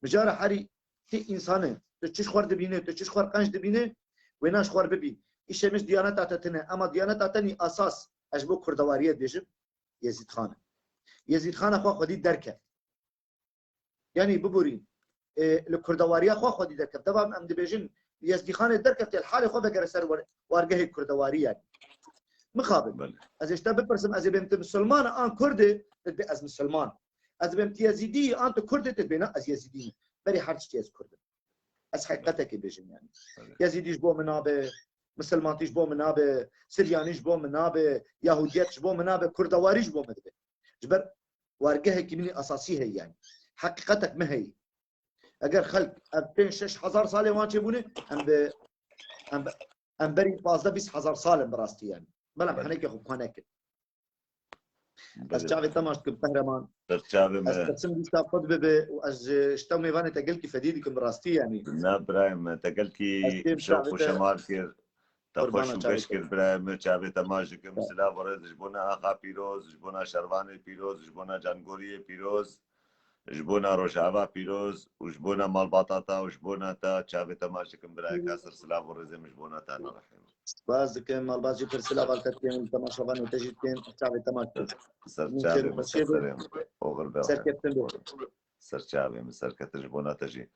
مجاره حري في انسان تشش خور دبينه تشش خور قنج دبينه ويناش خور ببي ايش مش ديانات تاتنه اما ديانات تاتني اساس اجبو كردواريه ديجم يزيد خان اخو خدي دركه يعني ببورين الكردواريه اخو خدي دركه طبعا ام دبيجن يزيد خان الدركه الحاله خو بقر سر وارجه الكردواريه مخابل از اشتبه برسم از بنت مسلمان ان كردي از مسلمان از بنت يزيدي انت كردي تبينا از يزيدي بري حرج از كرد از حقيقتك بيجن يعني يزيدي بو منابه مسلمانتيش بو منابه سريانيش بو منابه يهوديتش بو منابه كردواريش بو مدبه جبر وارجه كميني اساسي هي يعني حقيقتك ما هي اگر خلق 2000 سال وان تشبونه ام بري بازده 20000 سال براستي يعني بلا حنك خو هناك از جاوي تماش كبهرمان از قسم دي تاخذ به واز اشتو ميفاني تقلكي فديدكم براستي يعني لا برايم تقلكي شوف شمال تخوش وبشكر برايم شعبي تماجكم سلام ورد جبونا اخا بيروز جبونا شرواني بيروز جبونا جانغوري بيروز جبونا روجعبا بيروز وجبونا مال بطاطا وجبونا تا شعبي تماجكم براي كاسر سلام ورد جبونا تانا رحيم بازك مال بازي كرسلا بالتكين تماشوان تجيتين شعبي تماجكم سرچابي مسرسرم اوغل بها سركتن سرچابي مسركت جبونا تجي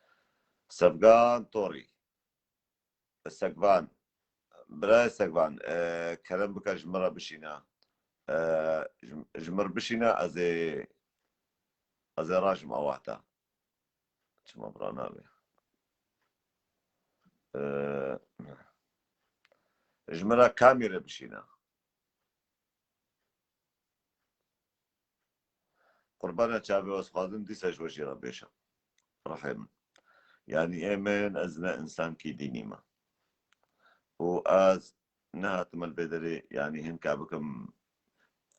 سفغان طوري السقفان براي سقفان كلام بك جمرة بشينا جمر بشينا ازي راجم اواتا شما برانابي جمرة كاميرا بشينا قربانا شعبي واسخازم دي سجوشي ربيشا رحم يعني ايمن ازنا انسان كي ديني ما وآز نهات مال بدري يعني هن كابكم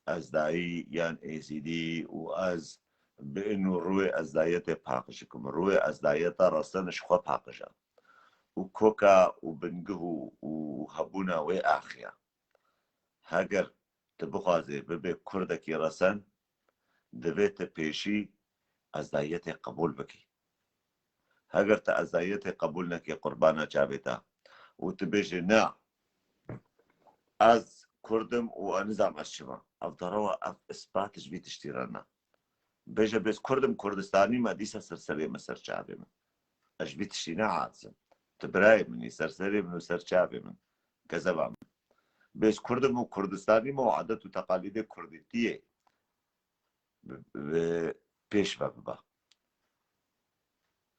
از داعي يعني اي سي دي وآز بانه روي از دايته باقشكم روي از دايته راسنش خو باقشا وكوكا وبنقهو وهبونا وي اخيا هاجر تبغازي ببي كردكي راسن دبيت بيشي از دايته قبول بكي هاجر تا از دايته قبولنا كي قربانا جابتا وتبيجي نا از کردم و نظام از شما افضل اثباتش بیت اشتیرنا بيجا بس كردم كردستاني ما ديسا سرسري ما سرشابي من اش بيتشينا عادسم تبراي مني سرسري من وسرشابي من كذبا من بس كردم وكردستاني ما عادات وتقاليد كرديتية بيش بابا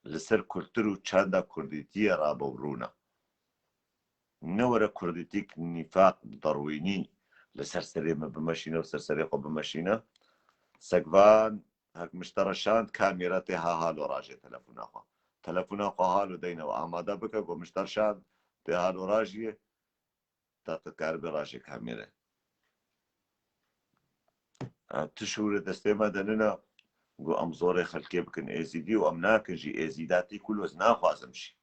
لسر كلترو چاندا كرديتية رابورونا نورا كرديتيك نفاق ضرويني لسرسري ما بمشينا وسرسري قو بمشينا سقفان هك مشترشان كاميراتي هالو راجي تلفونا خو هالو دينا وآماده بك و مشترشان تي هالو راجي تاتكار براجي كاميرا تشور دستي مدننا قو امزوري خلقي بكن ايزيدي وامناكن جي ايزيداتي كل وزنا خوازمشي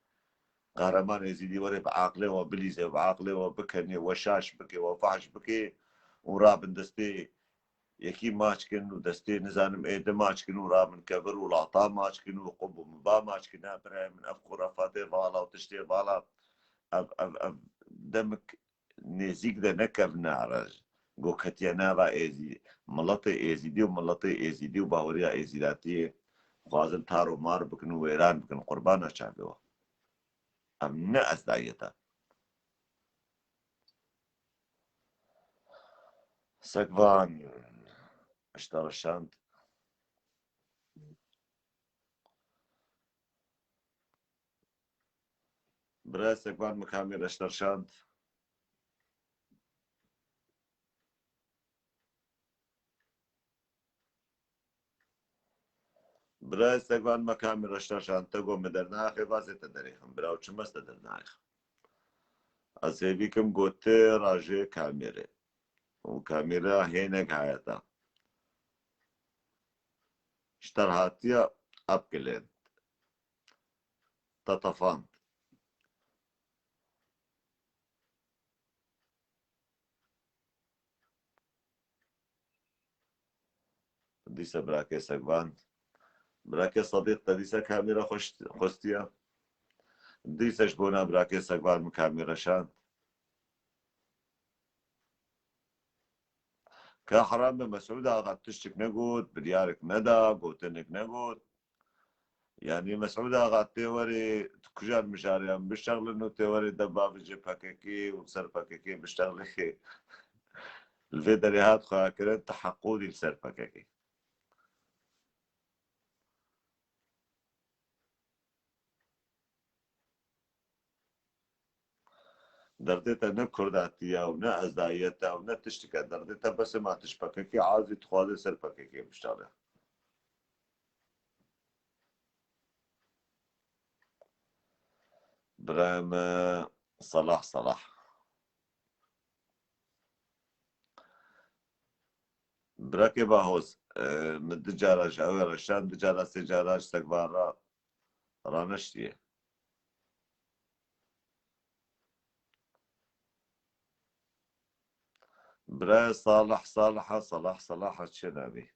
قهرمان ايزيدي وري بعقله وبليزي بعقله وبكني وشاش بكي وفحش بكي ورابن دستي یکی ماچ کن و دستی نزانم ایده ماچ کن و رابن کبر و لاطا ماچ کن و قب و مبا ماچ کن برای من اف خرافاتی بالا و تشتی بالا اف دمک نزیک ده نکب نعرج گو کتیا نابا ایزی ملط ایزیدی و ملط ایزیدی و باوریا ایزیداتی خوازن تارو مار بکن و ایران بکن قربانا چابه و ام نه از دایتا سکوان اشترشاند برای سکوان مکامل اشترشاند برای سکوان مکامل اشترشاند تگو مدرناخی واسه تدریخم براو چمست تدرناخ از هیویکم گوته راجه کامیره و کامیره هینک حیاتا اشترهاتیا ابکلند تطفاند ديسا براكي سكبان براكي صديق ديسا كاميرا خستيا ديسا شبونا براكي سكبان مكاميرا شان كحرام مسعود آغا تشتك نقود بريارك ندا قوتنك نقود يعني مسعود آغا تيوري كجار مشاريان بيشتغل انه تيوري دباب جي باكيكي وسر باكيكي بيشتغل الفيدريهات خاكرين تحقودي لسر باكيكي درديتا نه كرداتيا ونا ازدايتا ونا تشتكى درديتا بس ما تشبككي عازي تخوالي سر باكيكي بيشتغل برام صلاح براكي باهوز من دجاراج او رشان دجارا سجاراج سكبارا رانشتيه برا صالح الشنابي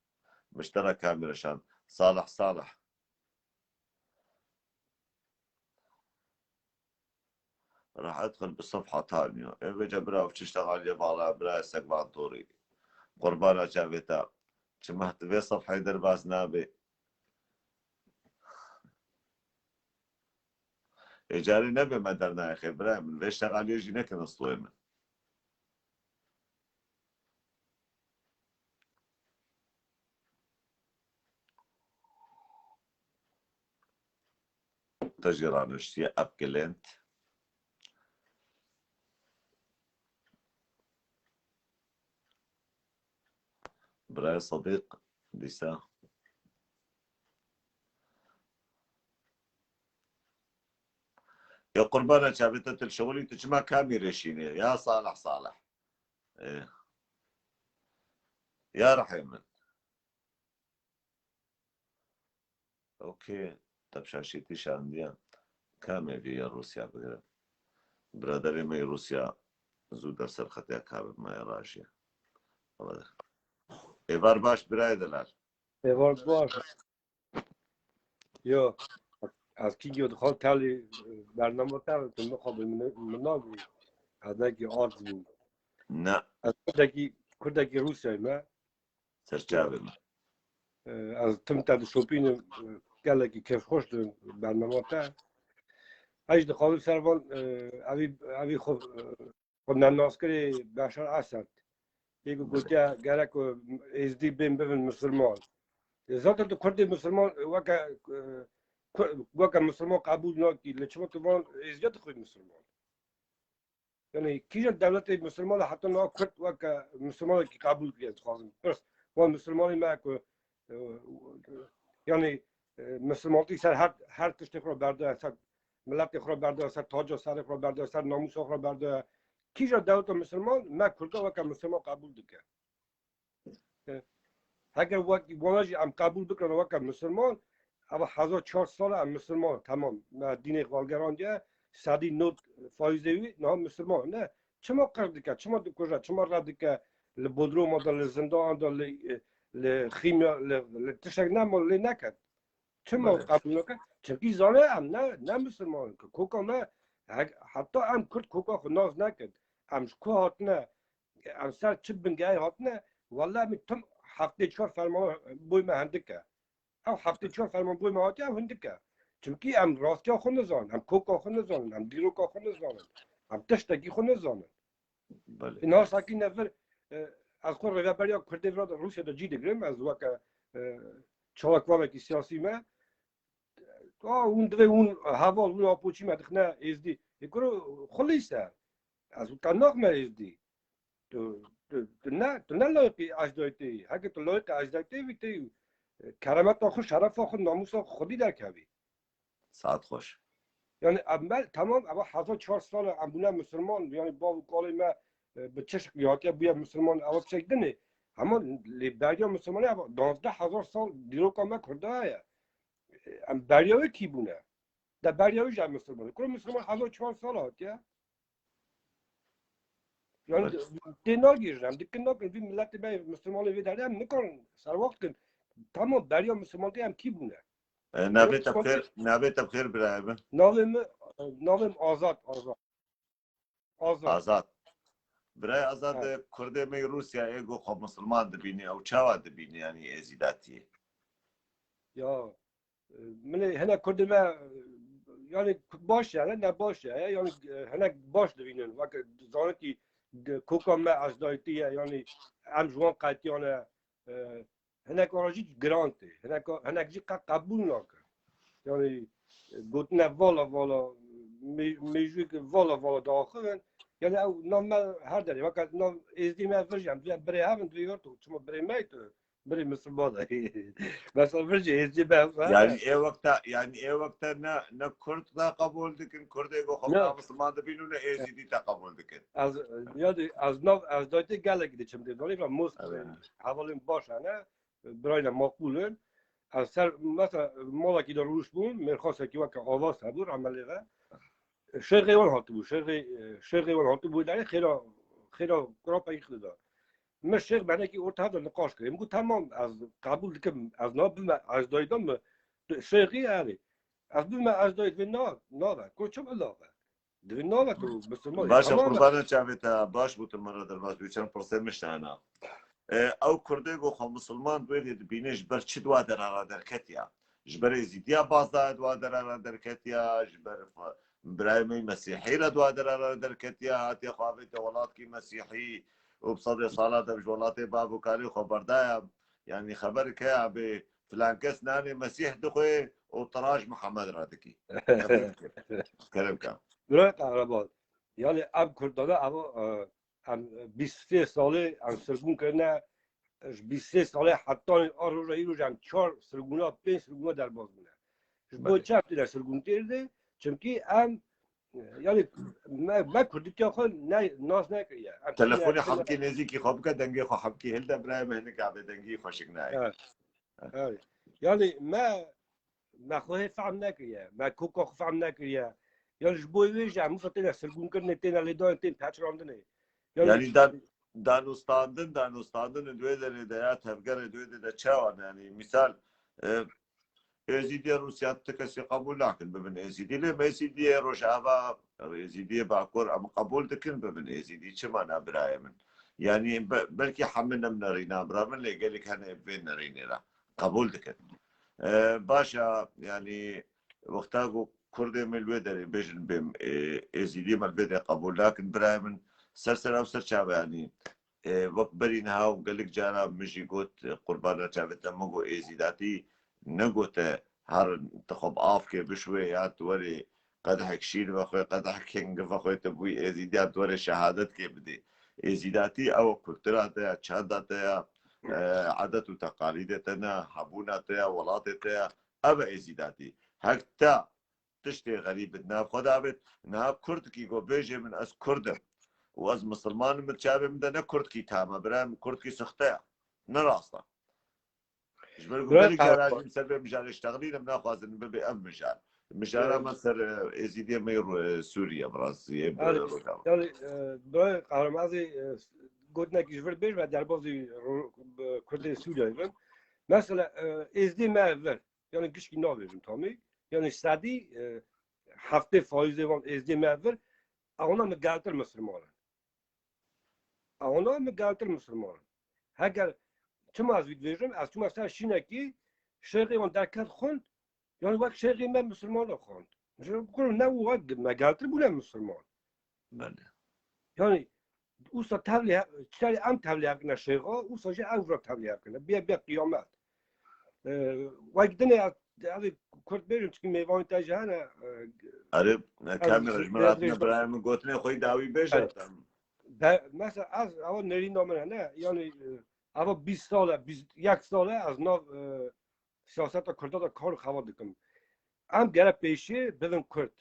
مشترك كامل شان صالح راح ادخل بالصفحة ثانية بيجا برا وتشتغل يبالا برا سكبان طوري قربانا شافيتا شمهت في صفحة درباس نابي إيجاري نبي ما درنا يا أخي برا من ليش شغال يجي نكن الصويمة تجران اشتيا أبكلنت برا صديق ديسا يا قربانا شافيتا الشغل تجمع كاميرا شيني يا صالح إيه. يا رحيم اوكي طب شاشتي شانديا كامل يا روسيا بقرا برادري مي روسيا زود سر خطيا كاب ما راشيا ايوار باش برای دلار ایوار باش یا از کی گیود خال تالی برنامه تالی تو میخواب مناگی از نگی آرز بین نه از کردکی روسیای ما سرچاوه از تم تا شوپین گلکی کیف خوش دون برنامه تا هیچ دخول سربان اوی خود نناسکری بشار اسد یکو گوتیا گرک ازدی بین مسلمان زاتر تو کرد مسلمان وکا مسلمان قبول ناکی لچما تو وان ازدیات خوی مسلمان یعنی کیجا دولت مسلمان حتی نا کرد وکا مسلمان کی قبول بیاد خواهیم بس وان مسلمانی ما که یعنی مسلمانی سر هر تشت خود برده سر ملت خود برده سر تاج سر خود برده سر ناموس خود برده کیجا دولت مسلمان ما کرد وکا مسلمان قبول دکه اگر واجی ام قبول بکنه وکا مسلمان اما 1400 سال ام مسلمان تمام دین اقوالگران دیه سادی نوت فایزوی نه مسلمان نه چما کرد که چما دکوجا چما رد که لبودرو مدل زندان دل لخیمیا لتشک نمال لی نکرد چما قبول نکرد چرکی زانه ام نه مسلمان که کوکا نه حتی ام کرد کوکا خود ناز نکرد ام شکو هات نه ام سر چه بنگای هات نه والله می تم هفته 4 فرمان بوی ما هندکه او هفته 4 فرمان بوی ما هاتی هم هندکه چونکی ام راستی خود نزان ام کوکا خود نزان ام دیروکا خود نزان ام تشتگی خود نزان اینا ساکی نفر از خود رهبری کرده روسیه دا جیده گرم از وقت چالاکوامه کی سیاسی ما اون دوی اون هوا اون آپوچی ما دخنه ازدی یکرو خلیسه از اون تناق ما ازدی تو نه لایقی اجدایتی اگه تو لایق اجدایتی بیتی کرامت آخو شرف آخو ناموس آخو خودی در کبی ساعت خوش یعنی اول تمام اما 1400 سال امبونه مسلمان یعنی با وکاله ما به چشم یاتی بیا مسلمان اول چک دنه اما لیبریا مسلمانی اما 12000 سال دیروکا ما کرده های ام بریاوی کی بونه در بریاوی جای مسلمان کل مسلمان 1400 سال هاتیه یعنی دینا گیرم دیکن بی ملت به مسلمان وی داره هم نکن سر وقت کن تمام دریا مسلمان هم کی بونه نبی تبخیر برایم نامم آزاد برای آزاد کرده می روسیا ایگو خب مسلمان دبینی او چاوا دبینی یعنی ازیداتیه یا من هنا کرده ما یعنی باشه نه باشه یعنی هنا باش دبینن وقت زانتی کوکا ما از دایتیه یعنی ام جوان قطیانه هناك راجي جرانتي هناك جي قبول ناكر يعني قلتنا فوالا ميجوك فوالا داخل يعني او نام هر داري وقت نام ازدي ما فرجم بري هافن دويورتو ثم بري مايتو بري مثل بادا بس فرجي ازدي بس يعني اي وقت نا كرد تا قبول دكن كرد ايگو خب مسلمان دبینو نه ازدي تا قبول دكن از یادی از دایته گله گیده چم دیداری و موست حوالیم باشه نه برای مقبولن از سر مثلا مالا کی در روش بون مرخواست کی وقت آواز هبور عملیه شرقی اون هاتو بود شرقی اون هاتو بود داره خیرا کراپا ایخ داد مش شرق بنده کی اورت هذا نقاش کنیم گفت تمام از قبول کم از ناب از دایدم شرقی علی از بیم از داید و نابه کوچم علاقه دوی نابه تو بسیار باشه قربان چاویتا باش بود مرا در باز بیچن پرسه مشتانا او کرده گو خو مسلمان دوید بینش بر چی دوا در را درکتیا جبر زیدیا بازداد دوا در را درکتیا جبر برای مسیحی را دوا در را درکتیا هاتی خوابت ولات کی مسیحی و بصد سالات بجولات بابو کاری خبردایا یعنی خبر که به فلان کس نانی مسیح دخوی و تراج محمد را دکی کلم کام برای قهرمان یعنی اب کردانه اما 23 ساله ام سرگون کرنه 23 ساله حتی آن رو رو جمع 4 سرگونا 5 سرگونا در باز بونه باید چه هفته در سرگون کرده چونکه ام یعنی ما کردی که خود ناز نکریه تلفونی حمکی نزدیکی خواب که دنگی خو حمکی هل دبرای مهنه که به دنگی خوشک نه یعنی ما خواه فهم نکریه ما کوکا فهم نکریه یعنی جبوی ویجا مفتنا سرگون کرنه تینا لیدان تین پچراندنه یعنی دانوستاندن دوی در هدایت هفگر دوی در چاوان یعنی مثال ازیدی روسیه کسی قبول نکن ببین ازیدی لیم ازیدی روشاوا ازیدی باکور اما قبول دکن ببین ازیدی چه معنی برای من يعني بلكي حملنا من رينا برامن اللي قال لك انا بين رينا قبول دكن باشا يعني وقتها كرد من الودر بيجن بهم ازيدي ما البدء قبول لكن برايمن سرسر او سرشاب يعني وقت برينها وقال لك جانا مشي قلت قربانا شافت مقو ازيداتي نقوت هر تخب افكي بشويات وري قدح كشيل واخوي قدح كينج واخوي تبوي ازيدات وري شهادت كي بدي ازيداتي او كلتراتها تشاداتها عادات وتقاليدتنا حبوناتها ولاتها ابا ازيداتي هكتا تشتي غريب ناب خدا بيت ناب كرد كي جو بيجي من اس كردم واز مسلمان متشابه من ده كرد كي تاما برام كرد كي سختها نراستا جبركم بالك جاراجي مسبب مجال اشتغلين من اخوازن ببي ام مجال مجال مصر ازيديه مير سوريا براسي يعني برای قهرمازی گوتنه که جبر بیش و در بازی کرد سوریه مثلا ازدی ماور yani kişki ne verim tabii yani sadi hafta faizi van ازدی ماور ona mı geltir Müslümanlar ona mı geltir Müslümanlar eğer tüm az veririm az tüm mesela şineki şerri van derkat khund yani vak şerri men Müslümanlar khund mesela ne vak ma geltir bu ne Müslüman yani usta tavliye çari am tavliye ne şeyha usta je avra tavliye ne bir kıyamet vak dene abi kurt benim çünkü meyvan tajana عرب كاميرا جمراتنا برايم قوتني خوي داوي بيجا مثلا از اول نرین نامه نه yani اول 20 ساله 21 ساله از نو سیاست کرد کار خواهد دکم ام گره پیشی بدن کرد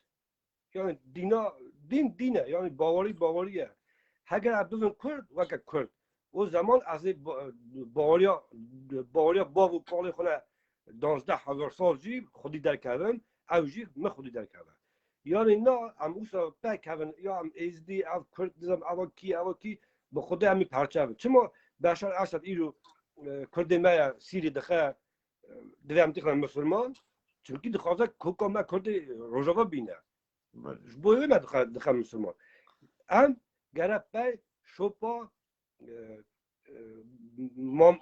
yani dine yani باوریه اگر بدن کرد وقت کرد o zaman از باوریا با و کالی خونه 12,000 سال جی خودی در کردن او جی ما خودی در کردن yani نه ام اوسا بکن یا ام ازدی او کردزم او کی به خود همی پرچم چما بشار اسد ایرو کرد ما سیری دخه دوام تخم مسلمان چونکی دخوازه کوکا ما کرد روزاوا بینه بوی ما دخم مسلمان ام گرب بای شوپا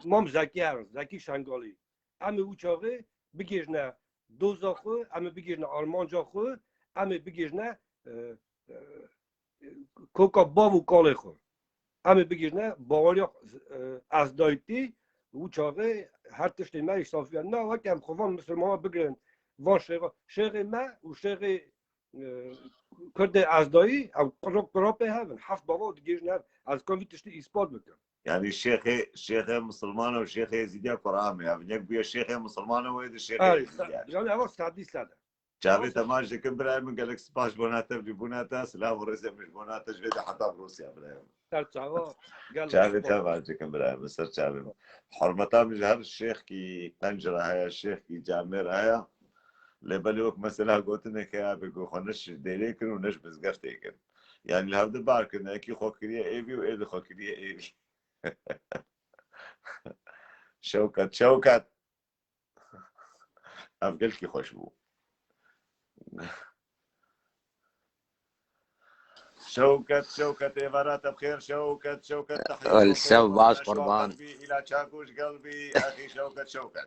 مام زکی شنگالی ام اوچاقه بگیرنه دوزاخو ام بگیرنه آلمانجا خو ام بگیرنه کوکا باو کاله خو ام بگیرنه باوریا از دایتی اوچاقه هر تشتی ما صافیه نه وقت هم خوان مسلمان بگیرن وان شیخ ما و شیخ کرد از دایی او قرابه هستن هفت بابا دیگه از کاوی تشتی اثبات بکن يعني الشيخ مسلمان والشيخ يزيدي قرآن يعني يقبل الشيخ مسلمان ويد الشيخ يعني أول سادي سادة شافي تماش كم برايم قال لك سباش بوناتا بوناتا سلام ورزق مش بوناتا جويد حتى بروسيا برايم شافي تماش كم برايم مستر شافي حرمتا من هر الشيخ كي طنجرة هيا الشيخ كي جامر هيا لبلوك مثلا قلتنا كيا بيقول خنش ديريكن ونش بزقفتيكن يعني الهبد باركن اكي خوكريه ايبي وايد خوكريه ايبي شوكت افقلكي خوشبو شوكت إمارات بخير شوكت تحية الشب باش قربان إلى شاكوش قلبي أخي شوكت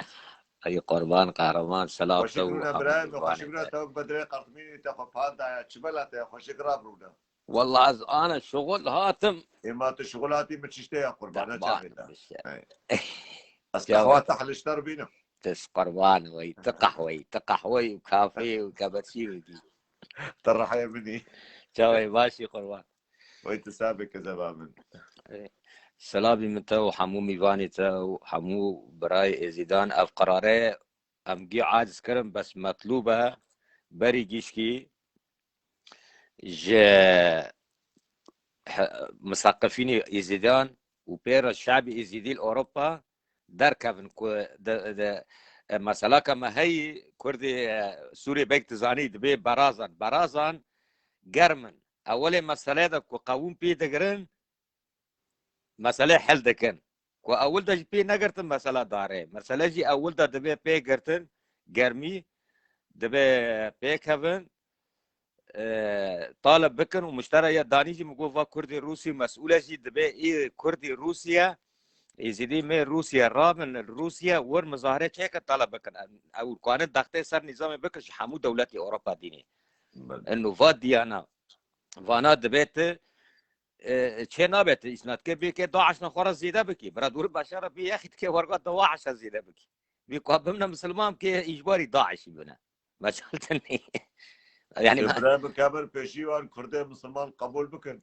أي قربان قهرمان سلام وشكرنا برايم وشكرنا توك بدري قرطميني تخف هذا شبلته وشكرا برونا والله أنا شغل هاتم إما تشغلاتي متشتي يا قربان أنا أسكحوات تحلشتر بينا تس قربان وي تقحوي وكافي وكابتشينو دي ترحيا مني شاوي ماشي قربان وانت سابق كذا من سلامي من تو حمو ميفاني تو حمو براي ازيدان اف قراره امجي عاجز كرم بس مطلوبه بري جيشكي مثقفين ازيدان وبير الشعب ازيدي اوروبا دركفن مسألة كما هي كردي سوري بيك تزاني دبي برازان جرمن اول مسألة دا قوم بي دقرن مسألة حل دكن كو أول دا بي نقرتن مسألة داره مسألة جي أول دا دبي بي قرتن گرمی دبه پیکهون طالب بکن و مشترى یا دانیجی مگو و کردی روسی مسئوله جی دبه ای کردی روسیا ایزیدی می روسیا رابن روسیا ور مظاهره چه که طالب بکن او کانه دخته سر نظام بکش همو دولتی اروپا دینی انه و دیانا وانا دبیت چه نابت اسناد که بی که داعش نخوره زیده بکی برا دور بشاره بی یخید که ورگا داعش زیده بکی بی قابمنا مسلمان که اجباری داعشی بنا مجال تنی يعني ابراهيم كامل بيشيوان كردي مسلمان قبول بكن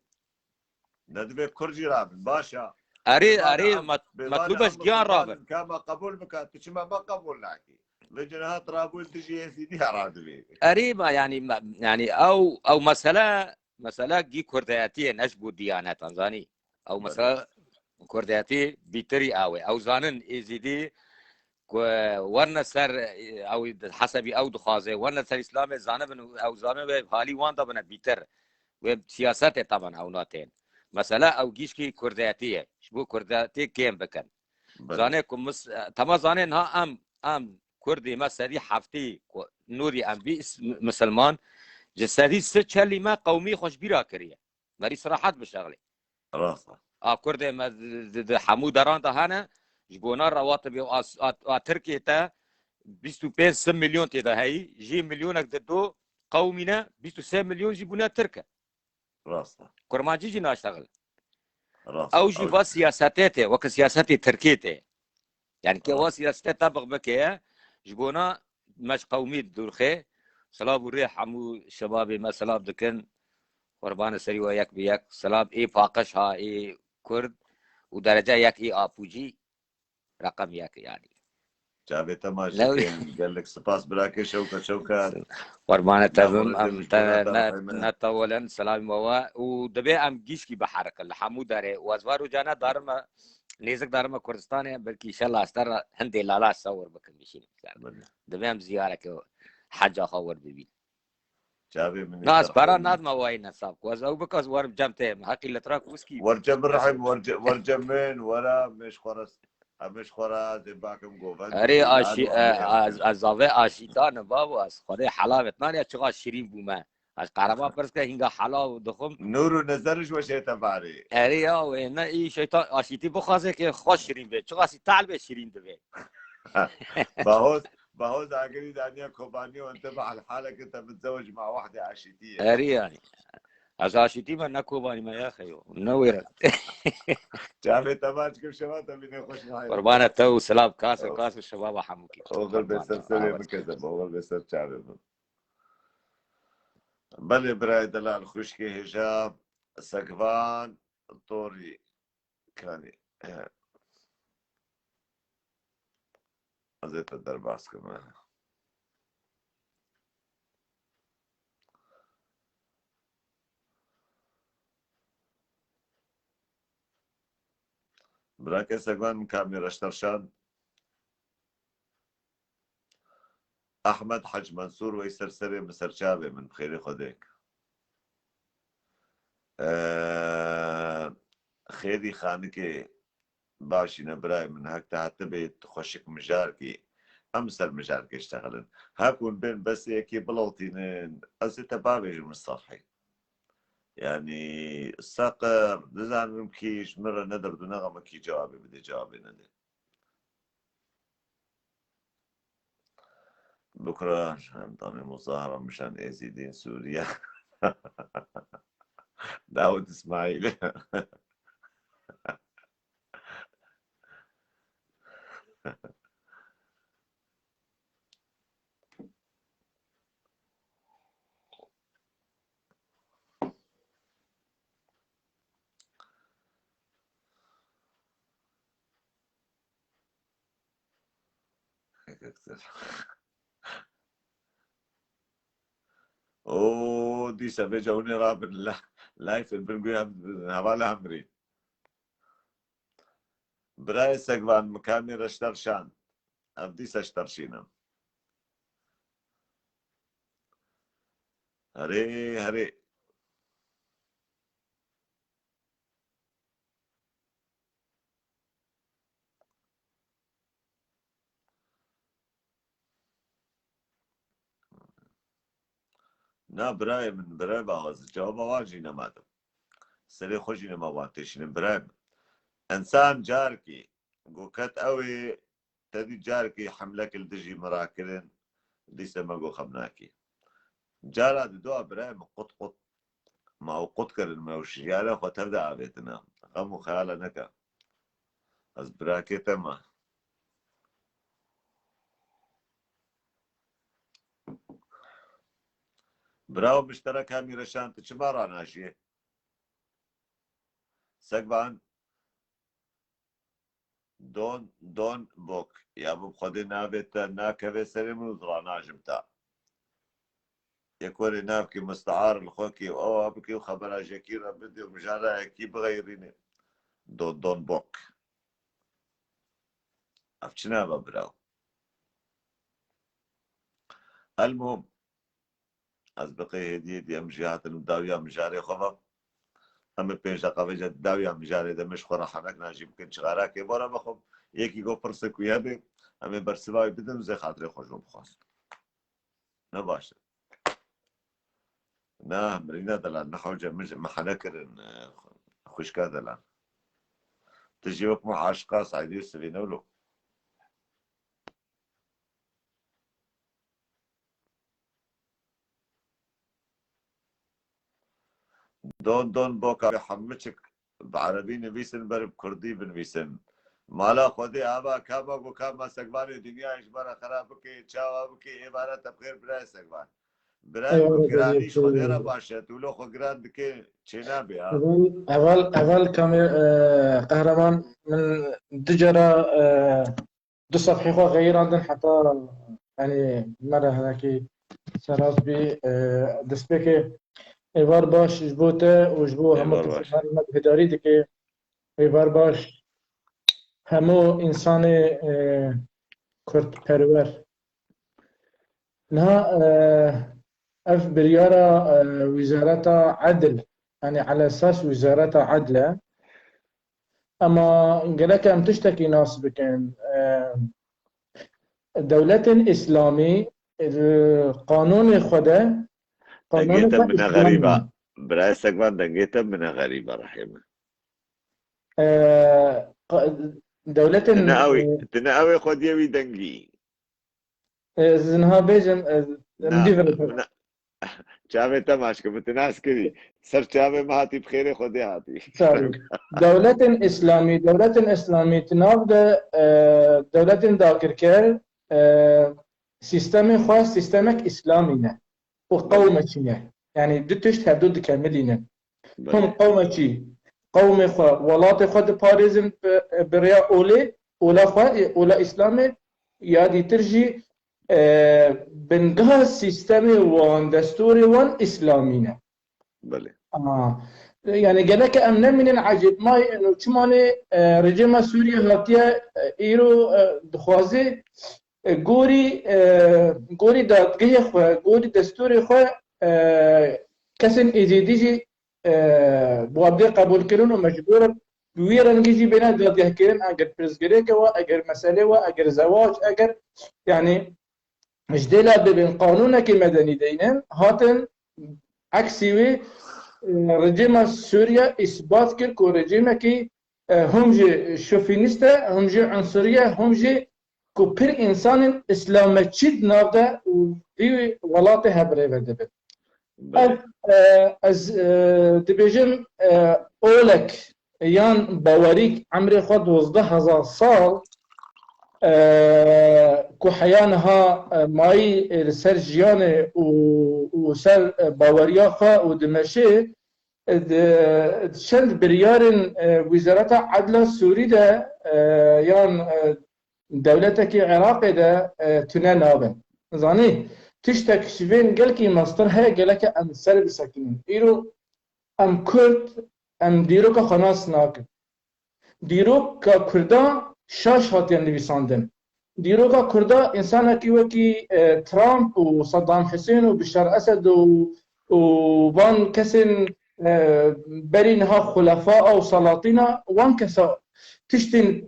ندبي كرجي رابن باشا اري مطلوبش جان رابن كما قبول بك تشما ما قبول لكن لجنات رابول تجي يا سيدي رادبي اري ما يعني او مساله جي كردياتي نشبو ديانات تنزاني او مساله كردياتي بيتري او زانن ازيدي ورنا سر او حسبي او دخازه ورنا سر اسلام زانب او زانب حالي واندا بنا بيتر وسياسات طبعا او ناتين مساله او جيش كي كردياتيه شبو كردياتي كيم بكن زانكم تما زانن ها ام كردي مسدي حفتي نوري ام بي مسلمان جسدي سچلي ما قومي خوش بيرا كريه مري صراحت بشغلي راسا كردي حمود دران هنا جبونا رواتب تركيا تا 25 مليون تدا هي جي مليونك ددو قومنا 23 مليون جيبونا تركا راسا كرمانجي جي ناشتغل راسا او جي فا سياساتي وك سياساتي تركيتي يعني كي وا سياساتي طبق بكيه جبونا مش قومي دورخي سلام وريح حمو شبابي ما سلام دكن قربان سري وياك بياك سلام اي فاقش ها اي كرد ودرجه ياك اي ابوجي رقم ياك يعني جابي تماشي قال لك سباس براكي شوكه قربان تبم نتولا سلام ودبي ام جيشكي بحركه الحمو داري وازوارو جانا دارما نيزك دارما كردستان بلكي ان شاء الله استر هندي لالا صور بكم مشين دبي ام زياره حاجه خور ببين جابي من ناس برا ناس ما واين صاب كوز او بكوز ور جمته حقي لتراك وسكي ورجم الرحم ورجم من ورا مش خرس مش خورا دباكم جوفن اري اشي ازاوي اشيتان بابو اس خوري حلاوه ثانيه چقا شيرين بوما از قربا پرس که هنگا حلاو دخم نور نظرش و شیطان باری اري يا وين اي شيطان اشيتي بخازه که خوش شيرين به چقا سي تعال به شيرين ده بهوز عقلي دانيا كوباني وانت مع الحالة كنت متزوج مع واحدة عشيتية اري يعني از عشيتي ما نكوباني ما يا اخي نوير جابي تماج كيف شباب بيني خوش معي قربانة تو سلام كاس الشباب حموكي اوغل بسر سوري مكذب اوغل بسر جابي بل براي دلال خوشكي هجاب سقفان طوري كاني زيت الدرباس كمان براكي سقفان كاميرا اشترشان احمد حج منصور ويسر سري مسر شابي من بخيري خديك خيري خانكي باشينا براي من هاك تحت بيت خوشك مجاركي امسر مجاركي اشتغلن هاكون بين بس يكي بلوطينين ازي تبابي مصاحي يعني الساقر دزان ممكيش مرة ندر دونغا مكي جوابي بدي جوابي ندر بكرة نظام مظاهرة مشان ايزيدين سوريا داود اسماعيل اوه دي سبي جوني رابن لايف البنقوي هوالا همري براي سقفان مكاني رشترشان ابدي سشترشينا هري نا برای من برای باز جواب واجی نمادم سری خوشی نماوان تشینم برای انسان جاركي قوكت اوي تدي جاركي حملك الدجي مراكلين دي سمقو خمناكي جارا دوا برايم قط ما هو قط كرن ما وش يالا خو تبدا عبيتنا غمو خيالا نكا از براكي تما براو مشترك هامي رشانت شمارا ناشيه سقبان دون بوك يا ابو خدي نابت ناكبه سلم وزرا ناجمتا يكون نابكي مستعار الخوكي او ابكي وخبر جاكير بدي ومجانا كي بغيريني دون بوك افتشنا ببراو المهم از بقي هدي ام جهات الداويه مجاري خفا اما پیش دقیقه جد داویا مجاری دمش خورا حنک ناجی بکن چغارا که بارا بخوب یکی گو پرسه کویا بی اما برسوای بدم زی خاطر خوشم بخواست نباشه نه مرينا دلان نحوجة محنا كرن خوشكا دلان تجيبك مع عاشقا صعيدي السفينة ولو دون بوكا بحمتك بعربي نبيسن برب كردي بنبيسن مالا خودي آبا كابا وكابا سقباني الدنيا إجبارا خرابكي تشاوابكي إبارة تبخير براي سقبان براي وقرانيش خودي را باشد ولو خو قران بكي چينا بيا اول كامل قهرمان من دجرة دو صفحي خو غير عندن حتى يعني مرة هناكي سراز بي دسبيكي ایوار باش جبوته و جبو همه تفسیر هداری دکه ایوار باش همو انسان کرد پرور نه اف بريارة وزارة عدل يعني على اساس وزارة عدل اما قالك ام تشتكي ناس بكن دولة اسلامي القانون خده دنگيتا منها غريبة براي سقبان دنگيتا منها غريبة رحيمة دولة تناوي خود يوي دنگي زنها بيجن چاوه تماش که بتناس کری سر چاوه ماهاتی بخير خودي هاتي دولة اسلامي تناف دولة داكر كر سيستم خاص سيستمك اسلامي نه وقومة شنه يعني دتشت هدود كاملين هم قومة شي قوم خوا ولات خود باريزم بريا أولى خوا أولى إسلامي يادي ترجي بنجاه سيستمي وان دستوري وان إسلامينا بله يعني قالك أمنا من العجب ما إنه كمان رجيم سوريا هاتيا إيرو دخوازي گوری دادگاه خواه گوری دستور خواه کسین ایزیدیجی بوابده قبول کرن و مجبور ویرنگیجی بنا دادگاه کرن اگر پرزگره که و اگر مسئله و اگر زواج اگر يعني مجدلا ببین قانون که مدنی دینن هاتن عکسیوی رژیم سوریا اثبات کرد که رژیم که هم جه شوفینیسته هم جه عنصریه هم جه كبر إنسان إسلام تشد نافده وفي ولاته هبره بدبه. از دبيجن أولك يان باوريك عمري خد 12,000 سال كحيانها ماي سر جيانه وسر باوريا خا ودمشي شند بريارن وزارة عدل سوري ده يان دولتك عراق ده تنا نابن زاني تشتك شوين قالكي مصدر هي قالك ام سر بسكين ايرو ام كرد ام ديروكا خلاص ناك ديروكا كردان شاش هاتين نويساندن ديروكا كردا انسان كي ترامب وصدام حسين وبشار اسد وبان كسن برينها خلفاء او سلاطين وان كسا تشتن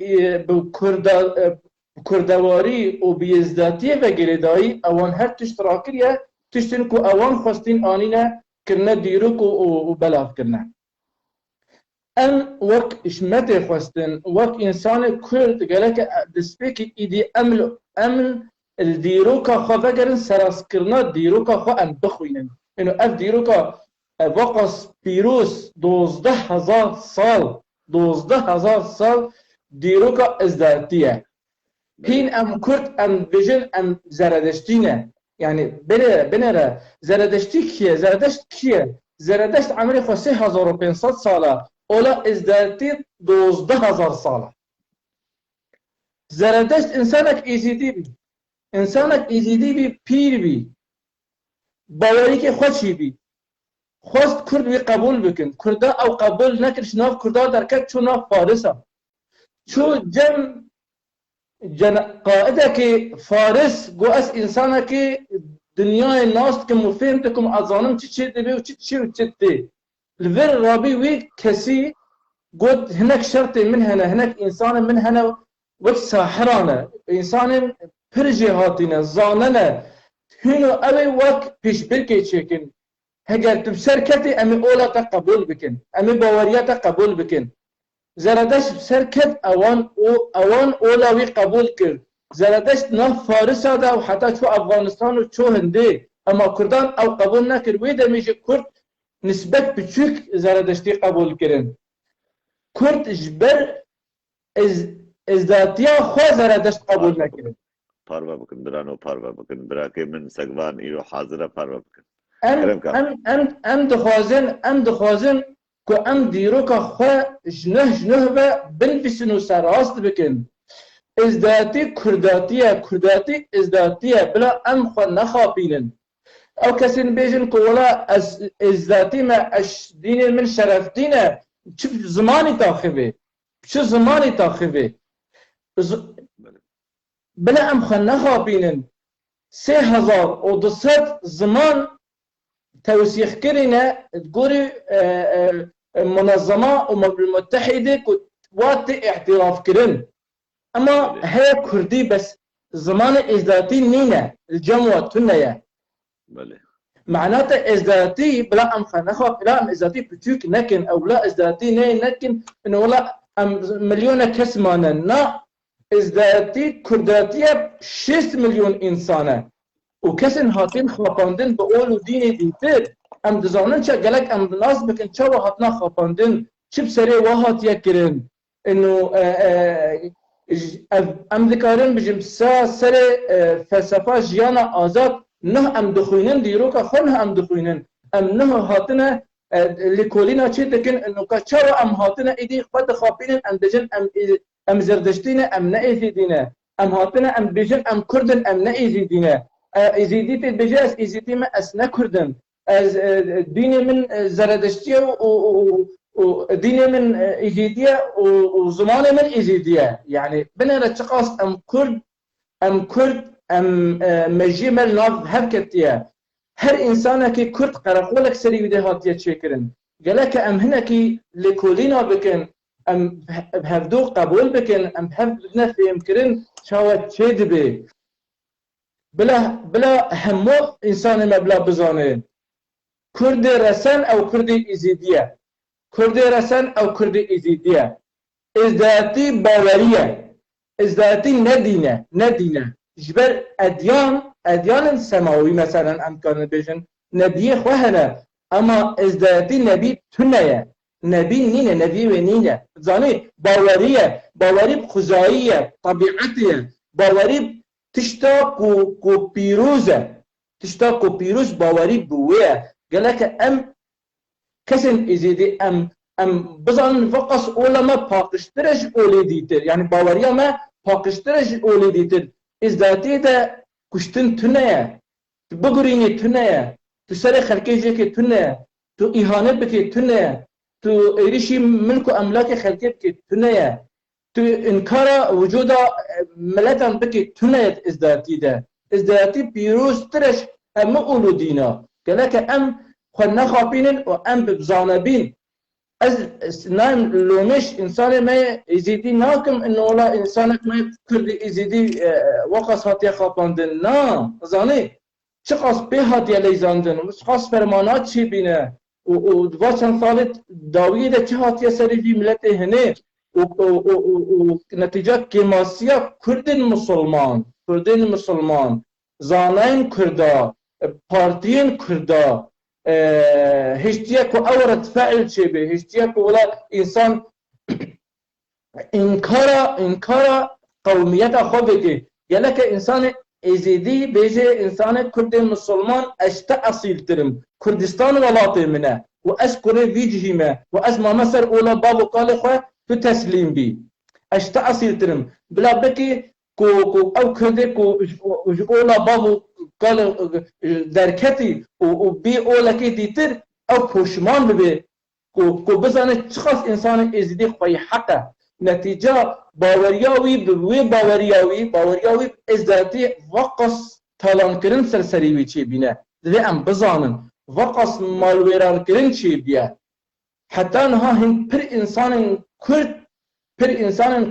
بكردواري و بيزداتيه و گریدایی اوان هر تشتراکیه تشتن كو اوان خواستين آنينا كرنا ديروك وبلاف كرنا ام وك اشمت خواستن وك انسان كرد قالك دسبيك ايدي امل الديروكا خو فكرن سراس كرنا ديروكا خو ام بخوينن انه اف ديروكا وقص بيروس 12,000 سال 12,000 سال ديروكا ازدادتيه هين ام كرد ام فيجن ام زردشتينه يعني بنرا زردشتي كيه زردشت كيه زردشت عمري خو 3500 ساله اولا ازدادتي 12,000 ساله زردشت انسانك ايزيدي بي انسانك ايزيدي بي پیر بی باوری که خوشی بی خواست کرد بی قبول بکن کرده او قبول نکرش ناف کرده درکت چون ناف فارسه چو قاعده که فارس گو از انسانه که دنیای ناست که مفهمت کم ازانم چی دبی و چی دی الور رابی وی کسی گود هناك شرط من هنا هناك انسان من هنا وقت ساحرانه انسان پرجی هاتینه زاننه هنو اوی وقت پیش برکی چکن هگر تب سرکتی امی اولا تا قبول بکن امی باوریا تا قبول بکن زردش سرکت اوان اولاوی قبول کرد زردش نه فارس ده و حتی چو افغانستان و چو هنده اما کردان او قبول نکرد وی دمیشه کرد نسبت بچوک زردشتی قبول کرن کرد جبر ازداتیا خواه زردشت قبول نکرد پاروا بکن برانو پاروا بکن برا که من سگوان ایرو حاضره پاروا بکن ام دخوازن که ام دیرو که خواه جنه با بنفسن و سراست بکن ازداتی کرداتی ازداتیه بلا ام خواه نخوابینن او کسی بیجن که ولا ازداتی ما اش دین من شرف دینه چه زمانی تاخوه بلا ام خواه نخوابینن 3200 زمان توسيخ كرنا تقولي منظمة أمم المتحدة وات اعتراف كرن أما هي كردي بس زمان إزداتي نينا الجموة تنيا معناته إزداتي بلا أم خنخوف لا أم إزداتي بتوك نكن أو لا إزداتي نكن إنه ولا أم مليون كسمانا نا إزداتي كرداتية 6 مليون إنسانة وكسن هاتين خاپاندن به اول و دین دیتر ام دزانن چه گلک ام ناز بکن چه و هاتنا خاپاندن چه بسری و هاتیه کرن انو ام دکارن بجم سر فلسفه جیانا آزاد نه ام دخوینن دیروکا خون ام دخوینن ام نه هاتنا لکولینا چه دکن انو که چه و ام هاتنا ایدی خود خاپینن ام دجن ام زردشتینه ام نه ایزیدینه ام هاتنا ام بجن ام کردن ام نه ایزیدینه ازیدی بجه از ازیدی من از نکردم از دین من زردشتیه و دین من ازیدیه و زمان من ازیدیه یعنی بنره چقاست ام کرد مجی مل ناف هفکتیه هر انسانه که کرد قرقولک سری ویده هاتیه چه کرن گلک ام هنه که لکولینا بکن ام هفدو قبول بکن ام هفدو نفهم کرن شاوت چه دبه بلا همو انسان مبلا بزانه کرد رسن او کرد ازیدیه کرد رسن او کرد ازیدیه ازداتی باوریه ازداتی ندینه جبر ادیان سماوی مثلا امکان بیشن نبی خوهنه اما ازداتی نبی تنیه نبی نینه نبی و نینه زانی باوری خزاییه طبیعتیه باوری تشتا کو پیروز باوری بویه گلک ام کسن ازیدی ام بزن فقط اولا ما پاکشترش اولی دیتر یعنی باوریا ما پاکشترش اولی دیتر ازداتی ده کشتن تنه بگرینی تنه تو سر خلقی جه که تنه تو ایهانه بکی تنه تو ایریشی ملک و املاک خلقی بکی تنه تو انکار وجود ملتان بکی تنه ازداتی پیروز ترش ام اولو دینا گلک ام خود نخوابینن و ام بزانبین از نایم لومش انسان ما ازیدی ناکم انه ولا انسانك ما كردي ازیدی وقص هاتي خاپاندن نا زاني چقاس به هاتیه لیزاندن و چقاس فرمانات چی بینه و دوا چند سالت داویه ده چه هاتیه سری وی ملت هنه و نتیجه کماسیا کردن مسلمان زانین کردا پارتین کردا هشتیه که اورت فعل چه به هشتیه که ولا انسان انکارا قومیت خود بگه یعنی که انسان ازیدی بیجه انسان کرد مسلمان اشتا اصیل ترم کردستان ولاتی منه و از کره ویجهیمه و از ما مصر اولا بابو قال خواه تو تسلیم بی اشتا اصیل ترم بلا بکی کو او کرده کو اولا بابو قال درکتی و بی اولا که دیتر او پوشمان ببه کو بزنه چخص انسان ازیدی خواهی حقه نتیجه باوریاوی به باوریاوی ازداتی وقص تالان کرن سرسریوی چی بینه ده ام بزانن وقص مالویران کرن چی بیا حتی نها هم پر انسان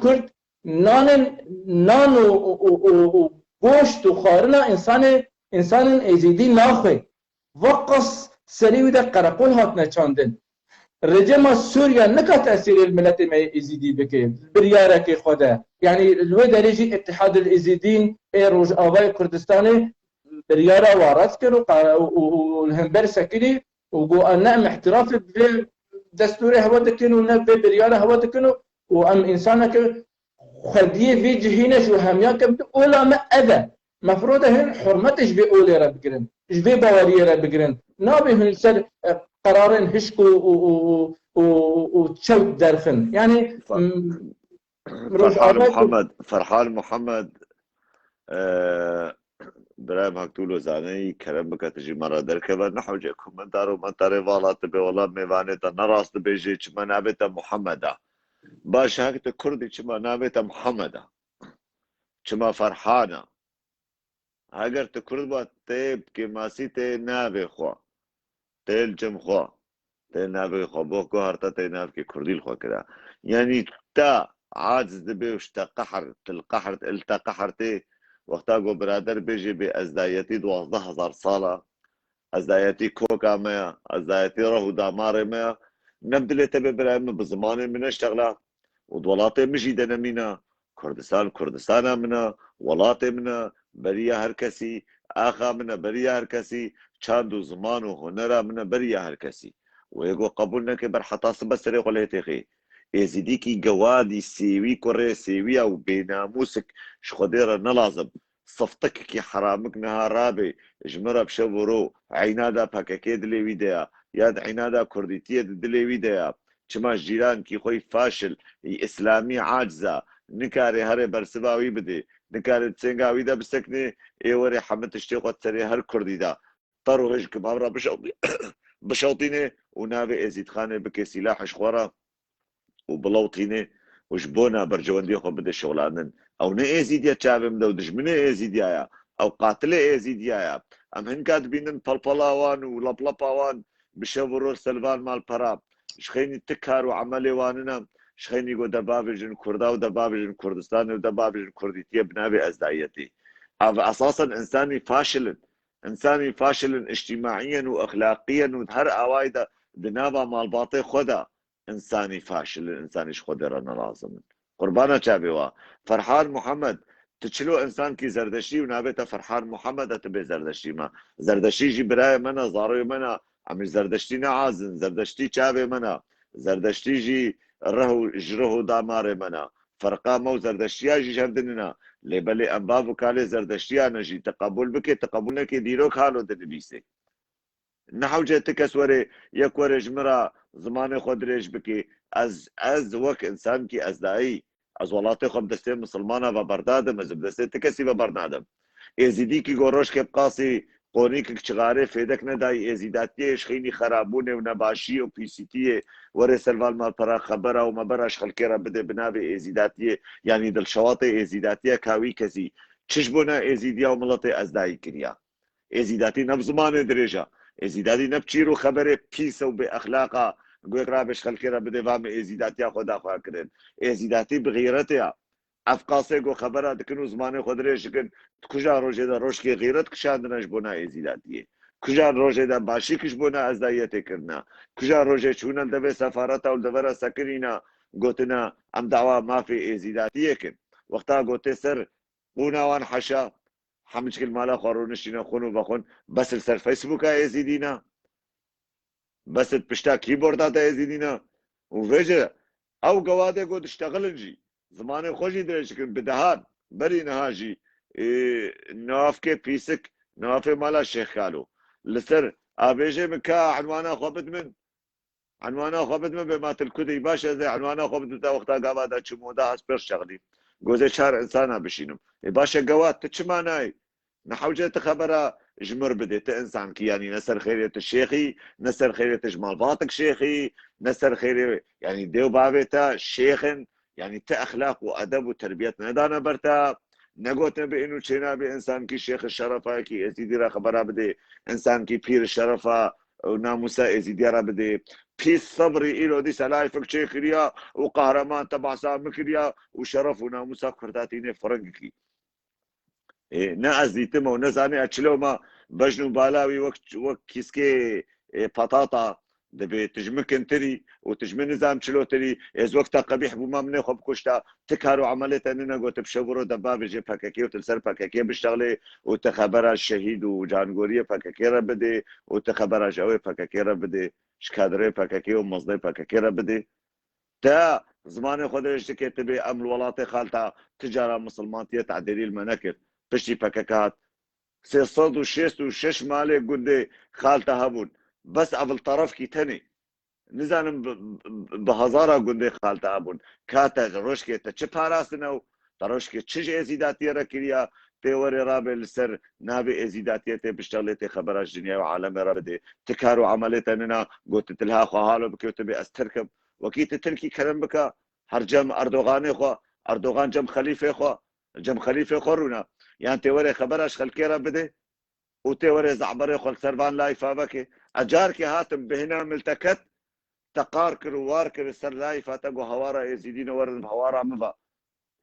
کرد نان و گوشت و خارنا انسان ازیدی ناخوی وقص سریوی ده قرقل هات نچاندن رجما سوريا نكا تأثير الملت ما يزيدي بكي بريارك خدا يعني لو درجة اتحاد الازيدين روج آباء كردستاني بريارة وارث كرو والهمبر سكري وقو أن احتراف في دستوري هوا دكنو ونبي بريارة هوا دكنو وأم إنسانك خديه في جهينش وهميا كبت أولا ما أذى مفروض هن حرمتش بأولي ربكرن إش ببواري ربكرن نابي هن سر قرارين هشكو وتشوت درخن يعني فرحان محمد برايم هكتولو زاني كلام بك تجي مرة دركبه نحو جي كومنتارو منطاري والات بي والله ميواني تا نراست بيجي چما نابتا محمدا باش هكت كردي چما نابتا محمدا چما فرحانا اگر تكرد با تيب كي ماسي تي نابي خوا تيل جم خوا تيل نابي خوا بوكو هرتا تي ناب كي كرديل خوا كدا يعني تا عاجز دبي وشتا قحر تلقحر التا قحرتي وقتا قو برادر بيجي بأزدايتي 12,000 صالة أزدايتي كوكا ميا أزدايتي رهو داماري ميا نبدلي تبي برايم بزماني من اشتغلا ودولاتي مجي دنمينا كردستان منا ولاتي منا بريا هركسي آخا منا بريا هركسي چاندو زمان و هنرا منا بريا هركسي ويقو قبولنا كي برحطاس بسري قوليتي خي يزيدي كي قوادي سيوي كوري سيوي او بيناموسك شخديرا نلازم صفتك كي حرامك نهارابي جمرا بشورو عينادا باكاكي دلي ويديا ياد عينادا كرديتية دلي ويديا چما جيران كي خوي فاشل اسلامي عاجزة نكاري هري برسباوي بدي نكاري تسنقاوي دا بسكني ايوري حمد تشتيقو تسري هر كردي دا طارو هجك مابرا بشوطيني ونابي ازيد خاني بكي سلاح شخورا وبلوطيني وجبونا برجواندي خو بده شغلانن او نه ازيديا تشابم دو دجمنه ازيديا او قاتله ازيديا ام هن كاتبين بلبلاوان ولبلباوان بشورو سلفان مال براب شخيني تكار وعملي واننا شخيني قو دبابجن كردا ودبابجن كردستان ودبابجن كرديتيا بنابي ازدايتي اساسا انساني فاشل اجتماعيا واخلاقيا وهر اوايدا بنابا مال باطي خدا انساني فاشل انسانيش خود رانا لازم قربانا چابيوا فرحان محمد تشلو انسان كي زردشتي ونابتا فرحان محمد اتبي زردشتي ما زردشتي جي براي منا زاروي منا عم زردشتي نعازن زردشتي چابي منا زردشتي جي جرهو دامار منا فرقا مو زردشتي جي جندننا لبلي انبابو كالي زردشتي نجي تقبل بك تقبلنا كي ديروك حالو دنبيسي نحو جاتك اسوري يكوري جمرا زمان خود ريش بكي از وك انسان كي ازدائي از ولاتي خب دستي مسلمانة و بردادم از بدستي تكسي و بردادم ازيدي كي غوروش كي بقاسي قونيك كشغاري فيدك نداي ازيداتي شخيني خرابوني ونباشي و بيسيتي وري سلوال مال برا خبرا وما براش خلقيرا بده بنابي ازيداتي يعني دل شواطي ازيداتي كاوي كزي چشبونا ازيديا وملطي ازدائي كريا ازيداتي نبزمان درجة ازيداتي نبچيرو خبره بيسا و باخلاقا قويك رابش خلقيرا بده وام ازيداتي خدا خواه كرن ازيداتي بغيرتها افقاسێک خبرات دکن و زمانی خۆ درێژکن کجا ڕۆژێدا ڕۆژکی غیرەت کشاندنەش بۆ نائێزیداتیە کجا ڕۆژێدا باشی کش بۆ ئەزدایەتێکردنا کجا ڕۆژێ چوونە دەبێت سەفارەتە و دەبەرە سەکرینە گوتنە ئەم داوا مافی ئێزیداتیەکن وەختا گوتێ سەر بووناوان حەشا حەمچکل مالا خۆڕونشتینە خۆن و بەخۆن بەسر سەر فەیسبووکە ئێزیدینە بەست پشتا کیبۆرداتە ئێزیدینە و vêje ew gewade got diştexilin jî zimanê xwe jî dirêjkirin bi dehan berî niha jî navkê pîsik navê mala Şêxkalo li ser avêjê min ka enwana xwe bidmin enwana xwe bidmin bê ma tilkudî baş ez ê enwana xwe bidmin te wexta gava da çimo da hespêr şexlîm gozê çar insana bişînim baş e gewat tu çima nayê nehewce tu xebera ji mir bidê tu insankî yanî ne ser xêrê tu şêxî ne ser xêrê tu ji malbatik şêxî ne ser xêrê yanî dêw bavê te şêxin yanî te exlaq û edeb û terbiyet nedane ber te negotine bi ên û çênabê insankî şêxi şerefayekî êzîdî re xebera bidê insankî pîr şerefa û namûsa êzîdiya re bidê pîs sebrî îro dîsa layfek çêkiriya û qahreman te behsa mikiriya û şeref û namûsa kurdatînê firengekî ne ez dîtim û nezanî çiloma bejn û balawî wek kîskê patata dibê tijmikin tirî û tijmin nizam çilotirî ez wekta qebîh bûma minê xwe bikuşta ti kar û emelê te nine gotu pişeviro deba bêje PKK û til ser PKK biştexlê û te xebera şehîd û canigoriyê PKK re bidê û te xebera ji ew ê PKK re bidê ji kadrê PKK û mezdê PKK re bidê te zimanê xwe dirêjtikê tu bê em li welatê xalta ti cara misilmantiye tedêrîl me nekir piştî PKK hat 366 malê gundê xalta hebûn bes evil tarafkî tenê nizanim bi hezara gundê xalta hebûn kate roşkê te çi parastine û te roşkê çi ji êzîdatiyê re kiriya pê werê rabê li ser navê êzîdatiyê tê piştexlê tê xebera ji dinyayê û alemê re bidê ti kar û emelê te nina gotu tilha xwe halo bike tu bê ez Tirkim wekî tu Tirkî kerim bike her cem Erdoganê xwe Erdogan cem xelîfê xwe rûna yan tê werê xebera ji xelkê re bidê û tê werê zehberê xwe li ser van layfa veke ecarkê hatim bihêna milteket te qar kir û war kir li ser layfa te got hewara êzîdîne werin hewara miva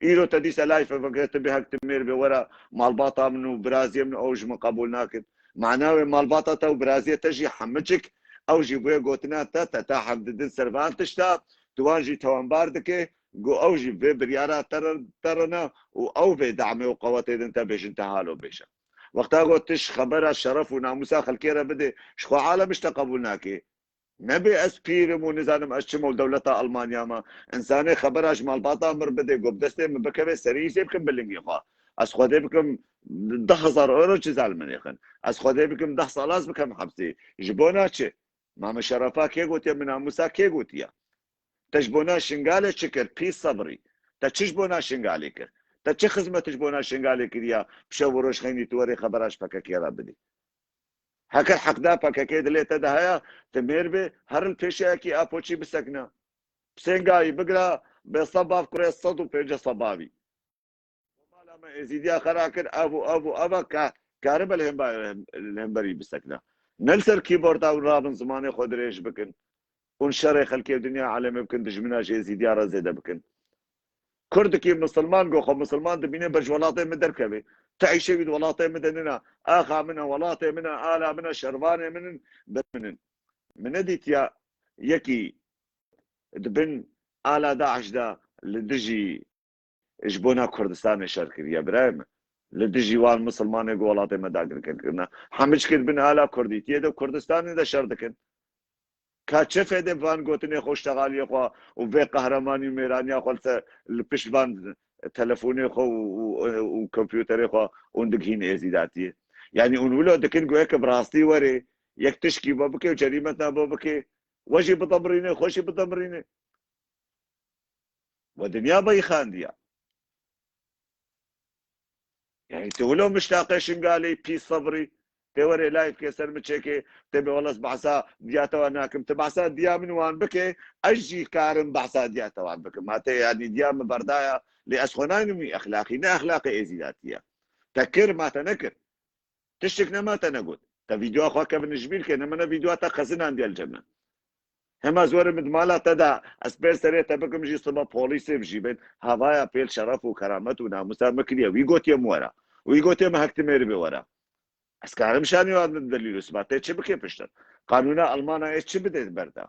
îro te dîsa layfa veke tu bê hek tu mêr bê were malbata min û biraziyê min ew ji min qebûl nakin macna wê malbata te û biraziyê te jî hemicik ew jî wê gotina te te hem didin ser van tişta tu wan jî tewambar dike got ew jî vê biryara te rine û ew vê demê û qewetê din te bêjin te halo bêje وقتا گوت تش خبره شرف و ناموسا خلکی را بده شخو عالمش تقبول ناکه نبی از پیرم و نزانم از چمو دولتا المانیا ما انسانی خبرش مالباتا مر بده گفت دسته مبکه سریعی بکن بلنگی خواه از خوده بکم 10,000 euro چه زلمن یخن از خوده بکم 10 سالاز بکم حبسی جبونا چه مام شرفا که گوتیا من ناموسا که گوتیا تجبونا شنگاله چکر پی صبری تا چجبونا شنگاله کر تا چه خدمتش بونا شنگاله کردیا پشو وروش خینی توری خبرش پککی را بدی هکر حقدا پککی دلیت دهیا تمیر به هر الپیشه کی اپوچی بسکنا سنگای بگرا به صباف کره 105 صباوی مالا ما ازیدیا خراکر ابو کارب الهمبری بسکنا نلسر کیبورد او رابن زمانه خود ریش بکن اون شر خلکی دنیا عالم بکن دجمنا ازیدیا را زیده بکن كردكي مسلمان قوخو مسلمان دبينه برج ولاطي مدر كبي تعيش بيد ولاطي مدننا اخا منها ولاطي منها آلا منها شرباني من ديت يا يكي دبن آلا داعش دا لدجي جبونا كردستان شركر يا برايم لدجي وان مسلمان قو ولاطي مداقر كرنا حمج كد بن آلا كرديتي دا كردستان دا شردكن کاچه ده وان گوتنی خوش تغالی خو و به قهرمانی میرانی خو لپش وان تلفونی خو و کامپیوتر خو اون دگین ازیداتی یعنی اون ولو دکن گویا که براستی وره یک تشکی بابکه و جریمت نبابکه وجه بتمرینه خوشی بتمرینه و دنیا بای خاندیا يعني تولو مشتاقه شنقالي بي صبري توري لايف كسر متشكي تبي والله بحثا دياتا واناكم تبحثا ديا من وان بكي اجي كارم بحثا دياتا وان بكي ما يعني ديا من بردايا لاسخنانمي اخلاقي نا اخلاقي ازيداتيه تكر ما تنكر تشتكنا ما تنقول تا فيديو اخوك ابن جبيل كان من فيديوهات خزنا عندي الجنه هما زور مدمالا تدا اسبير سريتا بكم جي صبا بوليسي بجيبين هوايا بيل شرف وكرامت وناموسا مكريا ويقوت يم ورا ويقوت يم هكتمير بورا اسكارم شاني واد دليل اثبات چه بكي پشتر قانون المانا ايش چه بده بردا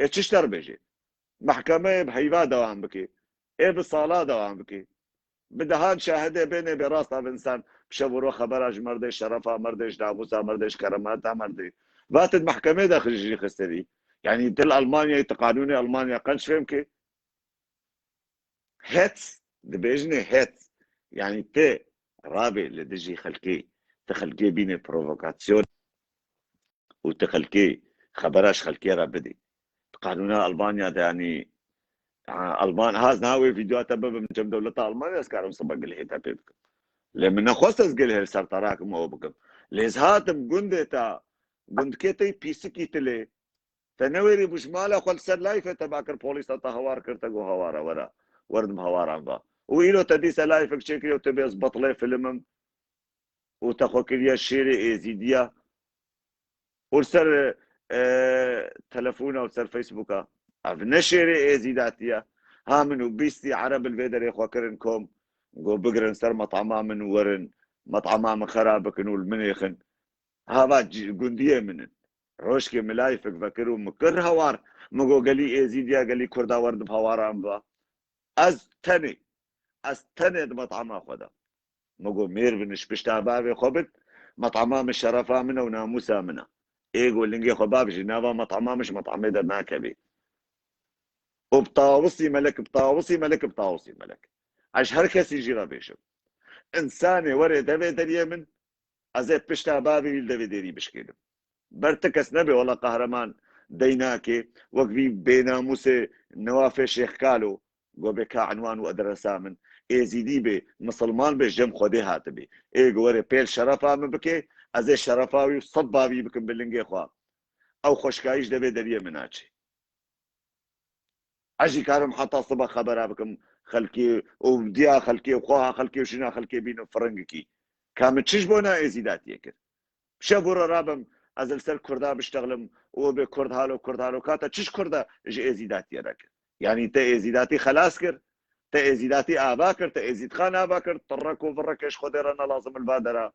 ايش اشتر بيجي محكمه بهيبا دوام بكي ايه بالصالة دوام بكي بدهان شاهده بيني براسه انسان بشورو خبراج مردش شرفه مردش ناموسا مردش كراماتا مردش باتت محكمه داخل جي خستري يعني تل المانيا قانون المانيا قنش فهمكي هيتس دبيجني هيتس يعني تي رابي لدجي خلقي تخلقي بيني بروفوكاسيون وتخلقي خبراش خلقي رابدي قانون المانيا ده يعني المان هاز ناوي فيديوهات باب من جنب دولة المانيا اسكارم سبق الهيتا بيبكم لما نخصص قلها سرطراكم او بكم لزهاتم قندتا قندكيتي بيسكي تلي تنويري بشماله قل سر لايفه تباكر بوليس تهوار كرتقو هوارا ورا ورد مهوار عنبا ويلو تديس لايفك شكري وتبيز بطلي فيلمم وتخو كريا شيري ايزيديا ورسر تلفونه وسر فيسبوكا نشيري ايزيداتيا ها منو بيستي عرب الفيدر يخوا كرنكم قو بقرن سر مطعما من ورن مطعما من خرابكن والمنيخن هذا قندية منن روشكي ملايفك فكروا مكر هوار مگو قالي ايزيديا قالي كردا ورد بهوار عنبا از تني مطعما خدا مگو مير بنش بشتا بابي خبت مطعما مش شرفا منه وناموسا منه ايقو لنجي خباب جنابا مطعما مش مطعمي ده ناكبي وبطاوصي ملك بطاوصي ملك بطاوصي ملك عش هر كسي جيرا بيشم انساني وري دبي دريمن ازي بشتا بابي دبي ديري بشكيلم برتكس نبي والله قهرمان ديناكي وقفي بيناموس نوافي شيخ كالو قوبكا عنوان وادرسا من ايزيدي بي مسلمان بي جم خودي هاتبي اي قوري بيل شرفا من بكي ازي شرفاوي صبابي بكم باللنجي خوا او خوشكايش دبي دريه مناچي اجي كارم حتى صبح خبرها بكم خلكي وديا خلكي وخوها خلكي وشنا خلكي بينو فرنجكي كامل تشبونا ايزيدات يكر شابورا رابم از السر كردا بشتغلم وبي كرد هالو كاتا تشش كردا جي ايزيدات يراك يعني تا ايزيداتي خلاص كر تا ايزيداتي اباكر تا ايزيد خان اباكر طركو فركش خديرنا لازم البادرة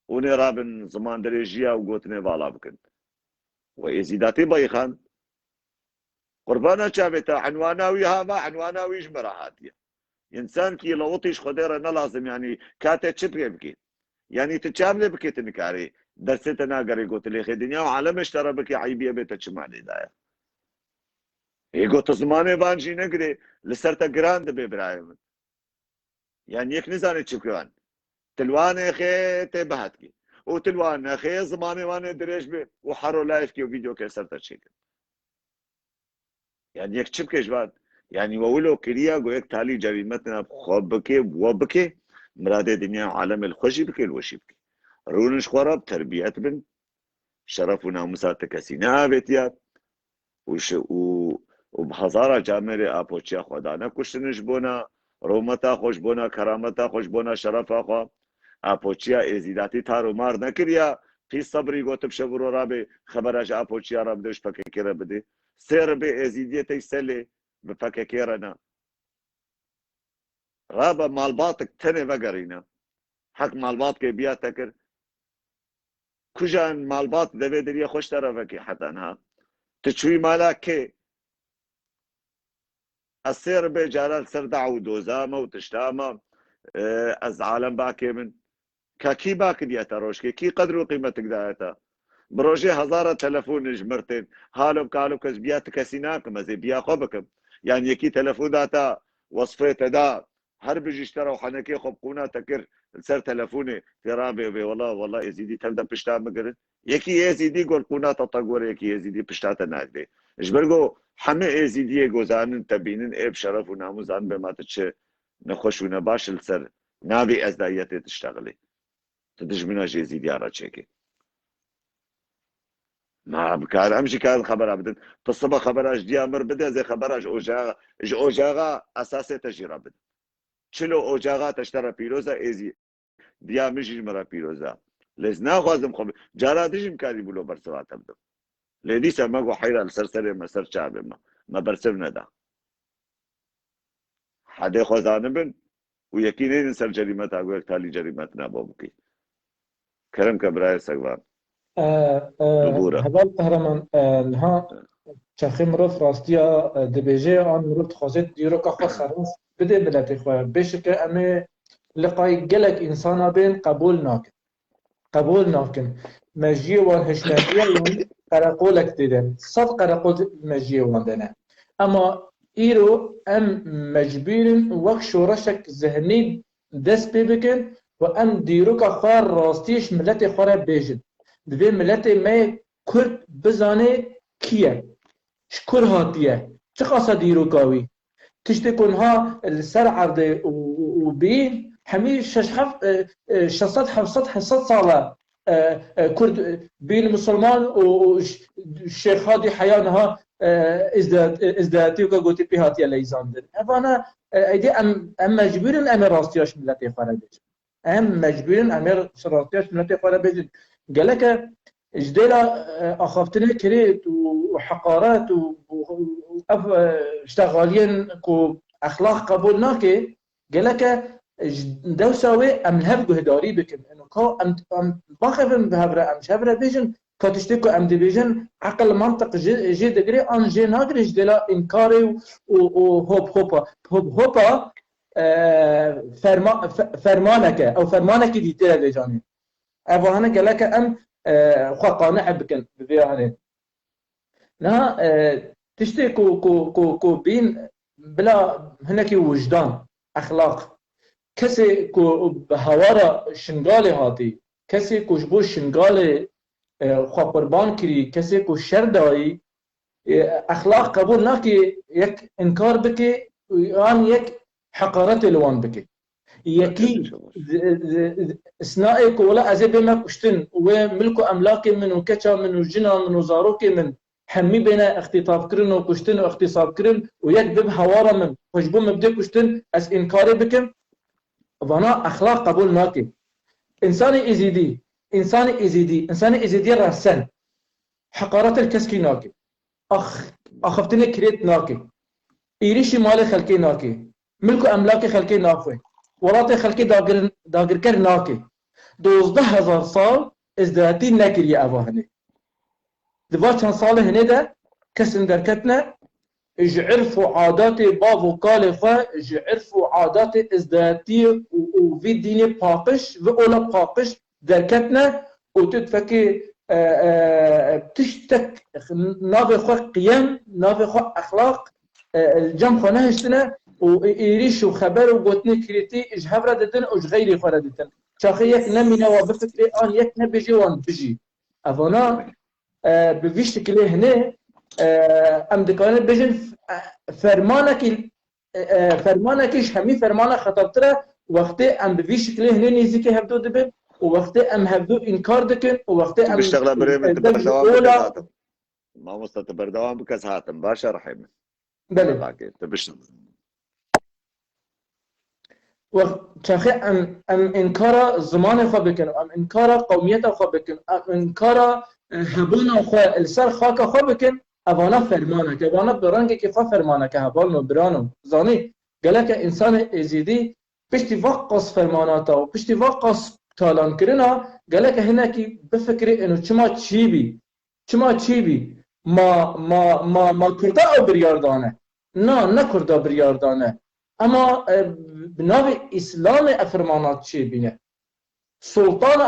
وني رابن زمان دريجيا وقوتني بالا بكن وايزيداتي بايخان قربانا شابتا عنواناوي هاما عنواناوي جمراهاتيا انسان كي لوطيش خديرنا لازم يعني كاتا تشبه بكي يعني تتشامل بكي تنكاري درستنا قري قلت لي خي دنيا وعالم اشترى بكي عيبيه بيت تشمالي دايا يقول زمانه بانجي نقري لسرتا جراند بابراهيم يعني يك نزاني تشكوان تلوان خي تبهتكي وتلوان خي زمانه وانا دريش بي وحرو لايف كي وفيديو كي سرتا تشيك يعني يك تشبكي جوان يعني وولو كريا قو يك تالي جريمتنا بخوبكي وبكي مراد دنيا وعالم الخوشي بكي الوشي بكي رونش خراب تربية بن شرف وناموسات كسينا بيتيات وبهزارة جامري أبوشيا خدانا كشتنش بونا رومتا خوش بونا كرامتا خوش بونا شرفا خوا أبوشيا إزيداتي تارو مار نكريا في صبري قوتب شبرو رابي خبراج أبوشيا رابدوش فككيرا بدي سير بي إزيديتي سلي بفككيرنا رابا مالباتك تني وقرينا حق مالبات كي بيا تكر كجان مالبات دبي دريا خوش طرفك حتى انها تشوي مالا كي السير بجارال سردع ودوزامة وتشتامة از عالم باكي من كاكي باك دياتا روشكي كي قدروا قيمتك دايتا بروجي هزارة تلفون جمرتين هالو كالو كز بيات كسيناكم ازي بيا خوبكم يعني يكي تلفون داتا وصفيت دا هر بيجي اشتروا حنكي خبقونا تكر سر تلفوني في رابي بي والله يزيدي تبدا بشتا مقرن يكي يزيدي قول قونا تطقور يكي يزيدي بشتا تناجدي اجبرقو حمي يزيدي قوزانن تبينن ايه بشرف وناموزان بما تتش نخوش ونباش السر نابي ازدايتي تشتغلي تدجمنا جي يزيدي على تشيكي ما بكار امشي كان خبر ابدا تصبح خبراج ديامر بدا زي خبراج اوجاغا اساسي تجيرا بدا چلو اوجاغا تشترى بيروزا ايزي ديا مش مرا بيروزا لز ناخذم خب جارا دجم كاري بلو برسوات ابدا لديسا ما قو حيرا لسرسري ما سر شعب ما برسبنا ده حدا خوزان بن ويكينين سر جريمة أقول تالي جريمتنا بوبكي كرم كبراي سقوان نبورة هبال قهرمان نها چخی مروف راستیا دبیجه آن مروف خوزید دیرو که خواست سرنس بده بلتی خواه بشه که امی لقای گلک انسانا بین قبول ناکن مجیه وان هشنگیه وان قرقولک دیدن صد قرقول مجیه وان دنه اما ایرو ام مجبورن وقت شورشک ذهنی دست پی بکن و ام دیرو که خواه راستیش ملت خواه بیجن دوی ملت می کرد بزانه کیه شکر هاتیه چه خاصه دیروکاوی تشتی کنها سر عرضه و بین همین 600 ساله کرد بین مسلمان و شیخ هادی حیانها ازدادتی و که گوتی پی هاتیه لیزاندن افانا ایدی ام مجبورن ام راستیاش ملتی خواره بیجن ام مجبورن ام راستیاش ملتی خواره بیجن قال لك جديرة أخافتنا كريت وحقارات واشتغالين كو أخلاق قبولناكي قال لك دو سوي أم الهب هداري بكم إنه كو أم باخفن بهبرة أم شبرة بيجن كتشتكو أم ديفيجن عقل منطق جي دقري أن جي ناقري جديلا إنكاري هوبا فرمانك أو فرمانك دي تيرا بيجاني أبو هنا قال لك أم خو قانع بكن بذيانه نا تشتي كو بين بلا هناك وجدان اخلاق كسي كو بهوارا شنغالي هاتي كسي كو جبو شنغالي خو قربان كري كسي كو شرداي اخلاق قبول ناكي يك انكار بكي وان يك حقارات الوان بكي يكي اسنائك ولا ازي بما كشتن وملكو املاكي من وكچا من وجنا من وزاروكي من حمي بينا اختطاف كرن وكشتن واغتصاب كرن ويك بب هوارا من خشبو مبدي كشتن اس انكاري بكم وانا اخلاق قبول ناكي انساني ازيدي راسن حقارات الكسكي ناكي اخفتني كريت ناكي ايريشي مالي خلقي ناكي ملكو املاكي خلقي ناكي ولاتي خلقي داگر كر ناكي 12,000 سال ازدهاتي نكري اباهني دفا چند سال هنه ده كسن دركتنا اجعرفوا عادات باب وقال خوا اجعرفوا عادات ازدهاتي وفي ديني باقش وأولا باقش دركتنا وتتفكي تشتك نافي خوا قيم نافي خوا اخلاق الجم خانه هشتنا وإيريش وخبر وقوتني كريتي اجهب ردتن اج غيري خردتن شاخي يك نمينا وبفكري ان يك نبيجي وان بيجي افانا بفيشت كلي هنا ام دكان بيجن فرمانكيش همي فرمانه خطبتره وقت ام بفيشت كلي هنا نيزيكي هبدو دبن ووقت ام هبدو انكار دكن ووقت ام بشتغل بريم تبردوام بكاتم ما مستطيع بردوام بكاس هاتم باشا رحيم بله وشاخي ام انكار زمان خو بكن ام انكار قوميت خو بكن ام انكار هبونا خو السر خاك خو بكن اوانا فرمانه که اوانا برانگه که خو فرمانه که هبالنو برانو زاني قالك انسان ازيدي پشتی وقص فرماناتا و پشتی وقص تالان کرنا قالك هنا کی بفكري انه چما چی بی ما کرده او بریاردانه نه کرده بریاردانه اما بناوی اسلام افرمانات چی بینه سلطان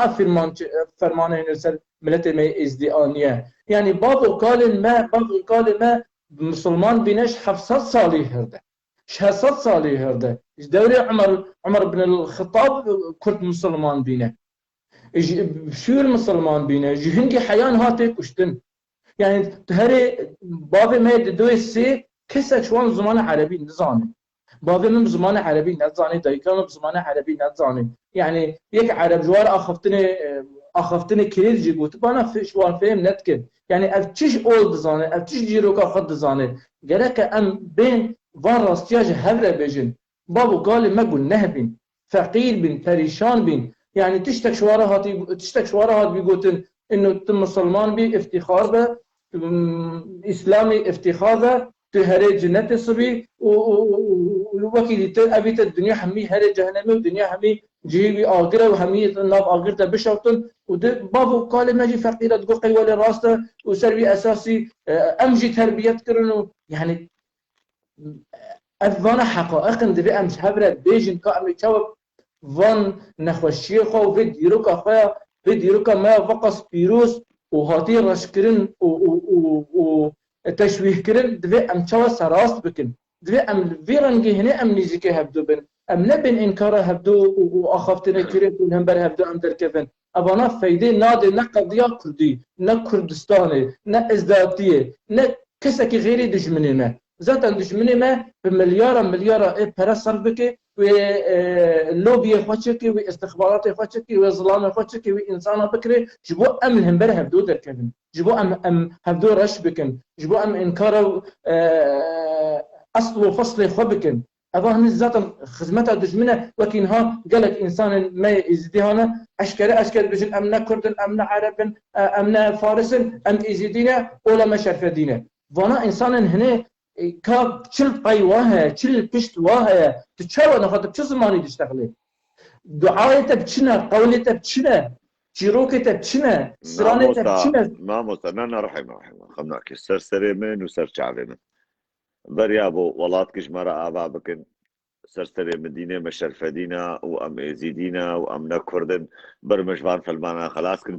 فرمان اینو ملت می ازدیانیه یعنی باب وکال ما مسلمان بینش 700 سالی هرده 600 سالی هرده دوره عمر بن الخطاب کرد مسلمان بینه شور مسلمان بینه جهنگی حیان هاته کشتن يعني تهري بابي ما دوي سي كسك شوان زمان عربي نزاني بابي من زمان عربي نزاني دايكان بزمان عربي نزاني يعني يك عرب جوار اخفتني كريل جي قلت بانا في شوان فهم نتكن يعني افتش اول دزاني افتش جيروكا خد دزاني قالك ام بين فان راستياج هبره بيجن بابو قال ما قول نهبين فقير بين فريشان بين يعني تشتك شوارها هات بيقولن انه مسلمان بي افتخار به اسلامي افتخاذه تهري جنة صبي ووكيل أبيت الدنيا حمي هري جهنمي ودنيا حمي جيبي آخرة وحمي ناب آخرة بشوتن وبابو قال ما جي فقيرة تقول قيوة راسته وسربي أساسي أمجي تربية كرنو يعني أفضل حقائق دبي أمس هبرة بيجن كأمي توب فان نخوشيخه وفيديو كخيا فيديو ما فقص بيروس وهاتي رشكرن وتشويه كرن دبي أم توا سراست بكن دبي أم فيرنجي هنا أم نيزيكي هبدو بن أم نبن إنكاره هبدو وأخافتنا كرن كلهم بر هبدو أم در كفن أبانا فايدة نادي نقضيا كردي نكردستاني نازداتية نكسكي غيري دجمنينا زاتن دشمنی ما بمليار برسل بكي واللوبي خوشكي واستخبارات خوشكي وظلام خوشكي وإنسان بكري جبو أم الهمبر هبدو دركن جبو أم هبدو رش بكن جبو أم إنكار أصل وفصل خبكن أبا هم زاتن خدمتها دشمنه وكينها قالك إنسان ما يزيدها أشكال بجن أمنا كردن أمنا عربن أمنا فارسن أم يزيدينا ولا ما شرفدينا وانا إنسان هنا كاب چل قاي واها چل پشت واها تشاو نخاطب چه زماني تشتغلي دعايته بچنا قولته بچنا جيروكته بچنا سرانته بچنا ما مستنانا رحمه خمنا كي سرسري من وسر شعبي من بريابو ولات كش مرا آبا بكن سرسري مدينة مشرفة دينا وأم إزيدينا وأم نكردن برمجبان فلمانا خلاص كن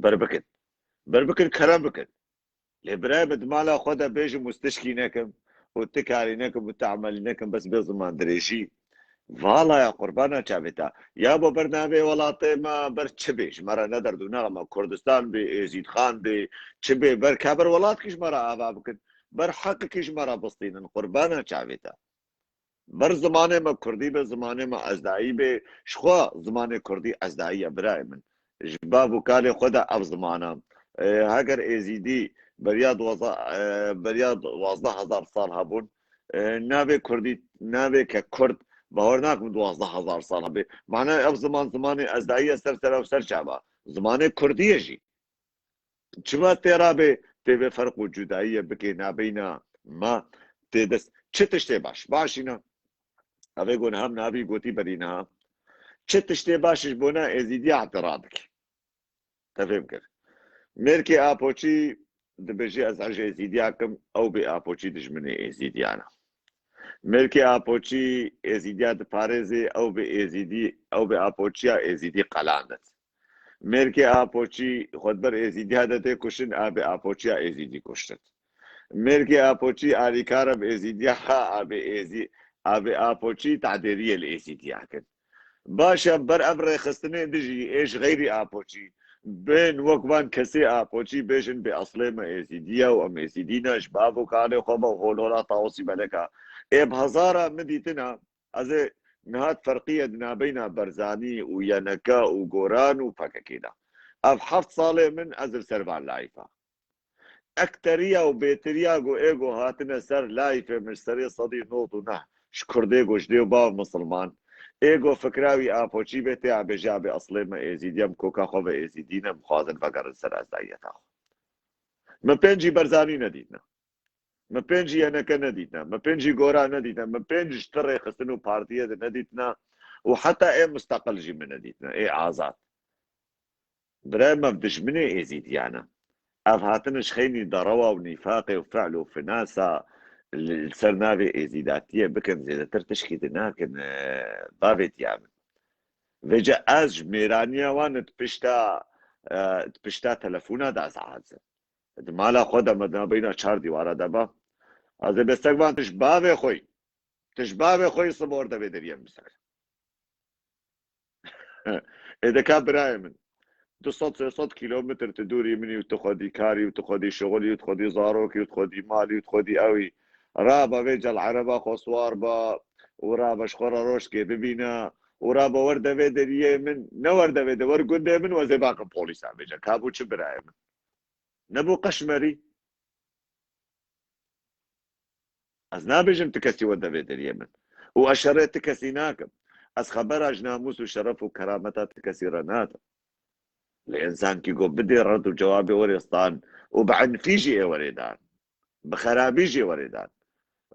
بربكن كرم بكن لبراي مدمالا خدا بيجي مستشكينكم وتكارينكم وتعملينكم بس بزمان دريشي فالا يا قربانا شابتا يا بو برنامج ولاطي ما برتشبيش مرة ندر دونا ما كردستان بي زيد خان بي تشبي بر كبر ولات كيش مرة أبابكن بر حق كيش مرة بسطين قربانا شابتا بر زمانه ما كردي بزمانه ما أزدعي بي شخوا زمانه كردي أزدعي براي من جباب وكالي خدا أف زمانه هاگر ازیدی بریاد 12000 سال هبون ناوی کردی ناوی که کرد باور نکن 12000 سال هبه معنی اف زمان ازدعی سر و سر شعبا زمان کردیه جی چما تیرا به تیوه فرق و جدایی بکی نابینا ما تیدست چه تشتی باشینا اوه گون هم نابی گوتی برینا چه تشتی باشش بونا ازیدی اعتراضک تفهم کرد ملكي آبوچي دبجي از عجي ازيدياكم او بي آبوچي دجمني ازيديانا ملكي آبوچي ازيديا دپارزي او بي ازيدي او بي آبوچيا ازيدي قلاندت ملكي آبوچي خودبر ازيديا دته كشن ابي آبوچيا ازيدي كشتت ملكي آبوچي آريكارب ازيديا ابي آبوچي تعديرية الازيدياكن باشا بر امر خستني دجي ايش غيري آبوچي بين وقوان كسي آبوچي بيشن بأصلي ما إزيديا وأم إزيدينا شبابو كاني خوبا وهولولا طاوسي ملكا بهزارة مديتنا أزي نهات فرقية دنا بين برزاني ويانكا وقوران وفاكاكينا أف حفت صالي من أزل سربان لايفا أكتريا وبيتريا قو إيقو هاتنا سر لايفة مش سري صدي نوتو نه شكردي قوشديو باو مسلمان ايجو فكراوي آبوچي بيتي عبجا بأصلي ما ازيديم كوكا خوبا ازيدينا مخازن فقر سر ازدايتا ما بينجي برزاني نديدنا ما بينجي هنكا نديدنا ما بينجي قورا نديدنا ما بينجي اشتري خسنو بارتية نديدنا وحتى ايه مستقل جي من نديدنا ايه عازات براي ما بدش مني ازيديانا افهاتنش خيني دروا ونفاقي وفعل وفناسة السرناوي ازيداتيه بكن زي ترتشكي دناكن بابت يعني وجا از ميرانيا وان تبشتا تلفونا داز عادز مالا خدا مدنا بينا 4 دیوارا دبا از بستقبان تشباب خوي صبور دا بدريم بسك اذا كان براي من 200 كيلومتر تدوري مني وتخدي كاري وتخدي شغلي وتخدي زاروكي وتخدي مالي وتخدي قوي رابا بيجا العربة خصوار با ورابا شخورا روشكي ببينا ورابا ورده بيدريه من نورده بيده ورقنده من وزي باقي بوليسا بيجا كابو چبراي من نبو قشمري از نابجم تكسي ورده بيدريه من واشريت تكسي ناكم از خبر اج ناموس وشرف وكرامتا تكسي رناتا الإنسان كي يقول بدي رد وجوابي وريستان وبعد فيجي وريدان بخرابيجي وريدان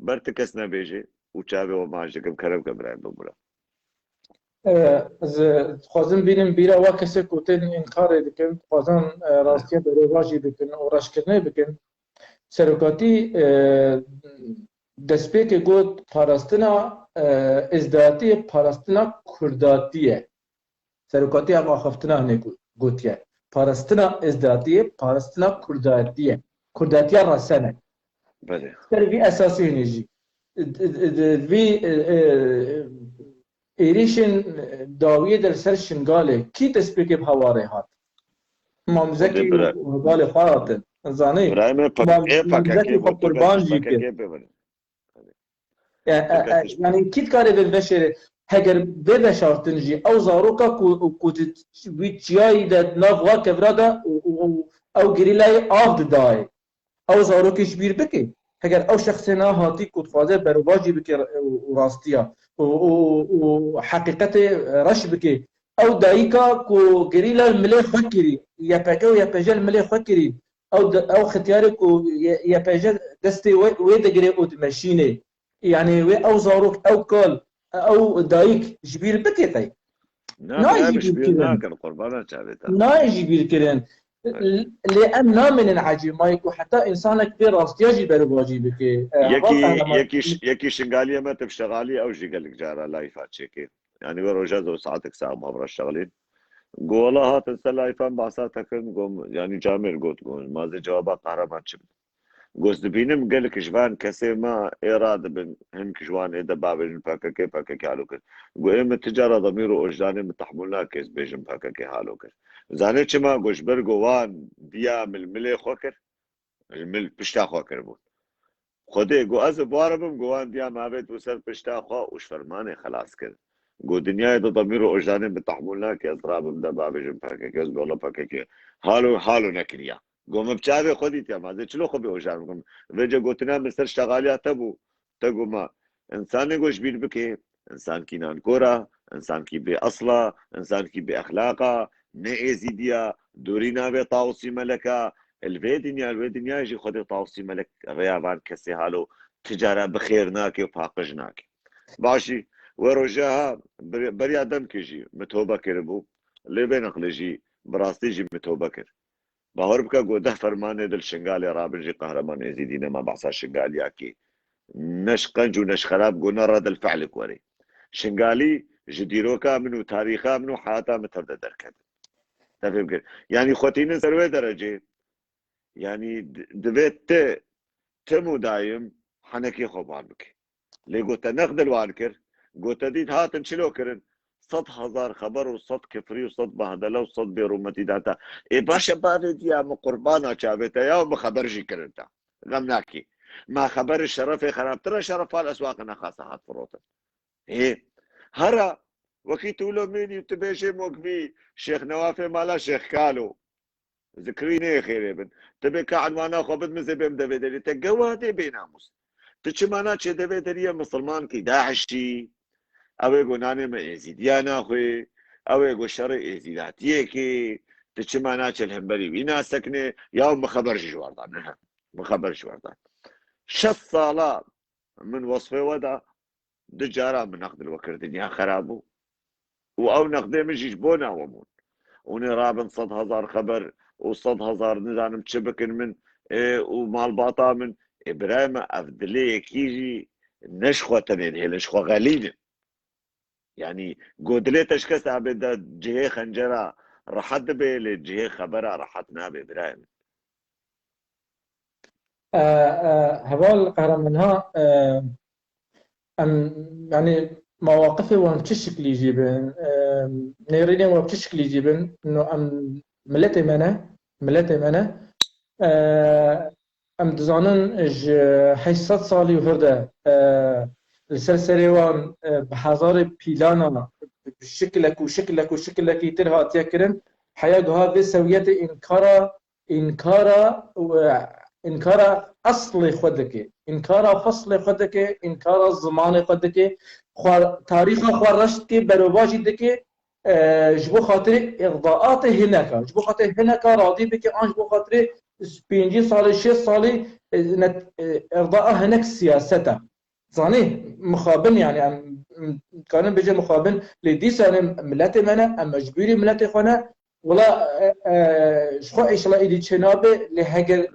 برتكسنا بيجي وشابي وماجكم كرم كبرايم بمولا از خوازم بینم بیرا وا کسی کوتن انکار دکن خوازن راستیه بروواجی بکن و رشکرنه بکن سرکاتی دسپی که گوت پاراستنا ازداتی پاراستنا کرداتیه سرکاتی هم آخفتنا هنه گوتیه پاراستنا ازداتیه پاراستنا کرداتیه کرداتیه راسنه بله سروی اساسی هنجی وی ایریشن داویه در سر شنگاله کی دست بگه بهواره هات مامزکی و باله خواراتن زانه مامزکی خب قربان جی که یعنی کیت کاره به بشره هگر به بشارتن جی او زاروکا کو ویچیای ده ناوا کبرادا او گریلای آف دای او زاروکش بیر بکی هگر او شخص نه هاتی کود خوازه برواجی بکی راستیا و حقیقت رش بکی او دایکا کو گریلا ملی خکری یا پکو یا پجل ملی خکری او ختیار کو یا پجل دستی و دگری او ماشینه يعني او زاروك او كول او دايك جبير بكيتاي نا جبير قربانات شابتها نا جبير كرن لان من العجيب ما يكون حتى انسان كبير راستياجي برواجي بك يكي شنغاليه ما تبشغالي او جيقلك جارة لايفات شيكي يعني وروجازو ساعتك ساعه مبرا الشغلين قولها هات السلايفان بعصاتك يعني جامل قول ما زي جوابات قهرمان شبت قوس بينم قال لك جوان كسي ما إرادة بن هنك جوان إذا بابجن باكاكي حالوكر قويم التجارة ضميره وجداني متحملنا كيس بيجن باكاكي حالوكر زاني چما قوش برقوان ديا ملي خوكر المل بشتا خوكر بود خودي قو از بواربم قوان ديا ما بيت وسر بشتا خوا وش فرماني خلاص كر قو دنيا إذا ضميره وجداني متحملنا كيس رابم دا بابجن باكاكي قولا باكاكي حالو نكريا قوم بچاوي خودي تيا ما زي چلو خبي وجار قوم وجه قوتنا مستر شغاليا تبو ما انسان قوش بير بكي انسان كي نانكورا انسان كي بأصلا انسان كي بأخلاقا نئزي ديا دورينا بي طاوسي ملكا الوي دنيا يجي خودي طاوسي ملك غيابان كسي هالو تجارة بخير ناكي وفاقج ناكي باشي وروجاها بريا دم كيجي متوبة كربو لي بينقل جي براستي جي متوبة كر باور بکا گوده فرمانه دل شنگالی رابنجی قهرمان ازیدینه ما بحثا شنگالیا کی نش قنج و نش خراب گونه رد الفعل کوری شنگالی جدیروکا منو تاریخا منو حیاتا مترده درکد تفهم کر يعني خوتين سروي درجة يعني دبيت تمو دايم حنكي خوبان بك لي قلت ناخذ الوانكر قلت ديت هات نشلو كرن 100,000 خبر وصد كفري وصد بهدله وصد بيرومتي داتا اي باشا بارد يا مقربانا شابتا يا مخبرجي كرنتا غمناكي ما خبر الشرف خراب ترى شرف الاسواق خاصة هات فروتا ايه هرا وكيت له مين تبيشي موقفي شيخ نوافي مالا شيخ كالو ذكريني خير ابن تبي كعنوانا خبط مزبم دبدري تقواتي بيناموس تشمانا تشي دبدري مسلمان كي داعشي او يقولاني ما يزيديانا خوي او يقول شرع يزيداتيكي تشمانا الهمبري وينا سكنه يوم مخبر جواردان مخبر جواردان شص صالات من وصفه ودا دجارة من نقد الوكر الدنيا خرابو او نقدي مجيش بونا ومون ونرابن 100,000 خبر و100,000 نزانم تشبكن من ومال باطا من ابراهيم افدلي كيجي نشخوة تنين هي نشخوة غالية يعني قدلتش كسا بدا جهة خنجرة رحت بي لجهة خبرة رحتنا بإبراهيم هبال قهرمانها يعني مواقفي وهم تشكل يجيبن نيريني وهم تشكل يجيبن انه ام ملتي منا ام دزانن حيث صالي وهرده السلسلة وان بحضار بيلانا بشكلك يترها تيكرن حياة هذه سوية إنكار أصل خدك إنكار فصل خدك إنكار الزمان خدك تاريخ خوارشت که برواجی دکه جبو خاطر اغضاءات هناك جبو خاطر هناك راضي بك ان جبو خاطر 5 سال 6 سال ارضاء هناك سياسته زاني مخابن يعني كان بيجي مخابن لدي سنه ملتي منا مجبوري ملتي خنا ولا شخو ايش لا ايدي تشنابه لهجر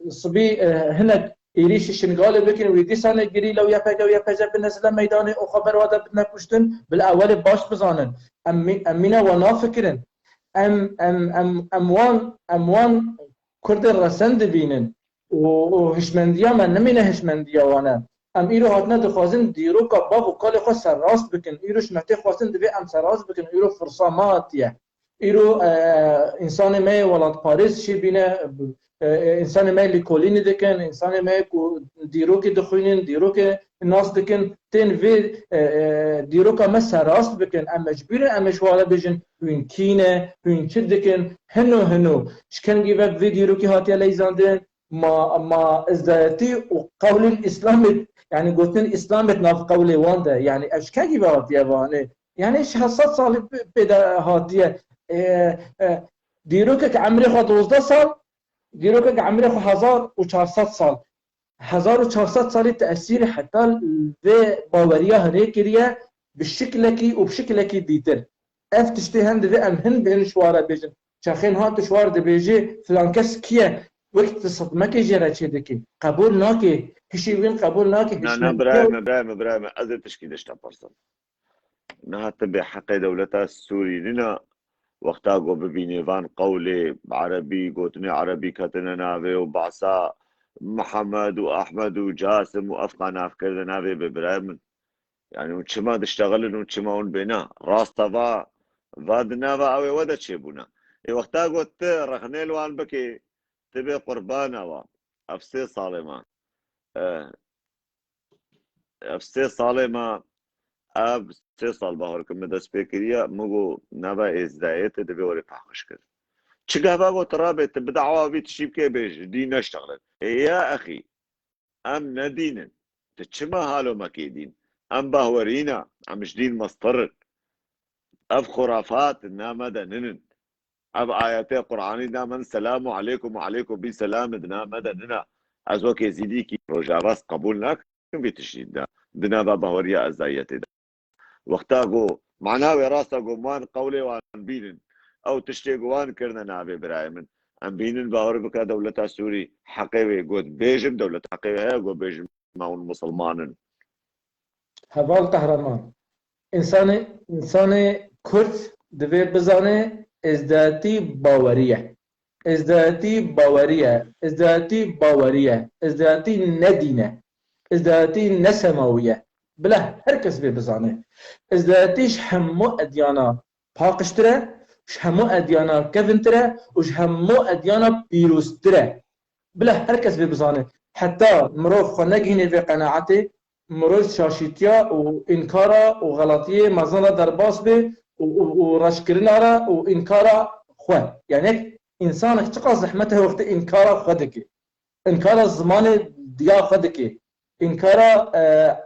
صبي هناك يريش الشنغال لكن ولدي سنه جري لو يفجا بالنسبه ميدان او خبر هذا بدنا كشتن بالاول باش بزانن امينا ونافكرن اموان كرد الرسند بينن وهشمنديا من نمينا هشمنديا وانا ام ایرو هاتنا دخوازن دیرو که باب و کال خود سراست بکن ایرو شمتی خوازن دوی ام سراست بکن ایرو فرصاماتیه ایرو انسان می ولاد پاریس شی بینه انسان می لیکولینی دکن انسان می دیرو که دخوینن دیرو که ناس دکن تین وی دیرو که ما سراست بکن ام مجبور ام شواله بجن وین کینه وین چه دکن هنو شکنگی وقت وی دیرو که هاتیا لیزاندن ما ازدهتی وقول الاسلام يعني قلت الاسلام بتناف قولي وانده يعني اشكاكي بهاتيه وانه يعني ايش هالصد صار بدا هاتيه ديروكك عمري خو 12 سال ديروكك عمري خو 1400 سال 1400 سال تاثير حتى في باوريا هنيك ريا بالشكلكي وبشكلكي ديتر اف تشتهند في امهن بين شواره بيجن شاخين هات شوار دبيجي فلان كس كيه وقت صدمه كي جرى شدكي قبول ناكي هشي وين قبول ناكي نه برایم از تشکیل داشته پرسم نه تبع حق دولت سوری نه وقتا گو ببینی وان قول عربی گوتنی عربی کتن ناوی و بعثا محمد و احمد و جاسم و افغان افکر ناوی ببرایم يعني وشما تشتغلن وشما ون بينا راستا فادنا اوي ودا تشيبونا اي وقتا قلت رخنيل وان بكي تبي قربانا وا افسي صالما افسي صالما اب 3 سال بهار كم دست بكريا مگو نبا ازدايت دبي وري فحش كر چگه با ترابط بدعوا بي تشيب كي بيج دين اشتغلت يا اخي ام ندين تشما حالو مكيدين ام باورينا ام جدين مصطر اب خرافات نامدنن اب آيات قرآني دامن سلام عليكم وعليكم بسلام نامدننا از وكي زيدي كي روجاواس قبولناك بتشديد دا دنا باوريا ازايت دا وقتا گو معناوي راستا گو مان قولي وان بينن او تشتي گوان كرنا نابي برايمن ام بينن باور بكا دولتا سوري حقيوي قد بيجم دولت حقيوي هيا قو بيجم ماون مسلمانن هبال قهرمان انسان كرد دبي بزانه ازداتي باوريه ازداتي ندينه ازداتي نسماويه بلا هركز بي بزانه ازداتيش همو اديانا باقشتره وش همو اديانا كفنتره وش همو اديانا بيروستره بلا هركز بي بزانه حتى مروف خنقهني في قناعتي مروف شاشيتيا وانكارا وغلطيه مزانا درباس بي ورشكرنا وانكارا خواه يعني انسان تقى زحمته وقت انكارا خدك انكارا الزمان ديا خدك انكارا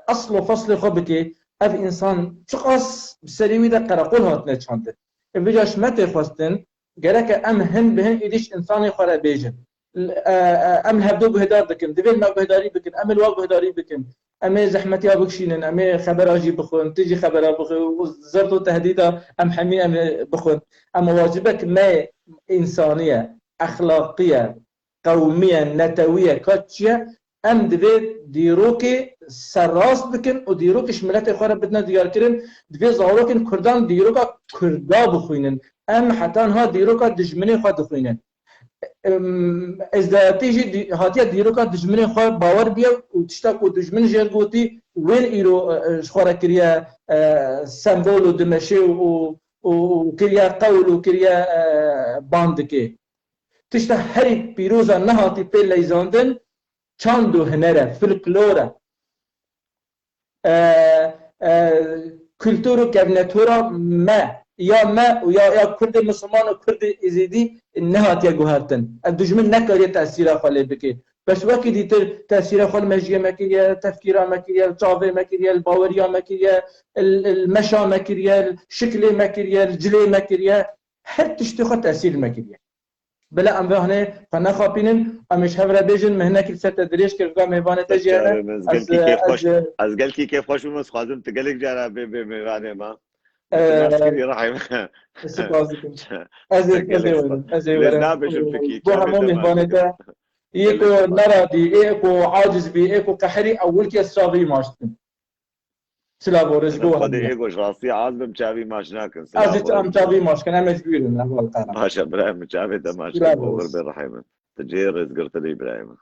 اصل وفصل خبك اف انسان تقاس بسريوي ده قرقول هاتنا چانده بجاش متى خواستن جرك ام هن بهن ايديش انساني خرا بيجن ام هبدو بهدار دكن دبل ما بهداري بكن ام الواق بهداري بكن ام زحمتي ابكشينن ام خبر اجي بخون تيجي خبر ابخ وزرت تهديدا ام حمي ام بخون اما واجبك ما انسانيه اخلاقيه قوميه نتويه كاتشيا ام دبي ديروكي سراس بكن وديروك شملت خرا بدنا ديار كرن دبي زاروكن كردان ديروكا كردا بخوينن ام حتى ها ديروكا دجمني خا دخوينن ازدا تيجي هاتيا ديروكا دجمني خا باور بيا وتشتاك ودجمن جرغوتي وين ايرو شخورا كريا سمبول ودمشي وكريا قول وكريا باندكي تشتا هري بيروزا نهاتي بيل ليزاندن چاندو هنره فلکلوره كلتورو كابنتورا ما ويا كرد مسلمان وكرد ازيدي النهات يا جوهرتن الدجمن نكر تاثير خلي بكي بس وكي دي تأثير خل مجيء مكريا تفكير مكريا الجافي مكريا الباوريا مكريا المشى مكريا الشكل مكريا الجلي مكريا حتى تشتغل تأثير مكريا بلا ام هنا فانا خابينن امش هفرا بيجن مهنا كل ست تدريش كل ميفانه تجينا از قال كيف خوش بمس خازم تقلك جانا بميفانه ما مسكري رحم سپاسكم از بو همون مهمانه ایکو نرادی ایکو عاجز بی ایکو قحری اول کی استراوی ماشتن سلام رزقو خود ایگوش راستی عازم چاوی ماش ناکن از ام چاوی ماش کنه مجبورم اول قرار باشا ابراهيم چاوی دماش کن اوور بالرحمه تجي رزق قلت لي ابراهيم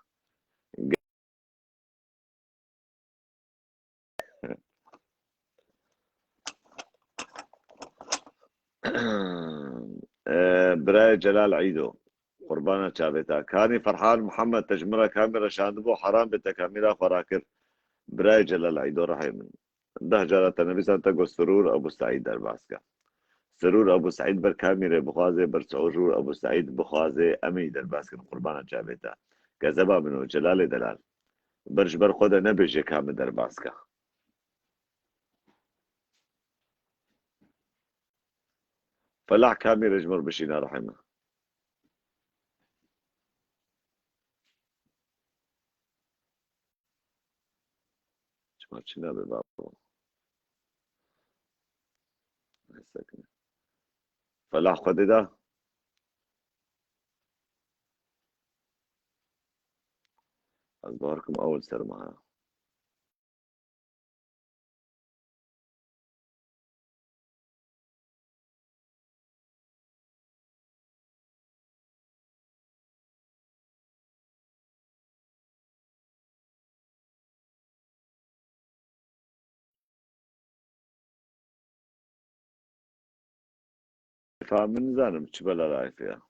براي جلال عيدو قربانا چاویتا كاني فرحان محمد تجمرة كاميرا شاندبو حرام بتكاميرا فراكر براي جلال عيدو رحيم ده جارة النبي سانتا سرور ابو سعيد درباسكا سرور ابو سعيد بر كاميرا بخوازي بر سرور ابو سعيد بخوازي امي درباسكا قربانا چاویتا كذبا منو جلال دلال برش بر خود نبيجي كامل درباسكا فلاح كاميرا جمر بشينا رحمه شمال ببابو ساكنة فلاح خد ده أخباركم أول سر معنا فمن زانم تشبلا راي فيها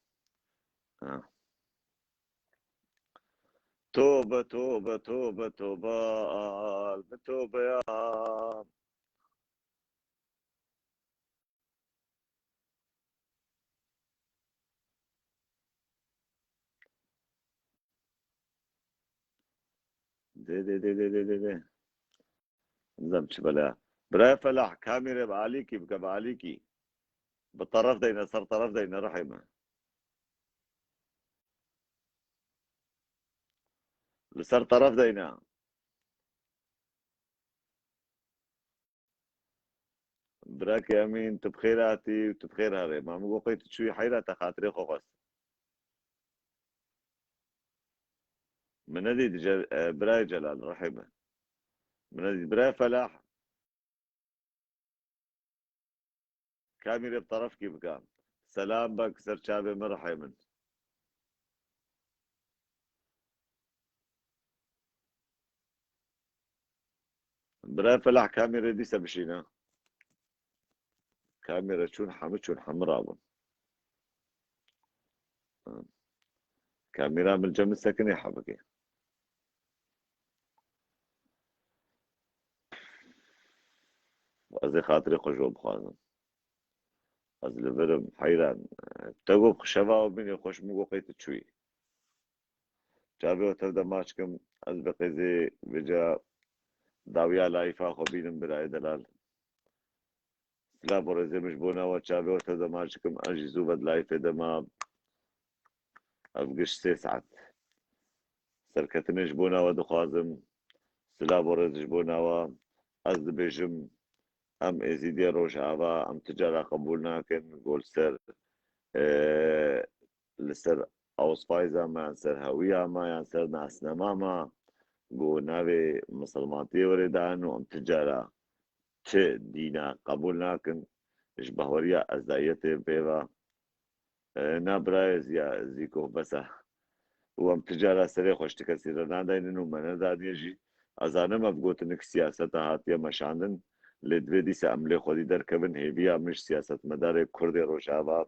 توبة توبة توبة توبة توبة يا دي نظام تشبلا براي فلاح كاميرا بعليكي بقى بعليكي بالطرف دينا صار طرف دينا رحمه لسر طرف دينا براك يا امين تبخيراتي وتبخير هاري ما مقو قيت شوي حيرات خاطري خوفس من نديد براي جلال رحمه من نديد براي فلاح كاميرا بطرف كيف كان سلام بك سر شابي مرحمن براي فلاح كاميرا دي سبشينا كاميرا شون حمد شون حمراء كاميرا من الجم السكني حبكي وأزي خاطري خجوب بخوازم از لبرم حيران تقوب خشبا وبيني خوش مقو قيت تشوي جابي وتبدا ماشكم از بقيزي بجا داويا لايفا خو بينم براي دلال لا برزي مش بونا وجابي وتبدا ماشكم اجي زوبد لايف دما افقش 3 ساعات سركتنش بونا ودخازم سلا برزش بونا و از بيجم ام ازيدي روجاوا ام تجارة قبول ناكن قول سر لسر اوسفايزا ما سر هوية ما سر ناس نماما قول ناوي مسلماتي وردان وام تجارة چه دينا قبول ناكن اش بهوريا ازدايته بيوا نابرايز يا زيكو بسا وام تجارة سري خوشت كثيرا ناداينن ومن داديجي ازانم افقوتنك سياسة هاتيا مشاندن لدوی دیسه عمله خودی در کبن هیبیا مش سیاست مدار کرد روجاوا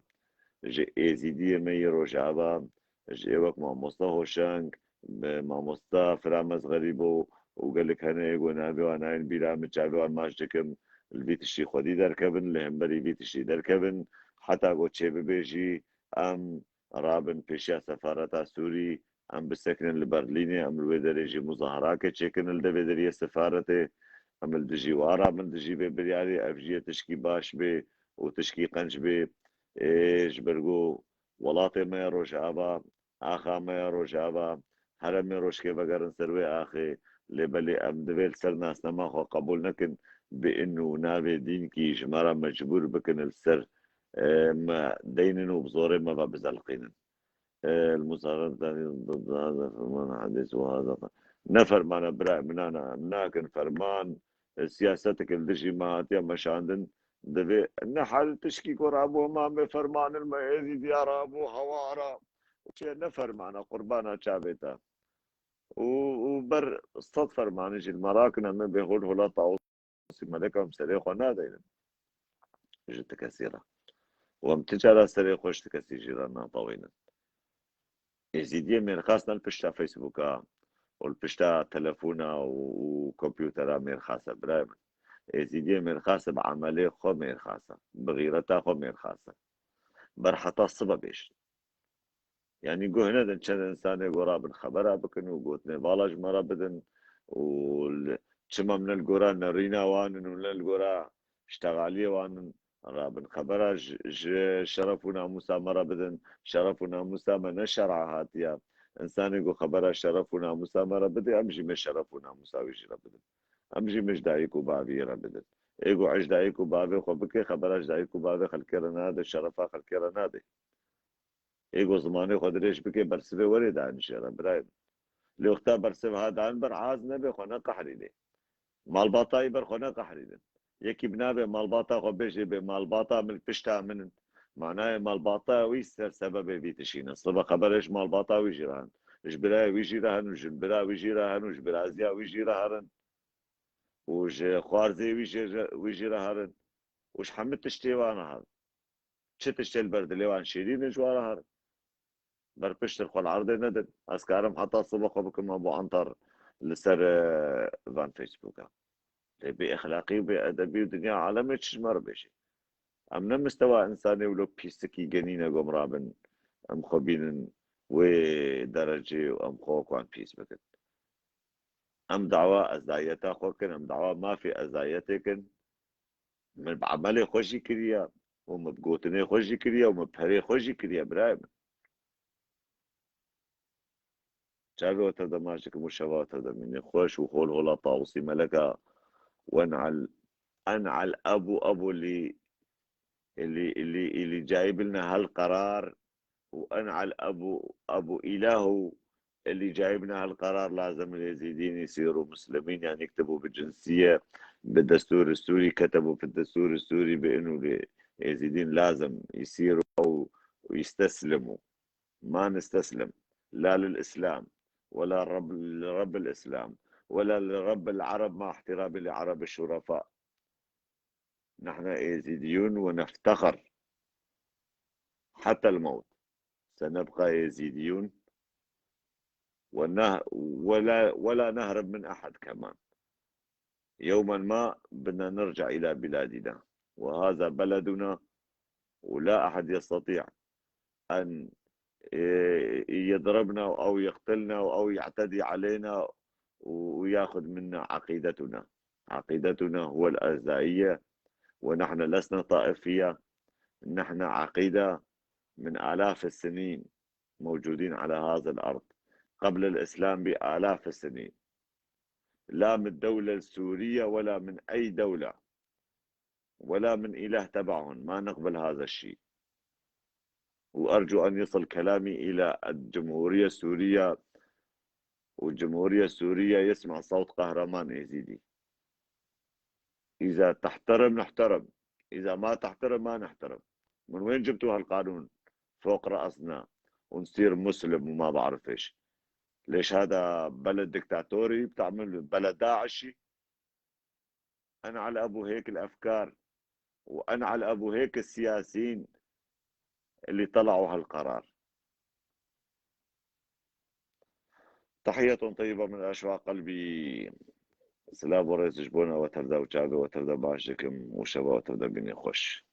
جه ایزیدی می روجاوا جه وقت ما هوشنگ ما فرامز غریبو و قال لك هنا يقول نبي وانا بيرا متشابه وان ماجدكم الفيتشي خودي در كبن لهمبري فيتشي در كبن حتى قو تشي بيجي ام رابن بيشيا سفارتا سوري ام بسكن البرليني ام الويدريجي مظاهرات تشكن الدبدريه سفارته ام الدجي وارا من دجي ببرياري افجيه تشكي باش بي وتشكي قنج بي ايش برجو ولاطي ما يروش ابا اخا ما يروش ابا هرم يروش كيف اقرن سروي اخي لبلي ام دبل سر ناس ما خو قبول نكن بانه نابي دين كي جمارة مجبور بكن السر ما دينن بزوري ما بزلقين المظاهرات ضد هذا فرمان حديث وهذا نفر معنا براء منانا مناكن فرمان سياستك الدشي ما هاتيا مش عندن دبي نحل تشكي قرابو ما فرمان الميزي ديار ابو حوارا نفر معنا قربانا شابتا وبر استطفر معنا جي المراكنا من بيقول هلا طاوس ملكهم سريخ ونادين جت كثيرة وامتجارة سريخ وش تكسي جيرانا طوينا يزيدية من خاصنا البشتا فيسبوكا والبشتا تلفونا وكمبيوترا من خاصة برايم يزيدية من خاصة بعملية خو من خاصة بغيرتها خو من خاصة برحطة السببش يعني قو هنا دن شن إنسان يقرا خبرها بكن وقوتني بالاج مرة بدن وشما من القرا نرينا وانن ومن القرا اشتغالية وانن رابن خبرها شرفنا موسى مرة بدن شرفنا موسى من الشرع هاتيا إنسان يقول خبرها شرفنا موسى مرة بدن أمشي مش شرفنا موسى ويجي بدن أمشي مش دايكو بابي بدن يقول عش دايكو بابي خو بكي خبرها دايكو بابي خلكيرنا هذا الشرفها خلكيرنا هذا ايگو زمانه خود ریش بکی برسبه ورد عن شيرا برايم لوقتا برسبه هذا عن بر عاز نبي خنا قحريده مالباطا يبر خنا قحريده يكي بنابه مالباطا خو بيجي به مالباطا من بشتا من معناه مالباطا ويسر سبب بيتشينا صبا خبرش مالباطا ويجيران ايش براي ويجيران وجبرا ويجيران وجبرازيا ويجيران وج خوارزي ويجيران وش حمد تشتيوانا هذا تشتشتل برد ليوان شيرين جوارا هذا بربشتر خو العرض ندن اسكارم حتى الصبح بكم ابو عنتر لسر فان فيسبوكا بأخلاقي وبأدبي ودنيا عالمي تشمر بشي أمنا مستوى إنساني ولو بيستكي جنينة قوم رابن أم خبين ودرجة وأم خوك وان بيس بكن أم دعوة أزايتا خوكن أم دعوة ما في أزايتكن من بعملي خوشي كريا ومبقوتني خوشي كريا ومبهري خوشي كريا برايم شابي وتبدا ماشيك مشابه وتبدا مني خوش وخول غلا طاوسي ملكا انعل ابو اللي جايب لنا هالقرار وانعل ابو اله اللي جايب لنا هالقرار لازم اليزيديين يصيروا مسلمين يعني يكتبوا بالجنسيه بالدستور السوري كتبوا في الدستور السوري بانه اليزيديين لازم يصيروا او يستسلموا ما نستسلم لا للاسلام ولا لرب الإسلام ولا لرب العرب مع احترامي لعرب الشرفاء نحن يزيديون ونفتخر حتى الموت سنبقى يزيديون ولا نهرب من أحد كمان يوما ما بدنا نرجع إلى بلادنا وهذا بلدنا ولا أحد يستطيع أن يضربنا أو يقتلنا أو يعتدي علينا ويأخذ منا عقيدتنا هو الأرزائية ونحن لسنا طائفية نحن عقيدة من آلاف السنين موجودين على هذا الأرض قبل الإسلام بآلاف السنين لا من الدولة السورية ولا من أي دولة ولا من إله تبعهم ما نقبل هذا الشيء وأرجو أن يصل كلامي إلى الجمهورية السورية والجمهورية السورية يسمع صوت قهرمان يزيدي إذا تحترم نحترم إذا ما تحترم ما نحترم من وين جبتوا هالقانون فوق رأسنا ونصير مسلم وما بعرف إيش ليش هذا بلد دكتاتوري بتعمل بلد داعشي أنا على أبو هيك الأفكار وأنا على أبو هيك السياسيين اللي طلعوا هالقرار تحية طيبة من أشواق قلبي سلام ورئيس جبونا وتبدأ وشعبي وتبدأ بعشكم وشبا وتبدأ بني خوش